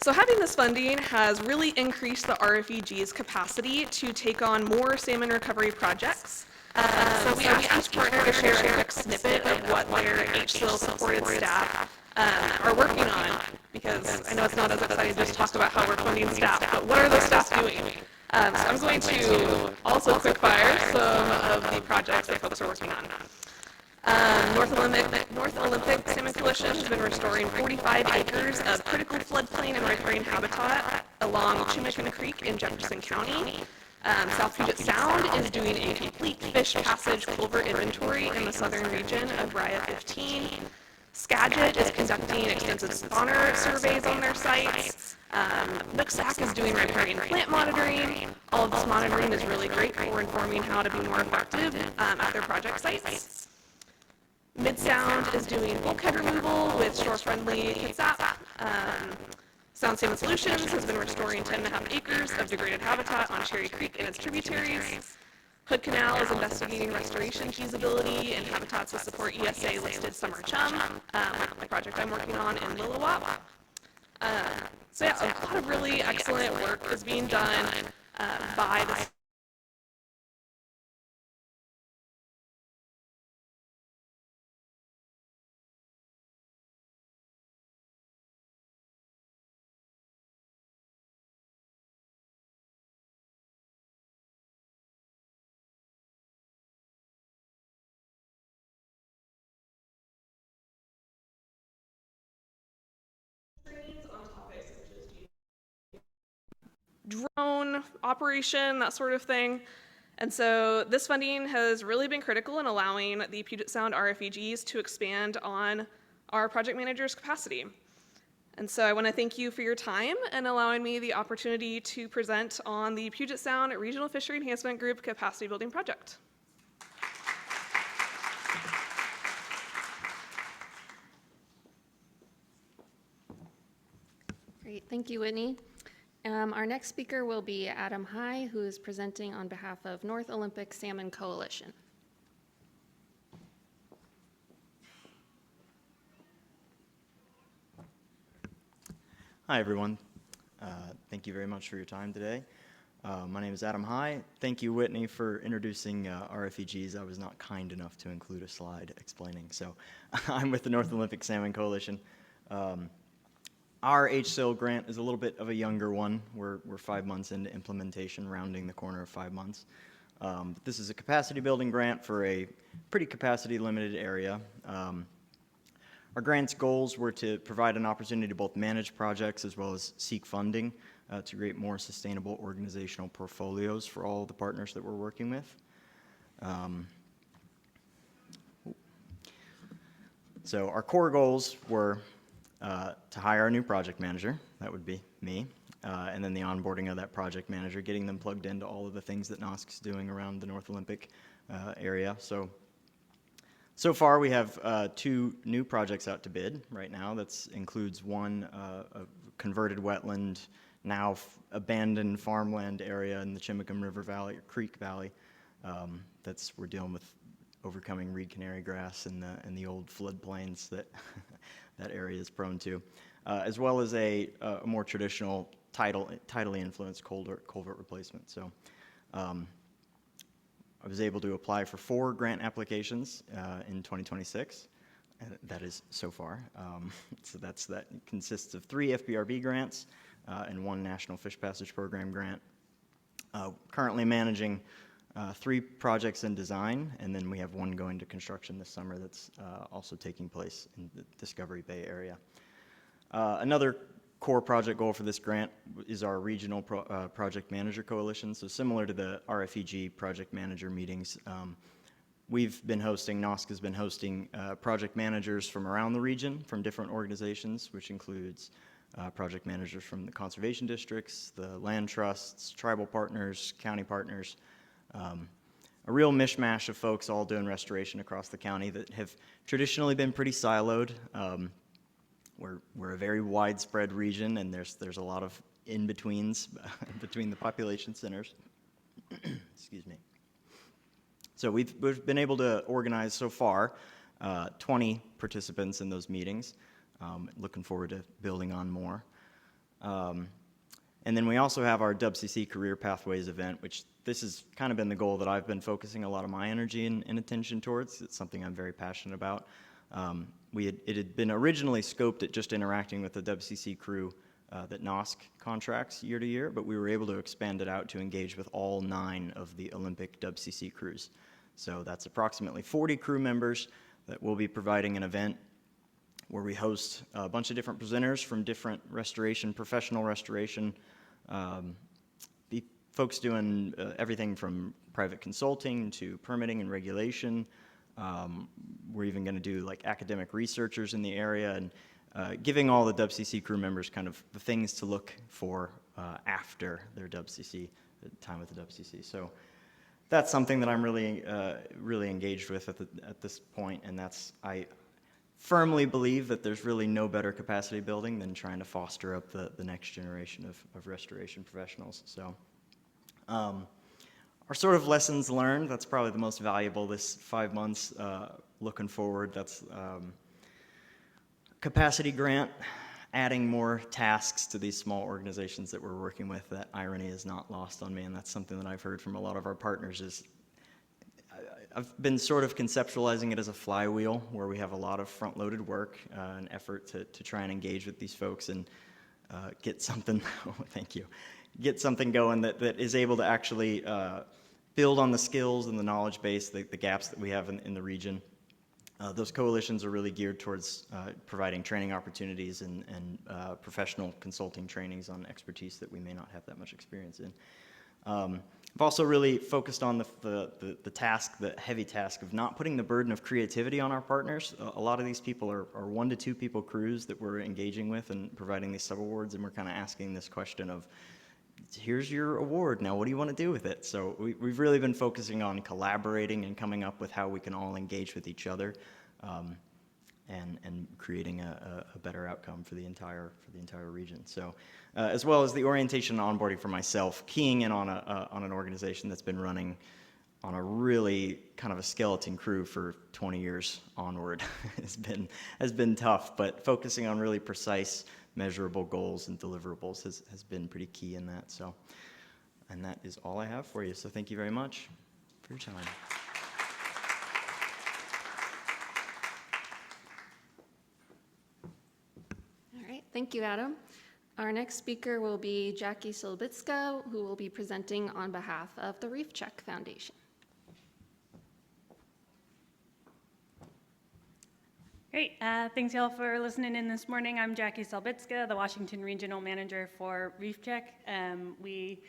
A: So having this funding has really increased the RFEG's capacity to take on more salmon recovery projects. So we asked each partner to share a quick snippet of what their HSIL supported staff are working on, because I know it's not as exciting to just talk about how we're funding staff, but what are those staff doing? So I'm going to also quick fire some of the projects that folks are working on. North Olympic Salmon Coalition has been restoring 45 acres of critical floodplain and riparian habitat along Chimicana Creek in Jefferson County. South Puget Sound is doing a complete fish passage culvert inventory in the southern region of Raya 15. Skagit is conducting extensive spawner surveys on their sites. Nooksack is doing riparian plant monitoring. All of this monitoring is really great for informing how to be more effective at their project sites. Mid-Sound is doing bulkhead removal with shore-friendly Kitsap. Sound Salmon Solutions has been restoring 10.5 acres of degraded habitat on Cherry Creek and its tributaries. Hood Canal is investigating restoration feasibility and habitats to support ESA-listed summer chum, like the project I'm working on in Lillowop. So yeah, a lot of really excellent work is being done by the on topics such as drone operation, that sort of thing. And so this funding has really been critical in allowing the Puget Sound RFEGs to expand on our project managers' capacity. And so I want to thank you for your time and allowing me the opportunity to present on the Puget Sound Regional Fishery Enhancement Group Capacity Building Project.
U: Great, thank you, Whitney. Our next speaker will be Adam High, who is presenting on behalf of North Olympic Salmon Coalition.
B: Hi, everyone. Thank you very much for your time today. My name is Adam High. Thank you, Whitney, for introducing RFEGs. I was not kind enough to include a slide explaining. So I'm with the North Olympic Salmon Coalition. Our HSIL grant is a little bit of a younger one. We're 5 months into implementation, rounding the corner of 5 months. But this is a capacity building grant for a pretty capacity limited area. Our grant's goals were to provide an opportunity to both manage projects as well as seek funding to create more sustainable organizational portfolios for all of the partners that we're working with. So our core goals were to hire a new project manager, that would be me, and then the onboarding of that project manager, getting them plugged into all of the things that NOSC is doing around the North Olympic area. So far we have 2 new projects out to bid right now. That includes one a converted wetland, now abandoned farmland area in the Chimicum River Valley, or Creek Valley, We're dealing with overcoming reed canary grass and the old floodplains that that area is prone to, as well as a more traditional tidally influenced culvert replacement. So I was able to apply for 4 grant applications in 2026. That is so far. So that consists of 3 FBRB grants and 1 National Fish Passage Program grant. Currently managing 3 projects in design, and then we have 1 going to construction this summer that's also taking place in the Discovery Bay area. Another core project goal for this grant is our regional project manager coalition. So similar to the RFEG project manager meetings, we've been hosting, NOSC has been hosting project managers from around the region, from different organizations, which includes project managers from the conservation districts, the land trusts, tribal partners, county partners, a real mishmash of folks all doing restoration across the county that have traditionally been pretty siloed. We're a very widespread region, and there's a lot of in-betweens between the population centers. Excuse me. So we've been able to organize so far 20 participants in those meetings. Looking forward to building on more. And then we also have our WCC Career Pathways event, which this has kind of been the goal that I've been focusing a lot of my energy and attention towards. It's something I'm very passionate about. It had been originally scoped at just interacting with the WCC crew that NOSC contracts year to year, but we were able to expand it out to engage with all 9 of the Olympic WCC crews. So that's approximately 40 crew members that will be providing an event where we host a bunch of different presenters from different restoration, professional restoration, folks doing everything from private consulting to permitting and regulation. We're even going to do like academic researchers in the area, and giving all the WCC crew members kind of the things to look for after their time with the WCC. So that's something that I'm really engaged with at this point, and I firmly believe that there's really no better capacity building than trying to foster up the next generation of restoration professionals. So our sort of lessons learned, that's probably the most valuable this 5 months. Looking forward, that's capacity grant, adding more tasks to these small organizations that we're working with. That irony is not lost on me, and that's something that I've heard from a lot of our partners is I've been sort of conceptualizing it as a flywheel where we have a lot of front-loaded work and effort to try and engage with these folks and get something, get something going that is able to actually build on the skills and the knowledge base, the gaps that we have in the region. Those coalitions are really geared towards providing training opportunities and professional consulting trainings on expertise that we may not have that much experience in. I've also really focused on the heavy task of not putting the burden of creativity on our partners. A lot of these people are 1 to 2 people crews that we're engaging with and providing these subawards, and we're kind of asking this question of, here's your award, now what do you want to do with it? So we've really been focusing on collaborating and coming up with how we can all engage with each other and creating a better outcome for the entire region. So as well as the orientation and onboarding for myself, keying in on an organization that's been running on a really kind of a skeleton crew for 20 years onward has been tough, but focusing on really precise, measurable goals and deliverables has been pretty key in that. So, and that is all I have for you. So thank you very much for your time.
U: All right, thank you, Adam. Our next speaker will be Jackie Silbitska, who will be presenting on behalf of the Reef Check Foundation.
F: Great. Thanks, y'all, for listening in this morning. I'm Jackie Selbitska, the Washington Regional Manager for Reef Check. We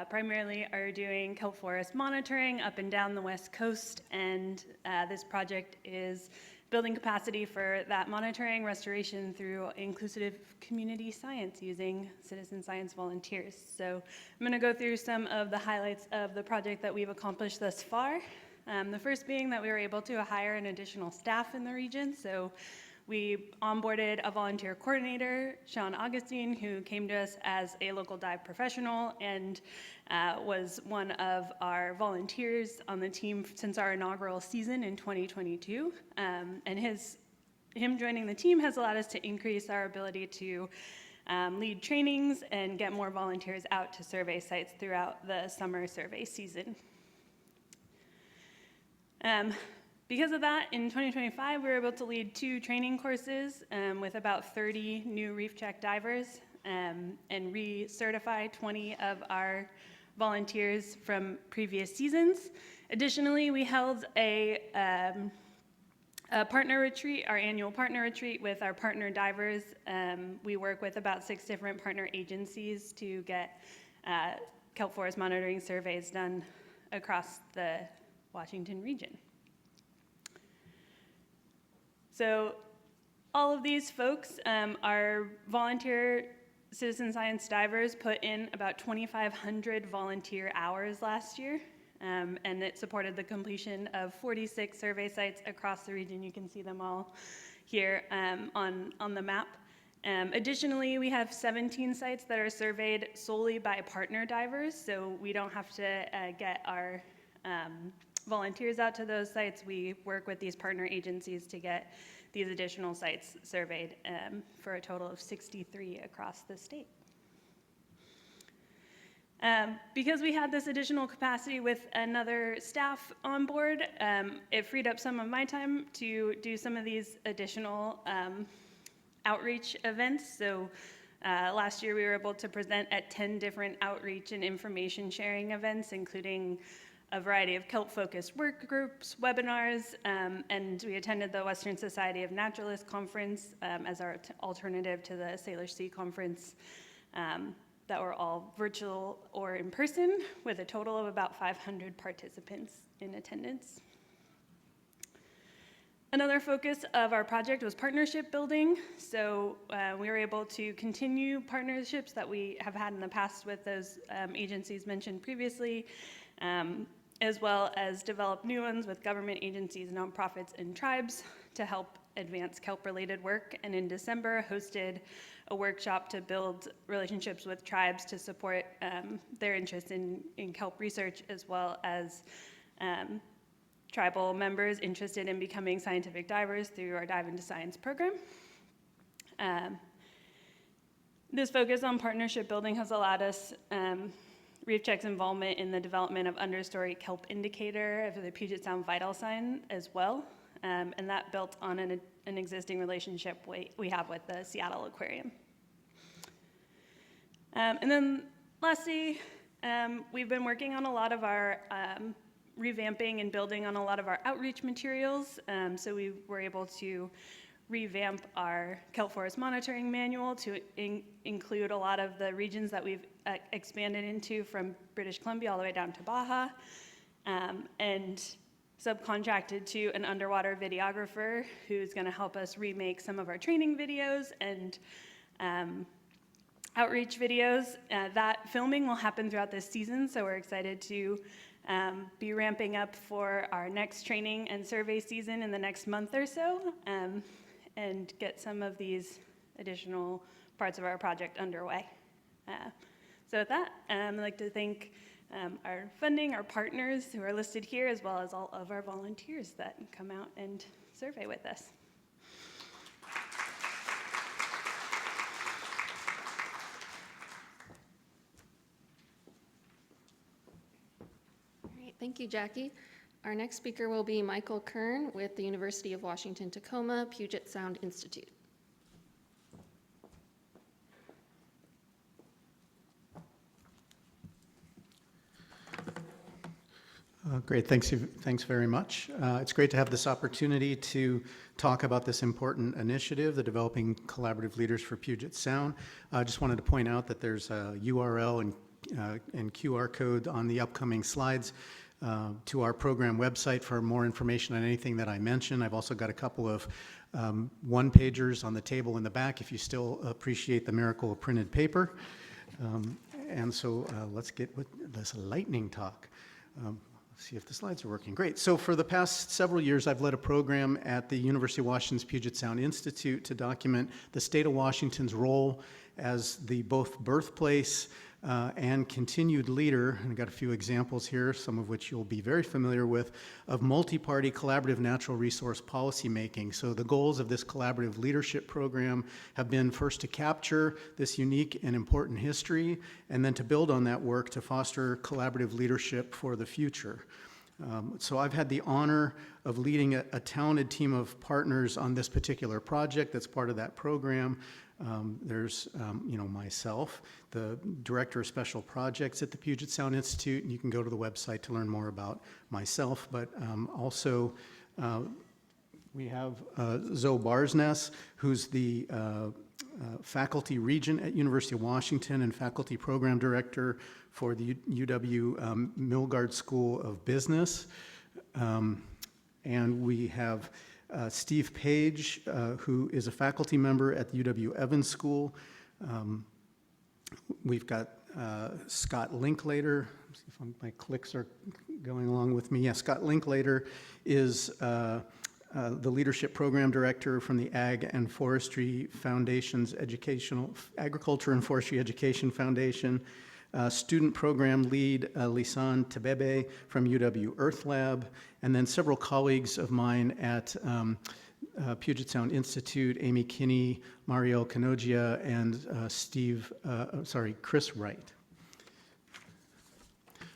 F: primarily are doing kelp forest monitoring up and down the West Coast, and this project is building capacity for that monitoring, restoration through inclusive community science using citizen science volunteers. So I'm going to go through some of the highlights of the project that we've accomplished thus far. The first being that we were able to hire an additional staff in the region. So We onboarded a volunteer coordinator, Sean Augustine, who came to us as a local dive professional and was one of our volunteers on the team since our inaugural season in 2022. And him joining the team has allowed us to increase our ability to lead trainings and get more volunteers out to survey sites throughout the summer survey season. Because of that, in 2025, we were able to lead 2 training courses with about 30 new reef check divers and recertify 20 of our volunteers from previous seasons. Additionally, we held a partner retreat, our annual partner retreat with our partner divers. We work with about 6 different partner agencies to get kelp forest monitoring surveys done across the Washington region. So all of these folks are volunteer citizen science divers, put in about 2,500 volunteer hours last year, and it supported the completion of 46 survey sites across the region. You can see them all here on the map. Additionally, we have 17 sites that are surveyed solely by partner divers, so we don't have to get our volunteers out to those sites. We work with these partner agencies to get these additional sites surveyed for a total of 63 across the state. Because we had this additional capacity with another staff on board, it freed up some of my time to do some of these additional outreach events. So last year we were able to present at 10 different outreach and information sharing events, including a variety of kelp-focused work groups, webinars, and we attended the Western Society of Naturalists Conference as our alternative to the Salish Sea Conference that were all virtual or in person, with a total of about 500 participants in attendance. Another focus of our project was partnership building. So we were able to continue partnerships that we have had in the past with those agencies mentioned previously, as well as develop new ones with government agencies, nonprofits, and tribes to help advance kelp-related work. And in December, hosted a workshop to build relationships with tribes to support their interest in kelp research, as well as tribal members interested in becoming scientific divers through our Dive into Science program. This focus on partnership building has allowed us Reef Check's involvement in the development of understory kelp indicator for the Puget Sound vital sign as well, and that built on an existing relationship we have with the Seattle Aquarium. And then lastly, we've been working on a lot of our revamping and building on a lot of our outreach materials, so we were able to revamp our kelp forest monitoring manual to include a lot of the regions that we've expanded into from British Columbia all the way down to Baja, and subcontracted to an underwater videographer who's going to help us remake some of our training videos and outreach videos. That filming will happen throughout this season, so we're excited to be ramping up for our next training and survey season in the next month or so, and get some of these additional parts of our project underway. So with that, I'd like to thank our funding, our partners who are listed here, as well as all of our volunteers that come out and survey with us.
U: All right, thank you, Jackie. Our next speaker will be Michael Kern with the University of Washington, Tacoma, Puget Sound Institute.
G: Great, thanks very much. It's great to have this opportunity to talk about this important initiative, the Developing Collaborative Leaders for Puget Sound. I just wanted to point out that there's a URL and QR code on the upcoming slides to our program website for more information on anything that I mentioned. I've also got a couple of one-pagers on the table in the back if you still appreciate the miracle of printed paper. And so let's get with this lightning talk. See if the slides are working. Great. So for the past several years, I've led a program at the University of Washington's Puget Sound Institute to document the state of Washington's role as the both birthplace and continued leader, and I've got a few examples here, some of which you'll be very familiar with, of multi-party collaborative natural resource policymaking. So the goals of this collaborative leadership program have been first to capture this unique and important history, and then to build on that work to foster collaborative leadership for the future. So I've had the honor of leading a talented team of partners on this particular project that's part of that program. There's myself, the Director of Special Projects at the Puget Sound Institute, and you can go to the website to learn more about myself. But also, we have Zoe Barsness, who's the faculty regent at University of Washington and faculty program director for the UW Milgard School of Business. And we have Steve Page, who is a faculty member at the UW Evans School. We've got Scott Linklater. Let's see if my clicks are going along with me. Yeah, Scott Linklater is the leadership program director from the Ag and Forestry Foundation's Agriculture and Forestry Education Foundation. Student program lead Lisan Tebebe from UW Earth Lab, and then several colleagues of mine at Puget Sound Institute, Amy Kinney, Mario Canogia, and Chris Wright.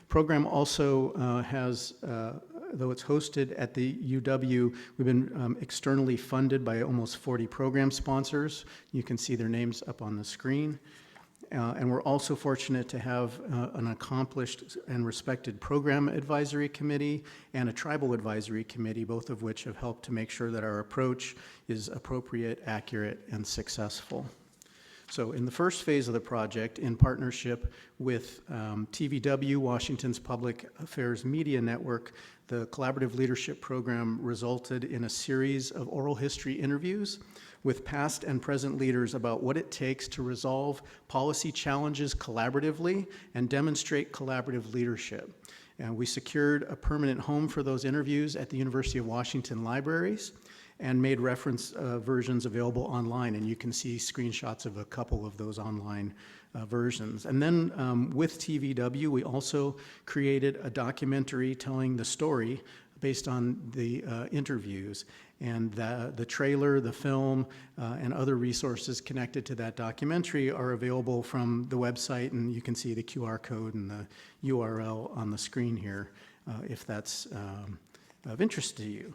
G: Program also has, though it's hosted at the UW, we've been externally funded by almost 40 program sponsors. You can see their names up on the screen. And we're also fortunate to have an accomplished and respected program advisory committee and a tribal advisory committee, both of which have helped to make sure that our approach is appropriate, accurate, and successful. So in the first phase of the project, in partnership with TVW, Washington's Public Affairs Media Network, the Collaborative Leadership Program resulted in a series of oral history interviews with past and present leaders about what it takes to resolve policy challenges collaboratively and demonstrate collaborative leadership. And we secured a permanent home for those interviews at the University of Washington Libraries and made reference versions available online. And you can see screenshots of a couple of those online versions. And then with TVW, we also created a documentary telling the story based on the interviews. And the trailer, the film, and other resources connected to that documentary are available from the website, and you can see the QR code and the URL on the screen here if that's of interest to you.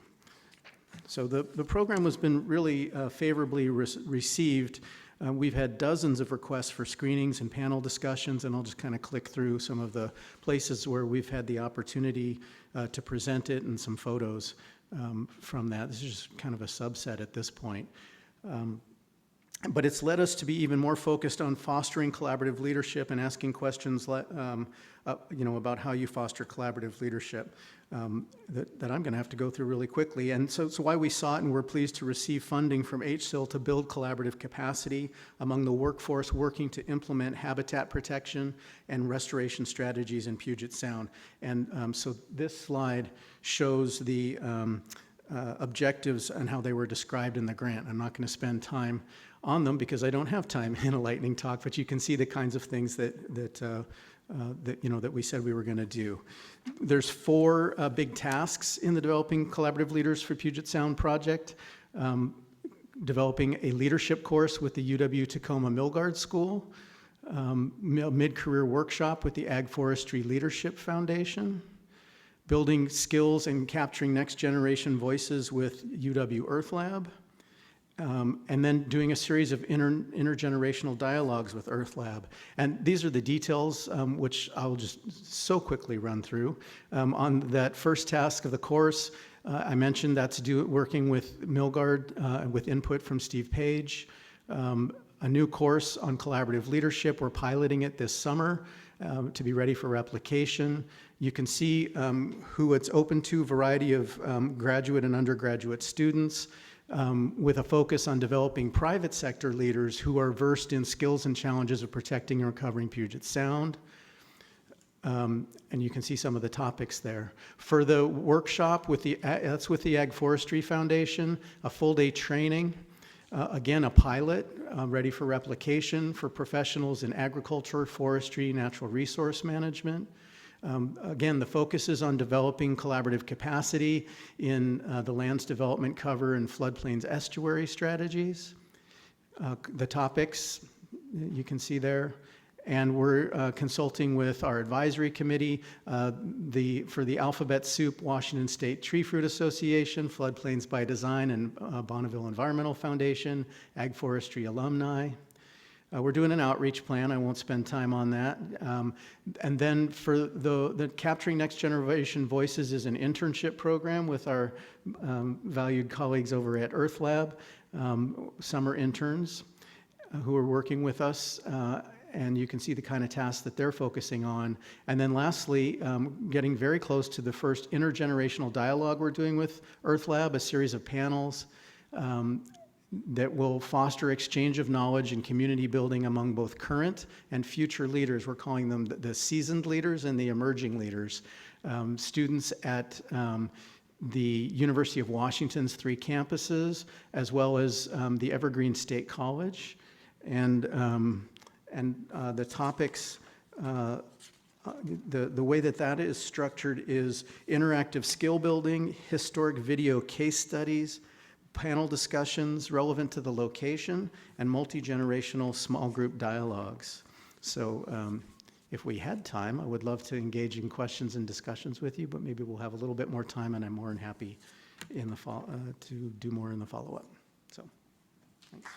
G: So the program has been really favorably received. We've had dozens of requests for screenings and panel discussions, and I'll just kind of click through some of the places where we've had the opportunity to present it and some photos from that. This is just kind of a subset at this point. But it's led us to be even more focused on fostering collaborative leadership and asking questions about how you foster collaborative leadership that I'm going to have to go through really quickly. And so why we sought and we're pleased to receive funding from HSIL to build collaborative capacity among the workforce working to implement habitat protection and restoration strategies in Puget Sound. And so this slide shows the objectives and how they were described in the grant. I'm not going to spend time on them because I don't have time in a lightning talk, but you can see the kinds of things that we said we were going to do. There's 4 big tasks in the Developing Collaborative Leaders for Puget Sound project. Developing a leadership course with the UW Tacoma Milgard School, mid-career workshop with the Ag Forestry Leadership Foundation, building skills and capturing next generation voices with UW Earth Lab, and then doing a series of intergenerational dialogues with Earth Lab. And these are the details, which I'll just so quickly run through. On that first task of the course, I mentioned that's working with Milgard with input from Steve Page. A new course on collaborative leadership, we're piloting it this summer to be ready for replication. You can see who it's open to, variety of graduate and undergraduate students, with a focus on developing private sector leaders who are versed in skills and challenges of protecting and recovering Puget Sound. And you can see some of the topics there. For the workshop, that's with the Ag Forestry Foundation, a full-day training. Again, a pilot ready for replication for professionals in agriculture, forestry, natural resource management. Again, the focus is on developing collaborative capacity in the lands development cover and floodplains estuary strategies. The topics you can see there. And we're consulting with our advisory committee for the Alphabet Soup Washington State Tree Fruit Association, Floodplains by Design, and Bonneville Environmental Foundation, Ag Forestry alumni. We're doing an outreach plan. I won't spend time on that. And then for the Capturing Next Generation Voices is an internship program with our valued colleagues over at Earth Lab, summer interns who are working with us. And you can see the kind of tasks that they're focusing on. And then lastly, getting very close to the first intergenerational dialogue we're doing with Earth Lab, a series of panels that will foster exchange of knowledge and community building among both current and future leaders. We're calling them the seasoned leaders and the emerging leaders. Students at the University of Washington's 3 campuses, as well as the Evergreen State College. And the topics, the way that is structured is interactive skill building, historic video case studies, panel discussions relevant to the location, and multi-generational small group dialogues. So if we had time, I would love to engage in questions and discussions with you, but maybe we'll have a little bit more time, and I'm more than happy to do more in the follow-up. So, thanks.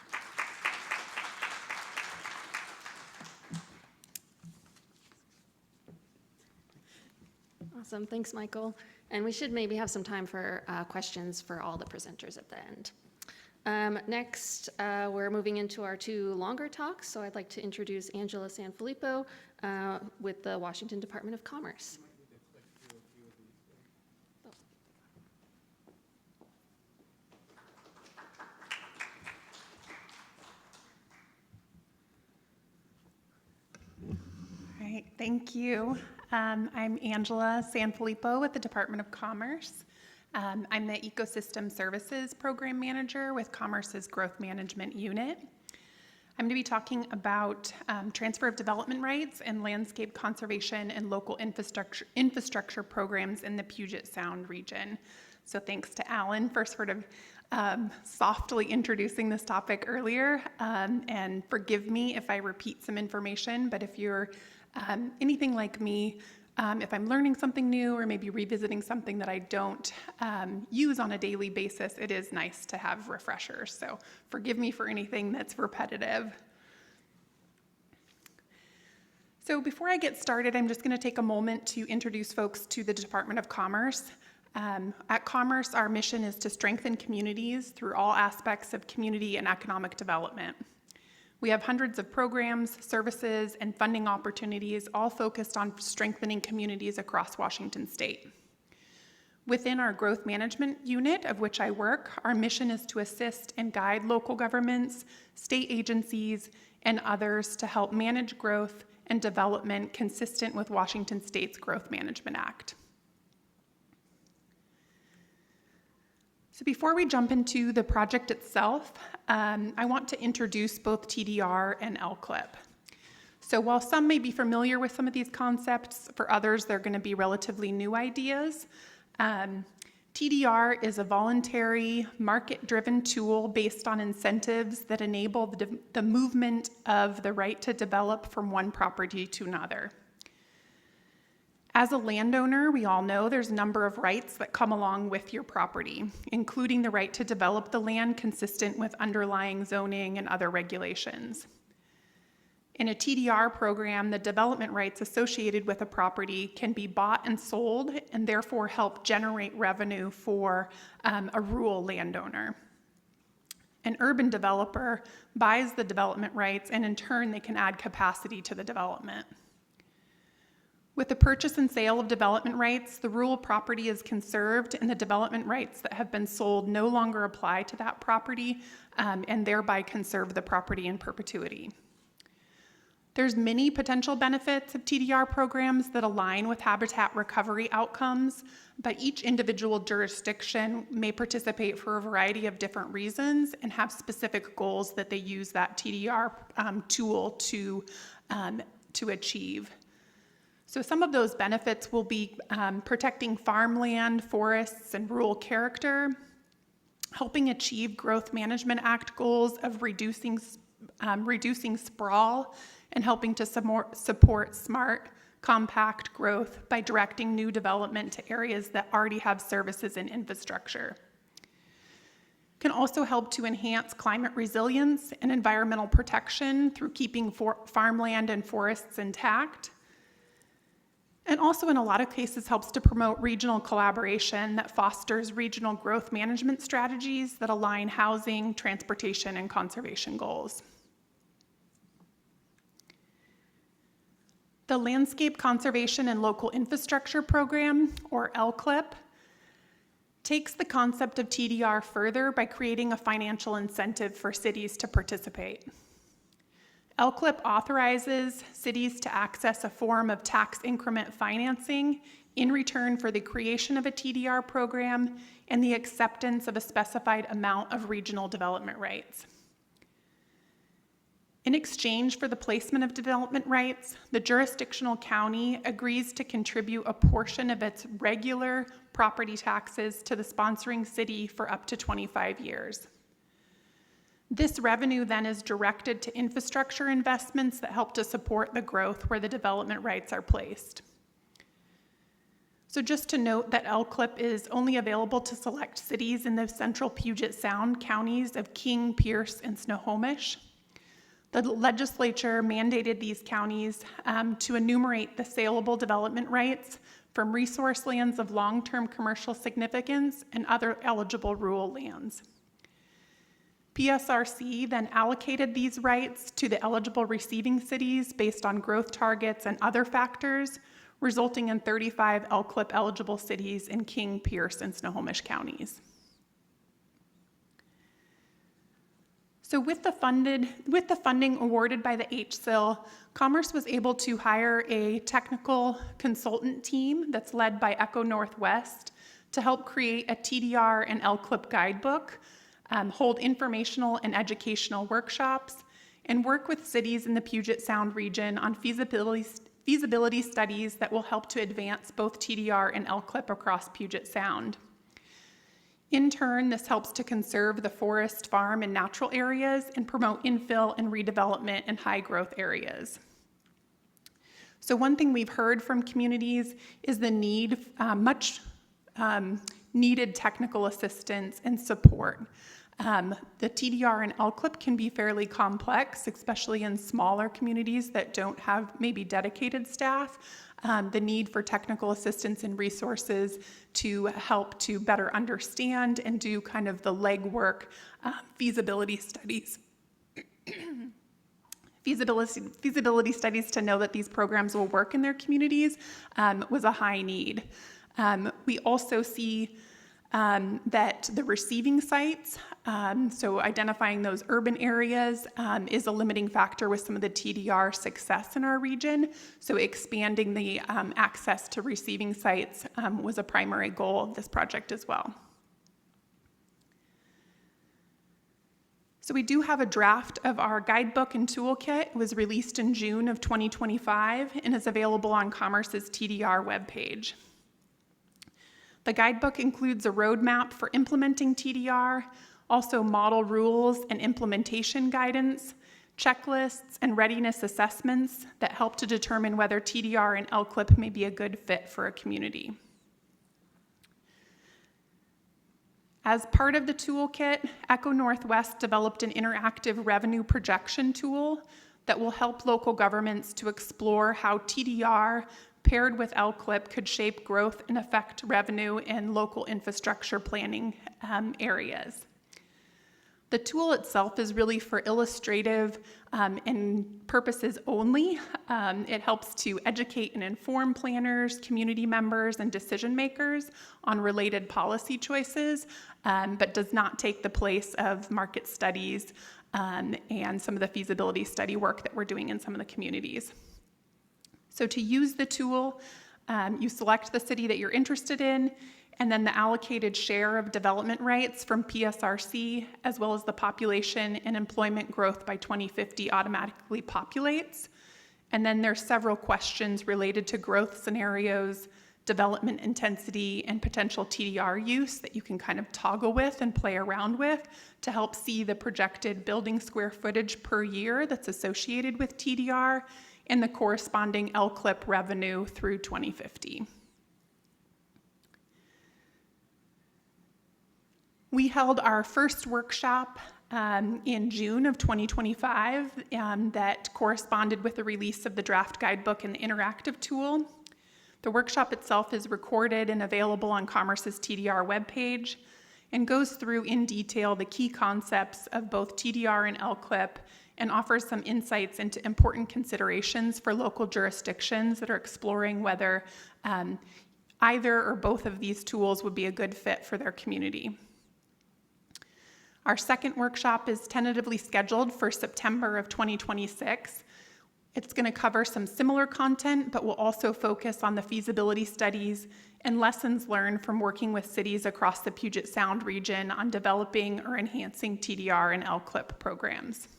U: Awesome, thanks, Michael. And we should maybe have some time for questions for all the presenters at the end. Next, we're moving into our 2 longer talks. So I'd like to introduce Angela Sanfilippo with the Washington Department of Commerce.
K: All right, thank you. I'm Angela Sanfilippo with the Department of Commerce. I'm the Ecosystem Services Program Manager with Commerce's Growth Management Unit. I'm going to be talking about transfer of development rights and landscape conservation and local infrastructure programs in the Puget Sound region. So thanks to Allan for sort of softly introducing this topic earlier, and forgive me if I repeat some information, but if you're anything like me, if I'm learning something new or maybe revisiting something that I don't use on a daily basis, it is nice to have refreshers. So forgive me for anything that's repetitive. So before I get started, I'm just going to take a moment to introduce folks to the Department of Commerce. At Commerce, our mission is to strengthen communities through all aspects of community and economic development. We have hundreds of programs, services, and funding opportunities, all focused on strengthening communities across Washington State. Within our growth management unit, of which I work, our mission is to assist and guide local governments, state agencies, and others to help manage growth and development consistent with Washington State's Growth Management Act. So before we jump into the project itself, I want to introduce both TDR and LCLIP. So while some may be familiar with some of these concepts, for others they're going to be relatively new ideas. TDR is a voluntary, market-driven tool based on incentives that enable the movement of the right to develop from one property to another. As a landowner, we all know there's a number of rights that come along with your property, including the right to develop the land consistent with underlying zoning and other regulations. In a TDR program, the development rights associated with a property can be bought and sold and therefore help generate revenue for a rural landowner. An urban developer buys the development rights, and in turn, they can add capacity to the development. With the purchase and sale of development rights, the rural property is conserved, and the development rights that have been sold no longer apply to that property, and thereby conserve the property in perpetuity. There's many potential benefits of TDR programs that align with habitat recovery outcomes, but each individual jurisdiction may participate for a variety of different reasons and have specific goals that they use that TDR tool to achieve. So some of those benefits will be protecting farmland, forests, and rural character, helping achieve Growth Management Act goals of reducing sprawl, and helping to support smart, compact growth by directing new development to areas that already have services and infrastructure. Can also help to enhance climate resilience and environmental protection through keeping farmland and forests intact. And also in a lot of cases helps to promote regional collaboration that fosters regional growth management strategies that align housing, transportation, and conservation goals. The Landscape Conservation and Local Infrastructure Program, or LCLIP, takes the concept of TDR further by creating a financial incentive for cities to participate. LCLIP authorizes cities to access a form of tax increment financing in return for the creation of a TDR program and the acceptance of a specified amount of regional development rights. In exchange for the placement of development rights, the jurisdictional county agrees to contribute a portion of its regular property taxes to the sponsoring city for up to 25 years. This revenue then is directed to infrastructure investments that help to support the growth where the development rights are placed. So just to note that LCLIP is only available to select cities in the central Puget Sound counties of King, Pierce, and Snohomish. The legislature mandated these counties to enumerate the saleable development rights from resource lands of long-term commercial significance and other eligible rural lands. PSRC then allocated these rights to the eligible receiving cities based on growth targets and other factors, resulting in 35 LCLIP eligible cities in King, Pierce, and Snohomish counties. So with the funding awarded by the HSIL, Commerce was able to hire a technical consultant team that's led by Echo Northwest to help create a TDR and LCLIP guidebook, hold informational and educational workshops, and work with cities in the Puget Sound region on feasibility studies that will help to advance both TDR and LCLIP across Puget Sound. In turn, this helps to conserve the forest, farm, and natural areas and promote infill and redevelopment in high growth areas. So one thing we've heard from communities is the need, much needed technical assistance and support. The TDR and LCLIP can be fairly complex, especially in smaller communities that don't have maybe dedicated staff. The need for technical assistance and resources to help to better understand and do kind of the legwork, feasibility studies. Feasibility studies to know that these programs will work in their communities was a high need. We also see that the receiving sites, so identifying those urban areas is a limiting factor with some of the TDR success in our region. So expanding the access to receiving sites was a primary goal of this project as well. So we do have a draft of our guidebook and toolkit. It was released in June of 2025 and is available on Commerce's TDR webpage. The guidebook includes a roadmap for implementing TDR, also model rules and implementation guidance, checklists, and readiness assessments that help to determine whether TDR and LCLIP may be a good fit for a community. As part of the toolkit, Echo Northwest developed an interactive revenue projection tool that will help local governments to explore how TDR paired with LCLIP could shape growth and affect revenue in local infrastructure planning areas. The tool itself is really for illustrative and purposes only. It helps to educate and inform planners, community members, and decision makers on related policy choices, but does not take the place of market studies and some of the feasibility study work that we're doing in some of the communities. So to use the tool, you select the city that you're interested in, and then the allocated share of development rights from PSRC, as well as the population and employment growth by 2050 automatically populates. And then there's several questions related to growth scenarios, development intensity, and potential TDR use that you can kind of toggle with and play around with to help see the projected building square footage per year that's associated with TDR and the corresponding LCLIP revenue through 2050. We held our first workshop in June of 2025 that corresponded with the release of the draft guidebook and the interactive tool. The workshop itself is recorded and available on Commerce's TDR webpage and goes through in detail the key concepts of both TDR and LCLIP and offers some insights into important considerations for local jurisdictions that are exploring whether either or both of these tools would be a good fit for their community. Our second workshop is tentatively scheduled for September of 2026. It's going to cover some similar content, but will also focus on the feasibility studies and lessons learned from working with cities across the Puget Sound region on developing or enhancing TDR and LCLIP programs.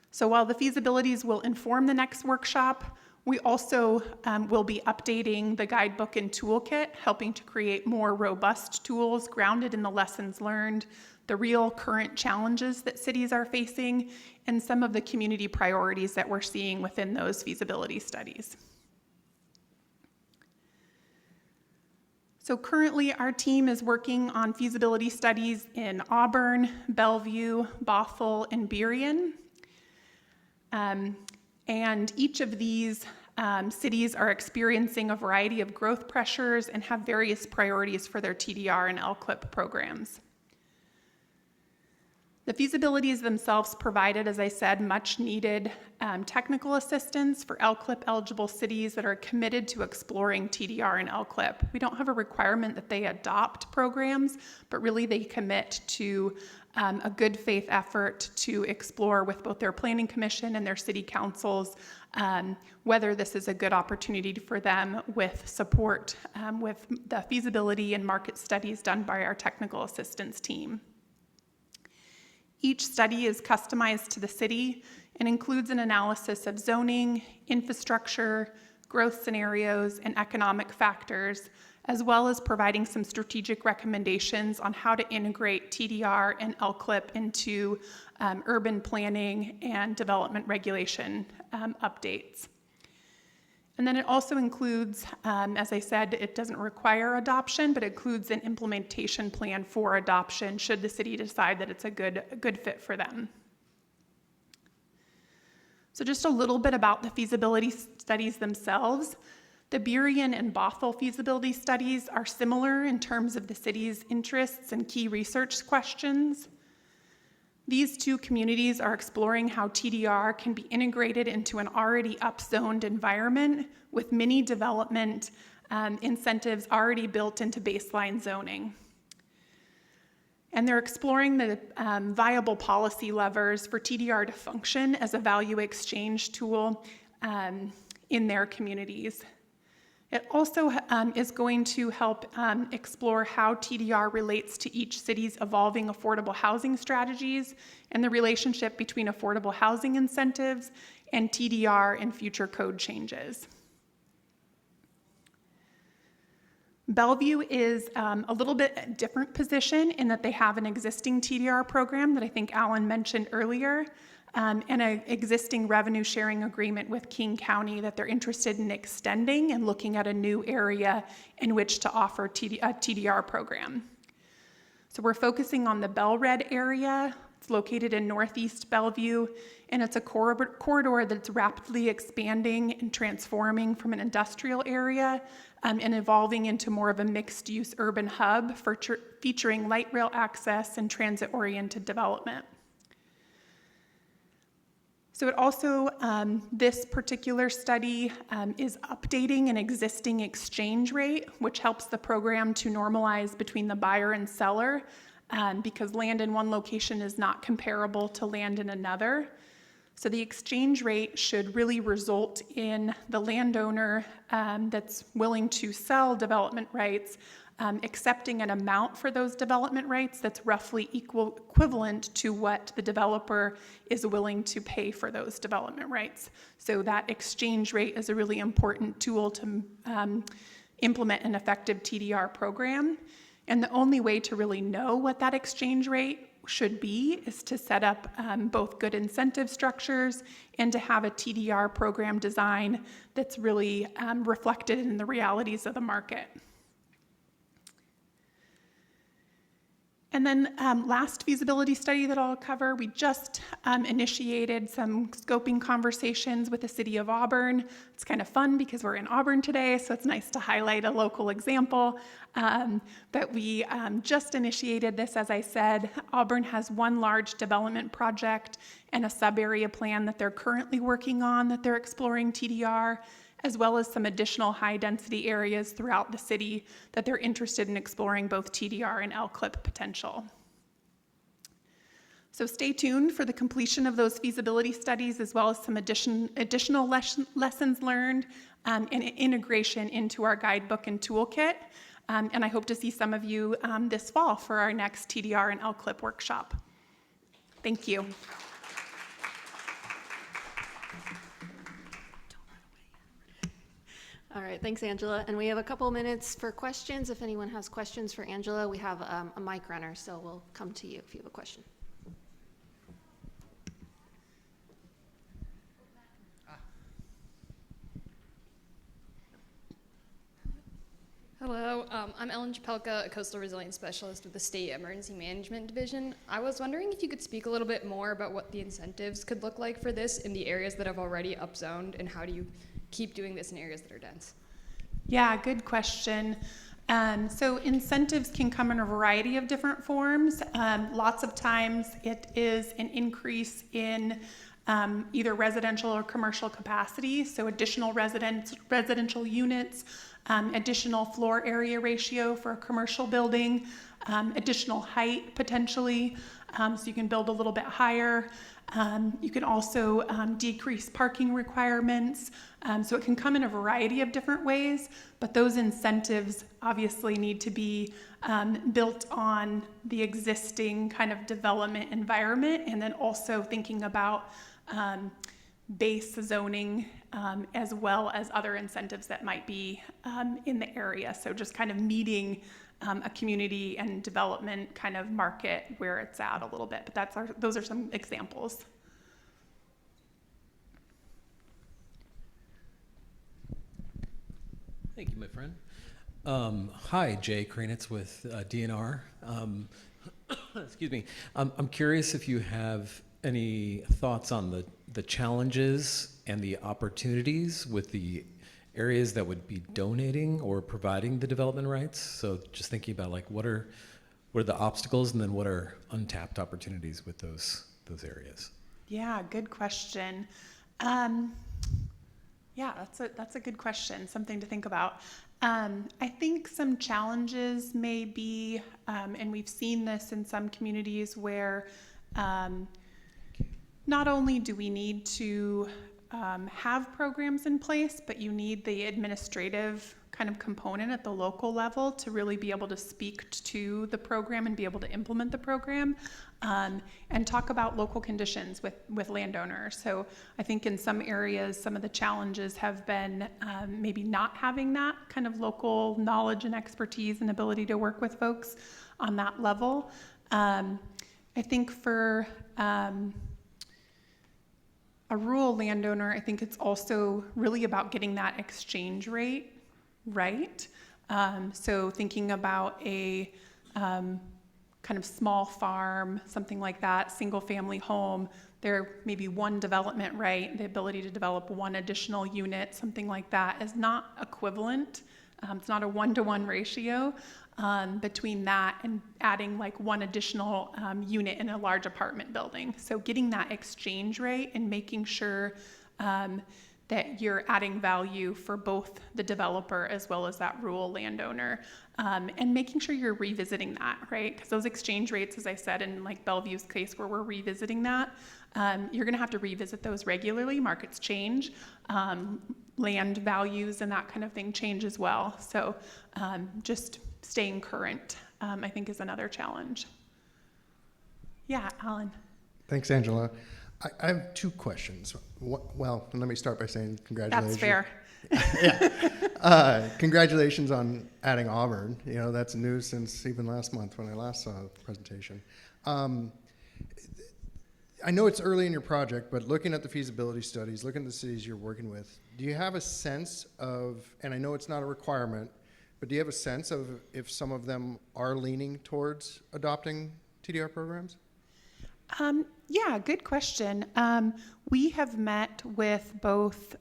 K: So while the feasibilities will inform the next workshop, we also will be updating the guidebook and toolkit, helping to create more robust tools grounded in the lessons learned, the real current challenges that cities are facing, and some of the community priorities that we're seeing within those feasibility studies. So currently our team is working on feasibility studies in Auburn, Bellevue, Bothell, and Berrien. And each of these cities are experiencing a variety of growth pressures and have various priorities for their TDR and LCLIP programs. The feasibilities themselves provided, as I said, much needed technical assistance for LCLIP eligible cities that are committed to exploring TDR and LCLIP. We don't have a requirement that they adopt programs, but really they commit to a good faith effort to explore with both their planning commission and their city councils whether this is a good opportunity for them with support with the feasibility and market studies done by our technical assistance team. Each study is customized to the city and includes an analysis of zoning, infrastructure, growth scenarios, and economic factors, as well as providing some strategic recommendations on how to integrate TDR and LCLIP into urban planning and development regulation updates. And then it also includes, as I said, it doesn't require adoption, but it includes an implementation plan for adoption should the city decide that it's a good fit for them. So just a little bit about the feasibility studies themselves. The Berrien and Bothell feasibility studies are similar in terms of the city's interests and key research questions. These two communities are exploring how TDR can be integrated into an already upzoned environment with many development incentives already built into baseline zoning. And they're exploring the viable policy levers for TDR to function as a value exchange tool in their communities. It also is going to help explore how TDR relates to each city's evolving affordable housing strategies and the relationship between affordable housing incentives and TDR and future code changes. Bellevue is a little bit different position in that they have an existing TDR program that I think Allan mentioned earlier, and an existing revenue sharing agreement with King County that they're interested in extending and looking at a new area in which to offer a TDR program. So we're focusing on the Bell-Red area. It's located in northeast Bellevue, and it's a corridor that's rapidly expanding and transforming from an industrial area and evolving into more of a mixed-use urban hub featuring light rail access and transit-oriented development. So it also, this particular study is updating an existing exchange rate, which helps the program to normalize between the buyer and seller because land in one location is not comparable to land in another. So the exchange rate should really result in the landowner that's willing to sell development rights accepting an amount for those development rights that's roughly equivalent to what the developer is willing to pay for those development rights. So that exchange rate is a really important tool to implement an effective TDR program. And the only way to really know what that exchange rate should be is to set up both good incentive structures and to have a TDR program design that's really reflected in the realities of the market. And then last feasibility study that I'll cover, we just initiated some scoping conversations with the city of Auburn. It's kind of fun because we're in Auburn today, so it's nice to highlight a local example. But we just initiated this, as I said. Auburn has one large development project and a sub-area plan that they're currently working on that they're exploring TDR, as well as some additional high-density areas throughout the city that they're interested in exploring both TDR and LCLIP potential. So stay tuned for the completion of those feasibility studies, as well as some additional lessons learned and integration into our guidebook and toolkit. And I hope to see some of you this fall for our next TDR and LCLIP workshop. Thank you.
U: All right, thanks, Angela. And we have a couple minutes for questions. If anyone has questions for Angela, we have a mic runner, so we'll come to you if you have a question.
E: Hello, I'm Ellen Chapelka, a coastal resilience specialist with the State Emergency Management Division. I was wondering if you could speak a little bit more about what the incentives could look like for this in the areas that have already upzoned, and how do you keep doing this in areas that are dense?
K: Yeah, good question. So incentives can come in a variety of different forms. Lots of times it is an increase in either residential or commercial capacity, so additional residential units, additional floor area ratio for a commercial building, additional height potentially, so you can build a little bit higher. You can also decrease parking requirements. So it can come in a variety of different ways, but those incentives obviously need to be built on the existing kind of development environment, and then also thinking about base zoning as well as other incentives that might be in the area. So just kind of meeting a community and development kind of market where it's at a little bit, but those are some examples.
I: Thank you, my friend. Hi, Jay Kranitz with DNR. Excuse me. I'm curious if you have any thoughts on the challenges and the opportunities with the areas that would be donating or providing the development rights. So just thinking about like what are the obstacles, and then what are untapped opportunities with those areas?
K: Yeah, good question. Yeah, that's a good question, something to think about. I think some challenges may be, and we've seen this in some communities where not only do we need to have programs in place, but you need the administrative kind of component at the local level to really be able to speak to the program and be able to implement the program, and talk about local conditions with landowners. So I think in some areas, some of the challenges have been maybe not having that kind of local knowledge and expertise and ability to work with folks on that level. I think for a rural landowner, I think it's also really about getting that exchange rate right. So thinking about a kind of small farm, something like that, single family home, there may be one development right, the ability to develop one additional unit, something like that is not equivalent. It's not a one-to-one ratio between that and adding like one additional unit in a large apartment building. So getting that exchange rate and making sure that you're adding value for both the developer as well as that rural landowner, and making sure you're revisiting that, right? Because those exchange rates, as I said, in like Bellevue's case where we're revisiting that, you're going to have to revisit those regularly. Markets change, land values and that kind of thing change as well. So just staying current, I think, is another challenge. Yeah, Allan.
C: Thanks, Angela. I have two questions. Well, let me start by saying congratulations.
K: That's fair.
C: Yeah. Congratulations on adding Auburn. You know, that's news since even last month when I last saw the presentation. I know it's early in your project, but looking at the feasibility studies, looking at the cities you're working with, do you have a sense of, and I know it's not a requirement, but do you have a sense of if some of them are leaning towards adopting TDR programs?
K: Yeah, good question. We have met with both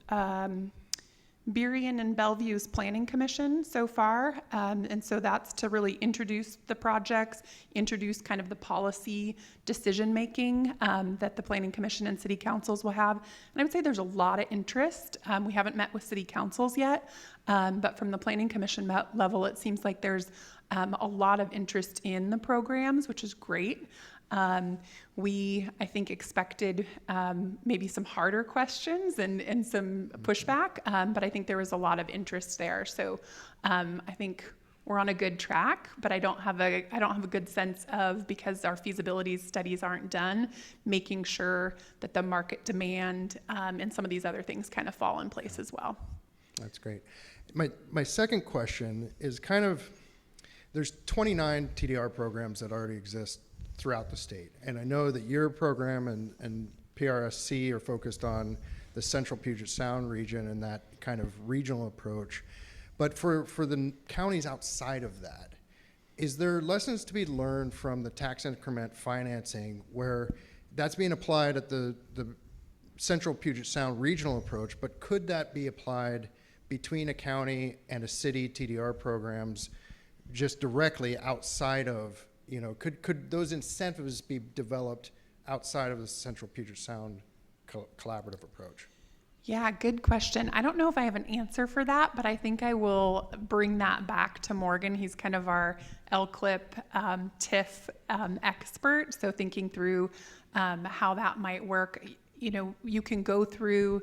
K: Berrien and Bellevue's Planning Commission so far, and so that's to really introduce the projects, introduce kind of the policy decision-making that the Planning Commission and City Councils will have. And I would say there's a lot of interest. We haven't met with City Councils yet, but from the Planning Commission level, it seems like there's a lot of interest in the programs, which is great. We, I think, expected maybe some harder questions and some pushback, but I think there was a lot of interest there. So I think we're on a good track, but I don't have a good sense of, because our feasibility studies aren't done, making sure that the market demand and some of these other things kind of fall in place as well.
C: That's great. My second question is kind of, there's 29 TDR programs that already exist throughout the state. And I know that your program and PRSC are focused on the central Puget Sound region and that kind of regional approach. But for the counties outside of that, is there lessons to be learned from the tax increment financing where that's being applied at the central Puget Sound regional approach, but could that be applied between a county and a city TDR programs just directly outside of, you know, could those incentives be developed outside of the central Puget Sound collaborative approach?
K: Yeah, good question. I don't know if I have an answer for that, but I think I will bring that back to Morgan. He's kind of our LCLIP TIF expert, so thinking through how that might work. You know, you can go through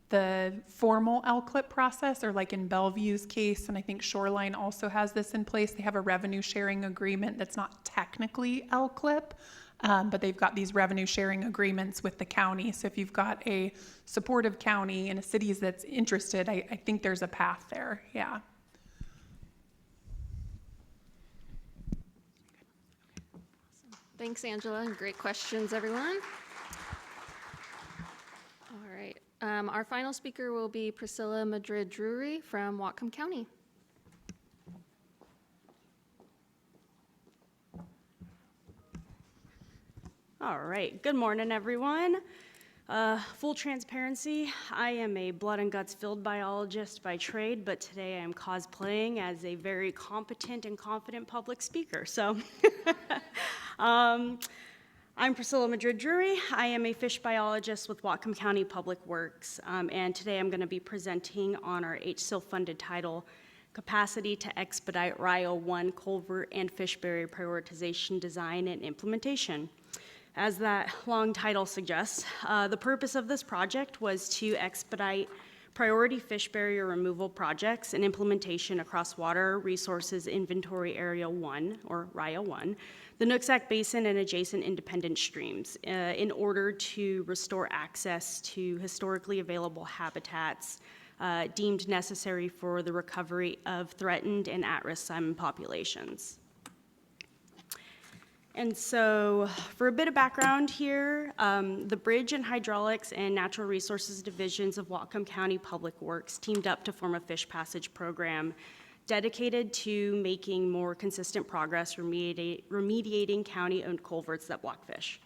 K: the formal LCLIP process, or like in Bellevue's case, and I think Shoreline also has this in place. They have a revenue sharing agreement that's not technically LCLIP, but they've got these revenue sharing agreements with the county. So if you've got a supportive county and a city that's interested, I think there's a path there, yeah.
U: Thanks, Angela. Great questions, everyone. All right. Our final speaker will be Priscilla Madrid-Drury from Whatcom County.
D: All right. Good morning, everyone. Full transparency, I am a blood and guts field biologist by trade, but today I am cosplaying as a very competent and confident public speaker. So I'm Priscilla Madrid-Drury. I am a fish biologist with Whatcom County Public Works, and today I'm going to be presenting on our HSIL funded title, Capacity to Expedite RIO 1 Culvert and Fish Barrier Prioritization Design and Implementation. As that long title suggests, the purpose of this project was to expedite priority fish barrier removal projects and implementation across Water Resources Inventory Area 1, or RIO 1, the Nooksack Basin and adjacent independent streams, in order to restore access to historically available habitats deemed necessary for the recovery of threatened and at-risk salmon populations. And so for a bit of background here, the Bridge and Hydraulics and Natural Resources Divisions of Whatcom County Public Works teamed up to form a fish passage program dedicated to making more consistent progress remediating county-owned culverts that block fish.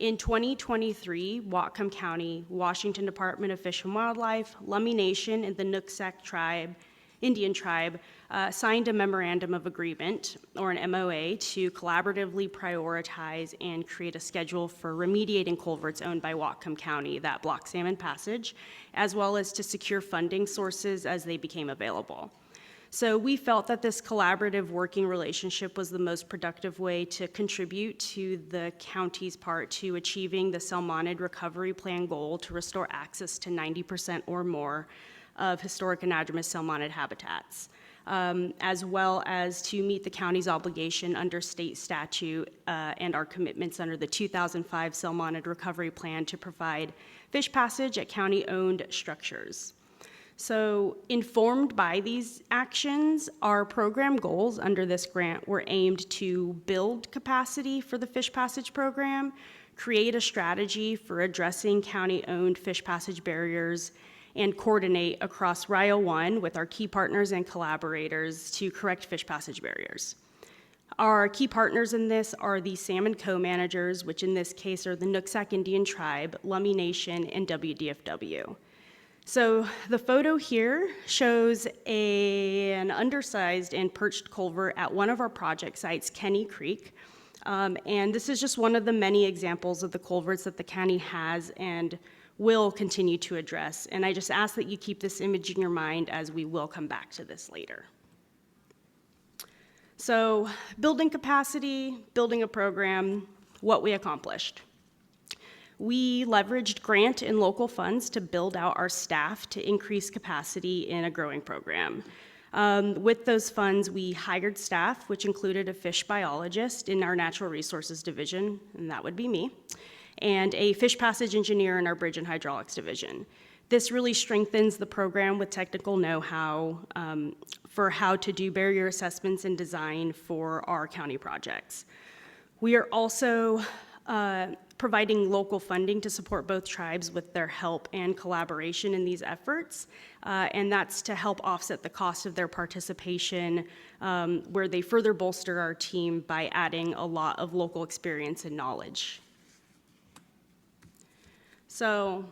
D: In 2023, Whatcom County, Washington Department of Fish and Wildlife, Lummi Nation, and the Nooksack Tribe Indian tribe signed a memorandum of agreement, or an MOA, to collaboratively prioritize and create a schedule for remediating culverts owned by Whatcom County that block salmon passage, as well as to secure funding sources as they became available. So we felt that this collaborative working relationship was the most productive way to contribute to the county's part to achieving the Salmonid Recovery Plan goal to restore access to 90% or more of historic anadromous salmonid habitats, as well as to meet the county's obligation under state statute and our commitments under the 2005 Salmonid Recovery Plan to provide fish passage at county-owned structures. So, informed by these actions, our program goals under this grant were aimed to build capacity for the fish passage program, create a strategy for addressing county-owned fish passage barriers, and coordinate across RIO 1 with our key partners and collaborators to correct fish passage barriers. Our key partners in this are the salmon co-managers, which in this case are the Nooksack Indian Tribe, Lummi Nation, and WDFW. So the photo here shows an undersized and perched culvert at one of our project sites, Kenny Creek. And this is just one of the many examples of the culverts that the county has and will continue to address. And I just ask that you keep this image in your mind as we will come back to this later. So building capacity, building a program, what we accomplished. We leveraged grant and local funds to build out our staff to increase capacity in a growing program. With those funds, we hired staff, which included a fish biologist in our natural resources division, and that would be me, and a fish passage engineer in our bridge and hydraulics division. This really strengthens the program with technical know-how for how to do barrier assessments and design for our county projects. We are also providing local funding to support both tribes with their help and collaboration in these efforts, and that's to help offset the cost of their participation, where they further bolster our team by adding a lot of local experience and knowledge. So,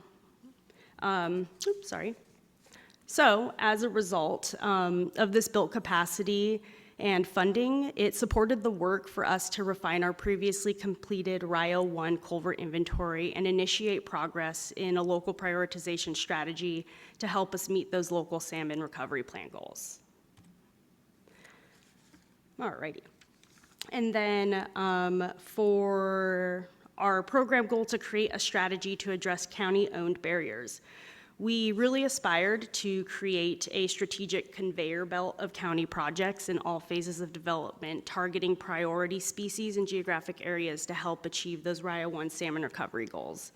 D: So as a result of this built capacity and funding, it supported the work for us to refine our previously completed RIO 1 culvert inventory and initiate progress in a local prioritization strategy to help us meet those local salmon recovery plan goals. Alrighty. And then for our program goal to create a strategy to address county-owned barriers, we really aspired to create a strategic conveyor belt of county projects in all phases of development, targeting priority species and geographic areas to help achieve those RIO 1 salmon recovery goals.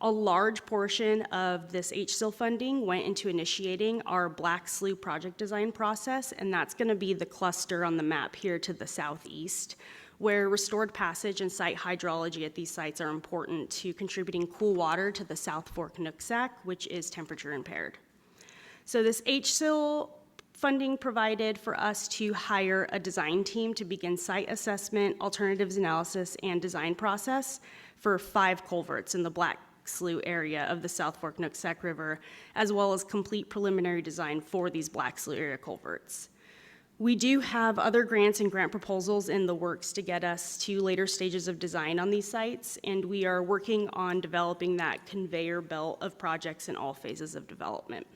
D: A large portion of this HSIL funding went into initiating our Black Slough project design process, and that's going to be the cluster on the map here to the southeast, where restored passage and site hydrology at these sites are important to contributing cool water to the South Fork Nooksack, which is temperature impaired. So this HSIL funding provided for us to hire a design team to begin site assessment, alternatives analysis, and design process for 5 culverts in the Black Slough area of the South Fork Nooksack River, as well as complete preliminary design for these Black Slough area culverts. We do have other grants and grant proposals in the works to get us to later stages of design on these sites, and we are working on developing that conveyor belt of projects in all phases of development.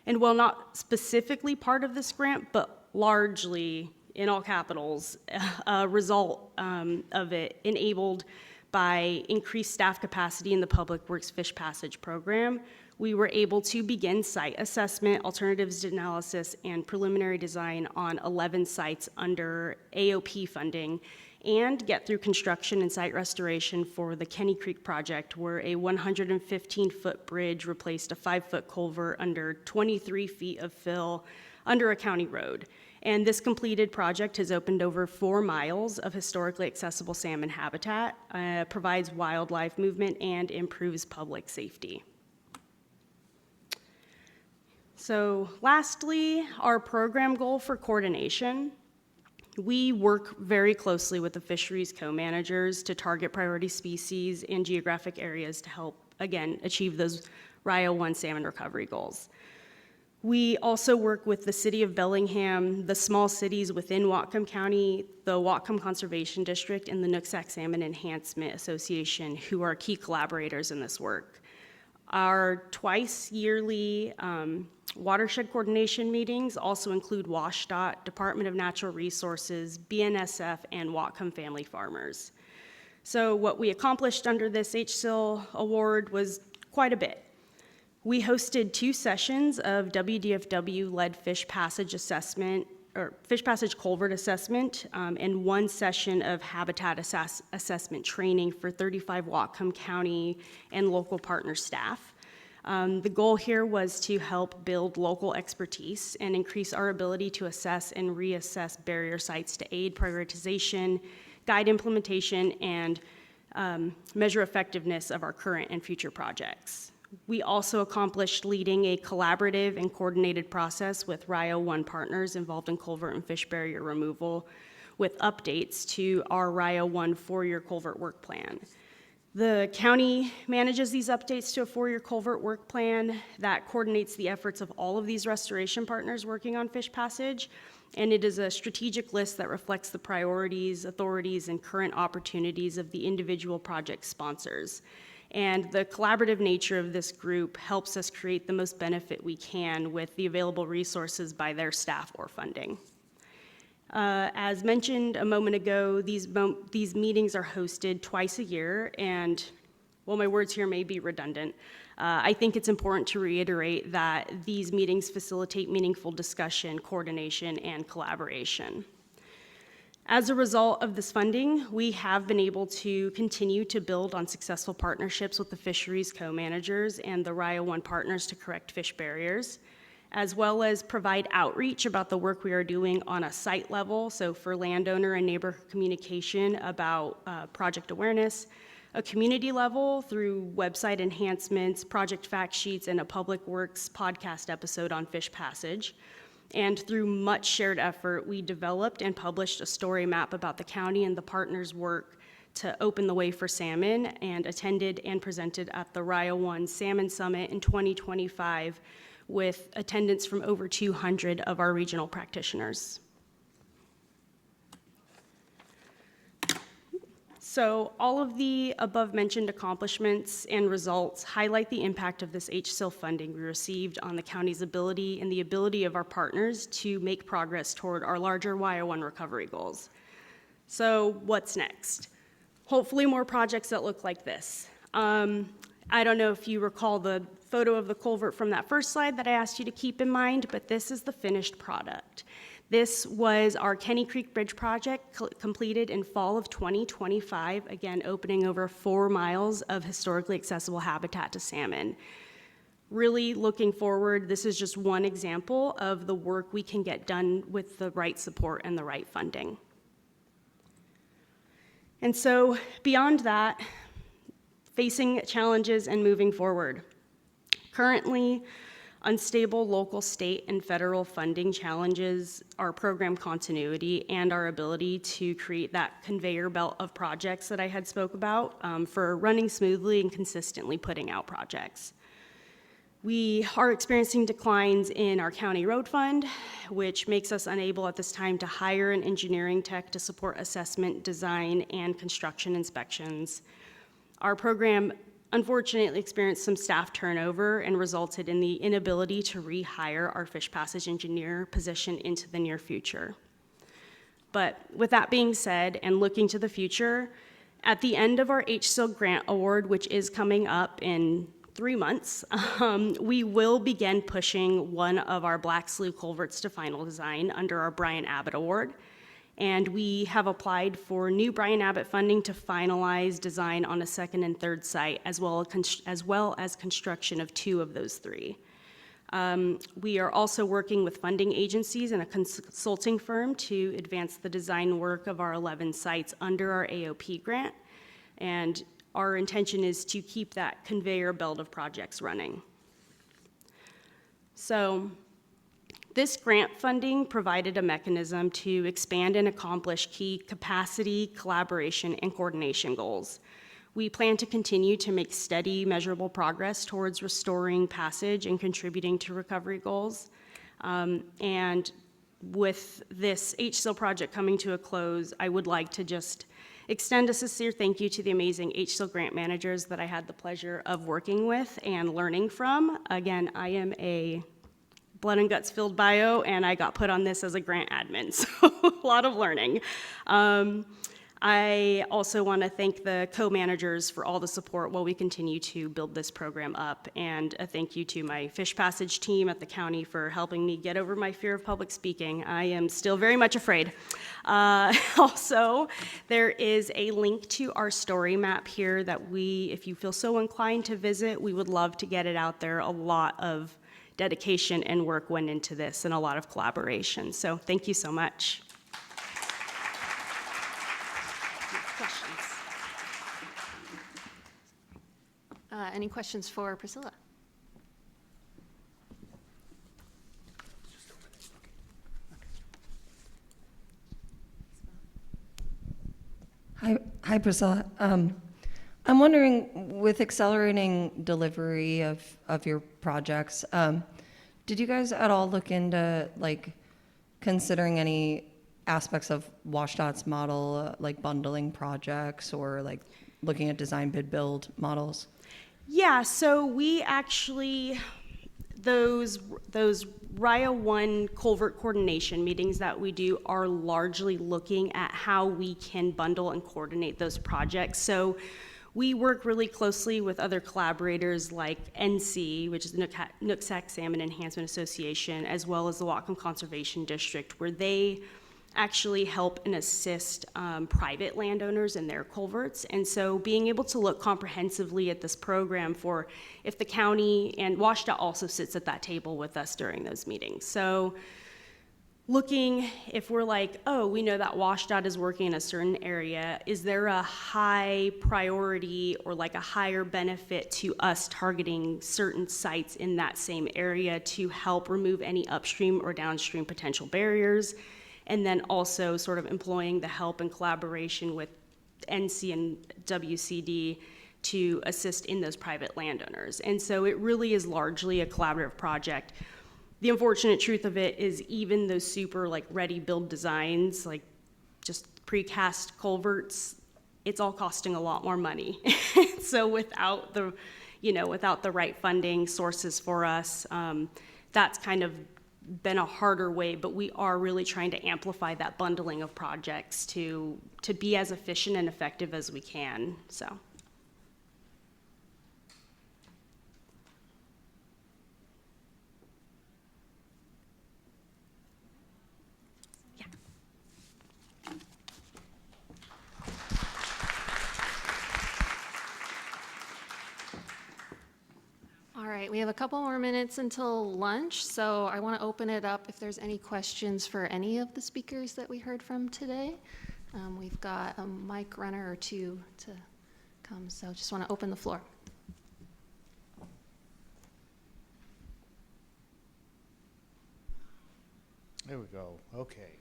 D: And while not specifically part of this grant, but largely, in all capitals, a result of it enabled by increased staff capacity in the Public Works Fish Passage Program, we were able to begin site assessment, alternatives analysis, and preliminary design on 11 sites under AOP funding, and get through construction and site restoration for the Kenny Creek project, where a 115-foot bridge replaced a 5-foot culvert under 23 feet of fill under a county road. And this completed project has opened over 4 miles of historically accessible salmon habitat, provides wildlife movement, and improves public safety. So lastly, our program goal for coordination. We work very closely with the fisheries co-managers to target priority species and geographic areas to help, again, achieve those RIO 1 salmon recovery goals. We also work with the City of Bellingham, the small cities within Whatcom County, the Whatcom Conservation District, and the Nooksack Salmon Enhancement Association, who are key collaborators in this work. Our twice yearly watershed coordination meetings also include WashDOT, Department of Natural Resources, BNSF, and Whatcom Family Farmers. So what we accomplished under this HSIL award was quite a bit. We hosted 2 sessions of WDFW-led fish passage assessment, or fish passage culvert assessment, and 1 session of habitat assessment training for 35 Whatcom County and local partner staff. The goal here was to help build local expertise and increase our ability to assess and reassess barrier sites to aid prioritization, guide implementation, and measure effectiveness of our current and future projects. We also accomplished leading a collaborative and coordinated process with RIO 1 partners involved in culvert and fish barrier removal, with updates to our RIO 1 4-year culvert work plan. The county manages these updates to a 4-year culvert work plan that coordinates the efforts of all of these restoration partners working on fish passage, and it is a strategic list that reflects the priorities, authorities, and current opportunities of the individual project sponsors. And the collaborative nature of this group helps us create the most benefit we can with the available resources by their staff or funding. As mentioned a moment ago, these meetings are hosted twice a year, and while my words here may be redundant, I think it's important to reiterate that these meetings facilitate meaningful discussion, coordination, and collaboration. As a result of this funding, we have been able to continue to build on successful partnerships with the fisheries co-managers and the RIO 1 partners to correct fish barriers, as well as provide outreach about the work we are doing on a site level, so for landowner and neighbor communication about project awareness, a community level through website enhancements, project fact sheets, and a Public Works podcast episode on fish passage. And through much shared effort, we developed and published a story map about the county and the partners' work to open the way for salmon, and attended and presented at the RIO 1 Salmon Summit in 2025 with attendance from over 200 of our regional practitioners. So all of the above-mentioned accomplishments and results highlight the impact of this HSIL funding we received on the county's ability and the ability of our partners to make progress toward our larger YO1 recovery goals. So what's next? Hopefully more projects that look like this. I don't know if you recall the photo of the culvert from that first slide that I asked you to keep in mind, but this is the finished product. This was our Kenny Creek Bridge project completed in fall of 2025, again opening over 4 miles of historically accessible habitat to salmon. Really looking forward, this is just one example of the work we can get done with the right support and the right funding. And so beyond that, facing challenges and moving forward. Currently, unstable local, state, and federal funding challenges our program continuity and our ability to create that conveyor belt of projects that I had spoke about for running smoothly and consistently putting out projects. We are experiencing declines in our county road fund, which makes us unable at this time to hire an engineering tech to support assessment, design, and construction inspections. Our program unfortunately experienced some staff turnover and resulted in the inability to rehire our fish passage engineer position into the near future. But with that being said, and looking to the future, at the end of our HSIL grant award, which is coming up in 3 months, we will begin pushing one of our Black Slough culverts to final design under our Brian Abbott Award. And we have applied for new Brian Abbott funding to finalize design on a second and third site, as well as construction of 2 of those 3. We are also working with funding agencies and a consulting firm to advance the design work of our 11 sites under our AOP grant. And our intention is to keep that conveyor belt of projects running. So, this grant funding provided a mechanism to expand and accomplish key capacity, collaboration, and coordination goals. We plan to continue to make steady, measurable progress towards restoring passage and contributing to recovery goals. And with this HSIL project coming to a close, I would like to just extend a sincere thank you to the amazing HSIL grant managers that I had the pleasure of working with and learning from. Again, I am a blood and guts filled bio, and I got put on this as a grant admin, so a lot of learning. I also want to thank the co-managers for all the support while we continue to build this program up, and a thank you to my Fish Passage team at the county for helping me get over my fear of public speaking. I am still very much afraid. Also, there is a link to our story map here that if you feel so inclined to visit, we would love to get it out there. A lot of dedication and work went into this and a lot of collaboration. So thank you so much.
U: Questions? Any questions for Priscilla?
H: Hi, Priscilla. I'm wondering, with accelerating delivery of your projects, did you guys at all look into considering any aspects of WSDOT's model, like bundling projects or like looking at design bid build models?
D: Yeah, so we actually, those RIA 1 culvert coordination meetings that we do are largely looking at how we can bundle and coordinate those projects. So we work really closely with other collaborators like NC, which is the Nooksack Salmon Enhancement Association, as well as the Whatcom Conservation District, where they actually help and assist private landowners in their culverts. And so being able to look comprehensively at this program for if the county, and WSDOT also sits at that table with us during those meetings. So looking, if we're like, oh, we know that WSDOT is working in a certain area, is there a high priority or like a higher benefit to us targeting certain sites in that same area to help remove any upstream or downstream potential barriers? And then also sort of employing the help and collaboration with NC and WCD to assist in those private landowners. And so it really is largely a collaborative project. The unfortunate truth of it is even those super like ready build designs, like just precast culverts, it's all costing a lot more money. So without the right funding sources for us, that's kind of been a harder way, but we are really trying to amplify that bundling of projects to be as efficient and effective as we can. So.
U: All right, we have a couple more minutes until lunch, so I want to open it up if there's any questions for any of the speakers that we heard from today. We've got a mic runner or two to come, so just want to open the floor.
N: There we go. Okay.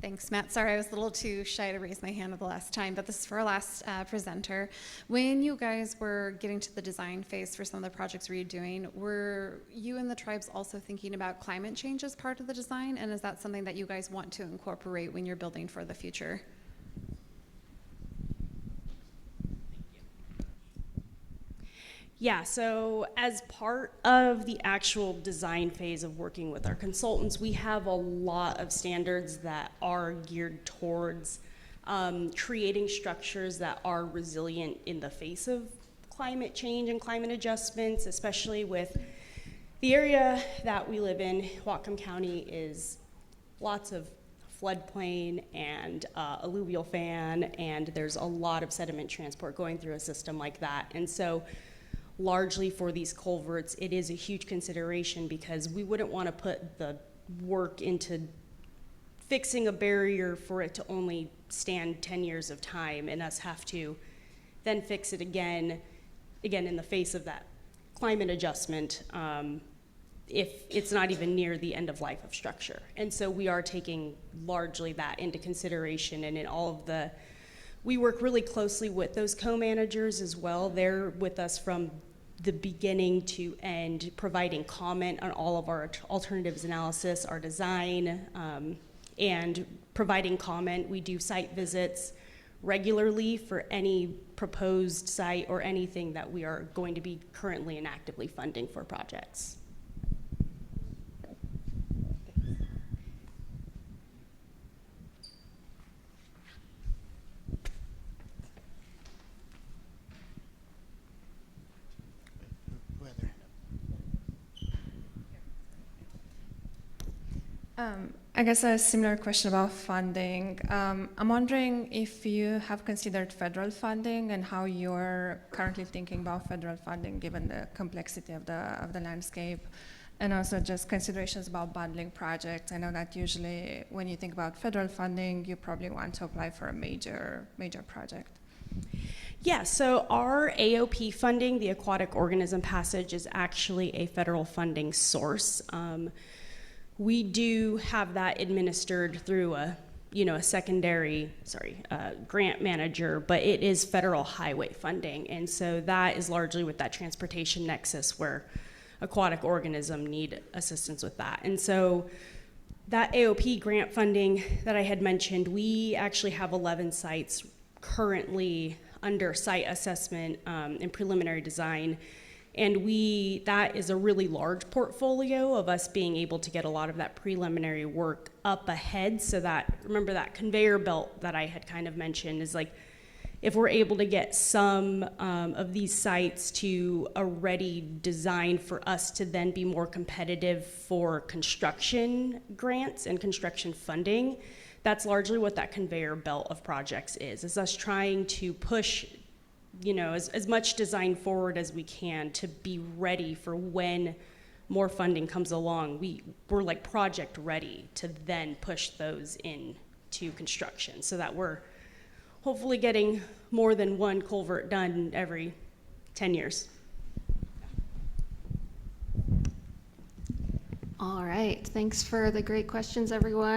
W: Thanks, Matt. Sorry, I was a little too shy to raise my hand the last time, but this is for our last presenter. When you guys were getting to the design phase for some of the projects you're doing, were you and the tribes also thinking about climate change as part of the design? And is that something that you guys want to incorporate when you're building for the future?
D: Yeah, so as part of the actual design phase of working with our consultants, we have a lot of standards that are geared towards creating structures that are resilient in the face of climate change and climate adjustments, especially with the area that we live in. Whatcom County is lots of floodplain and alluvial fan, and there's a lot of sediment transport going through a system like that. And so largely for these culverts, it is a huge consideration because we wouldn't want to put the work into fixing a barrier for it to only stand 10 years of time and us have to then fix it again in the face of that climate adjustment if it's not even near the end of life of structure. And so we are taking largely that into consideration, and in all of the we work really closely with those co-managers as well. They're with us from the beginning to end, providing comment on all of our alternatives analysis, our design, and providing comment. We do site visits regularly for any proposed site or anything that we are going to be currently and actively funding for projects.
J: I guess a similar question about funding. I'm wondering if you have considered federal funding and how you're currently thinking about federal funding given the complexity of the landscape, and also just considerations about bundling projects. I know that usually when you think about federal funding, you probably want to apply for a major project.
D: Yeah, so our AOP funding, the Aquatic Organism Passage, is actually a federal funding source. We do have that administered through a secondary, grant manager, but it is federal highway funding. And so that is largely with that transportation nexus where aquatic organism need assistance with that. And so that AOP grant funding that I had mentioned, we actually have 11 sites currently under site assessment and preliminary design. And that is a really large portfolio of us being able to get a lot of that preliminary work up ahead, so that, remember that conveyor belt that I had kind of mentioned is like, if we're able to get some of these sites to a ready design for us to then be more competitive for construction grants and construction funding, that's largely what that conveyor belt of projects is us trying to push as much design forward as we can to be ready for when more funding comes along. We're like project ready to then push those into construction so that we're hopefully getting more than one culvert done every 10 years.
U: All right, thanks for the great questions, everyone.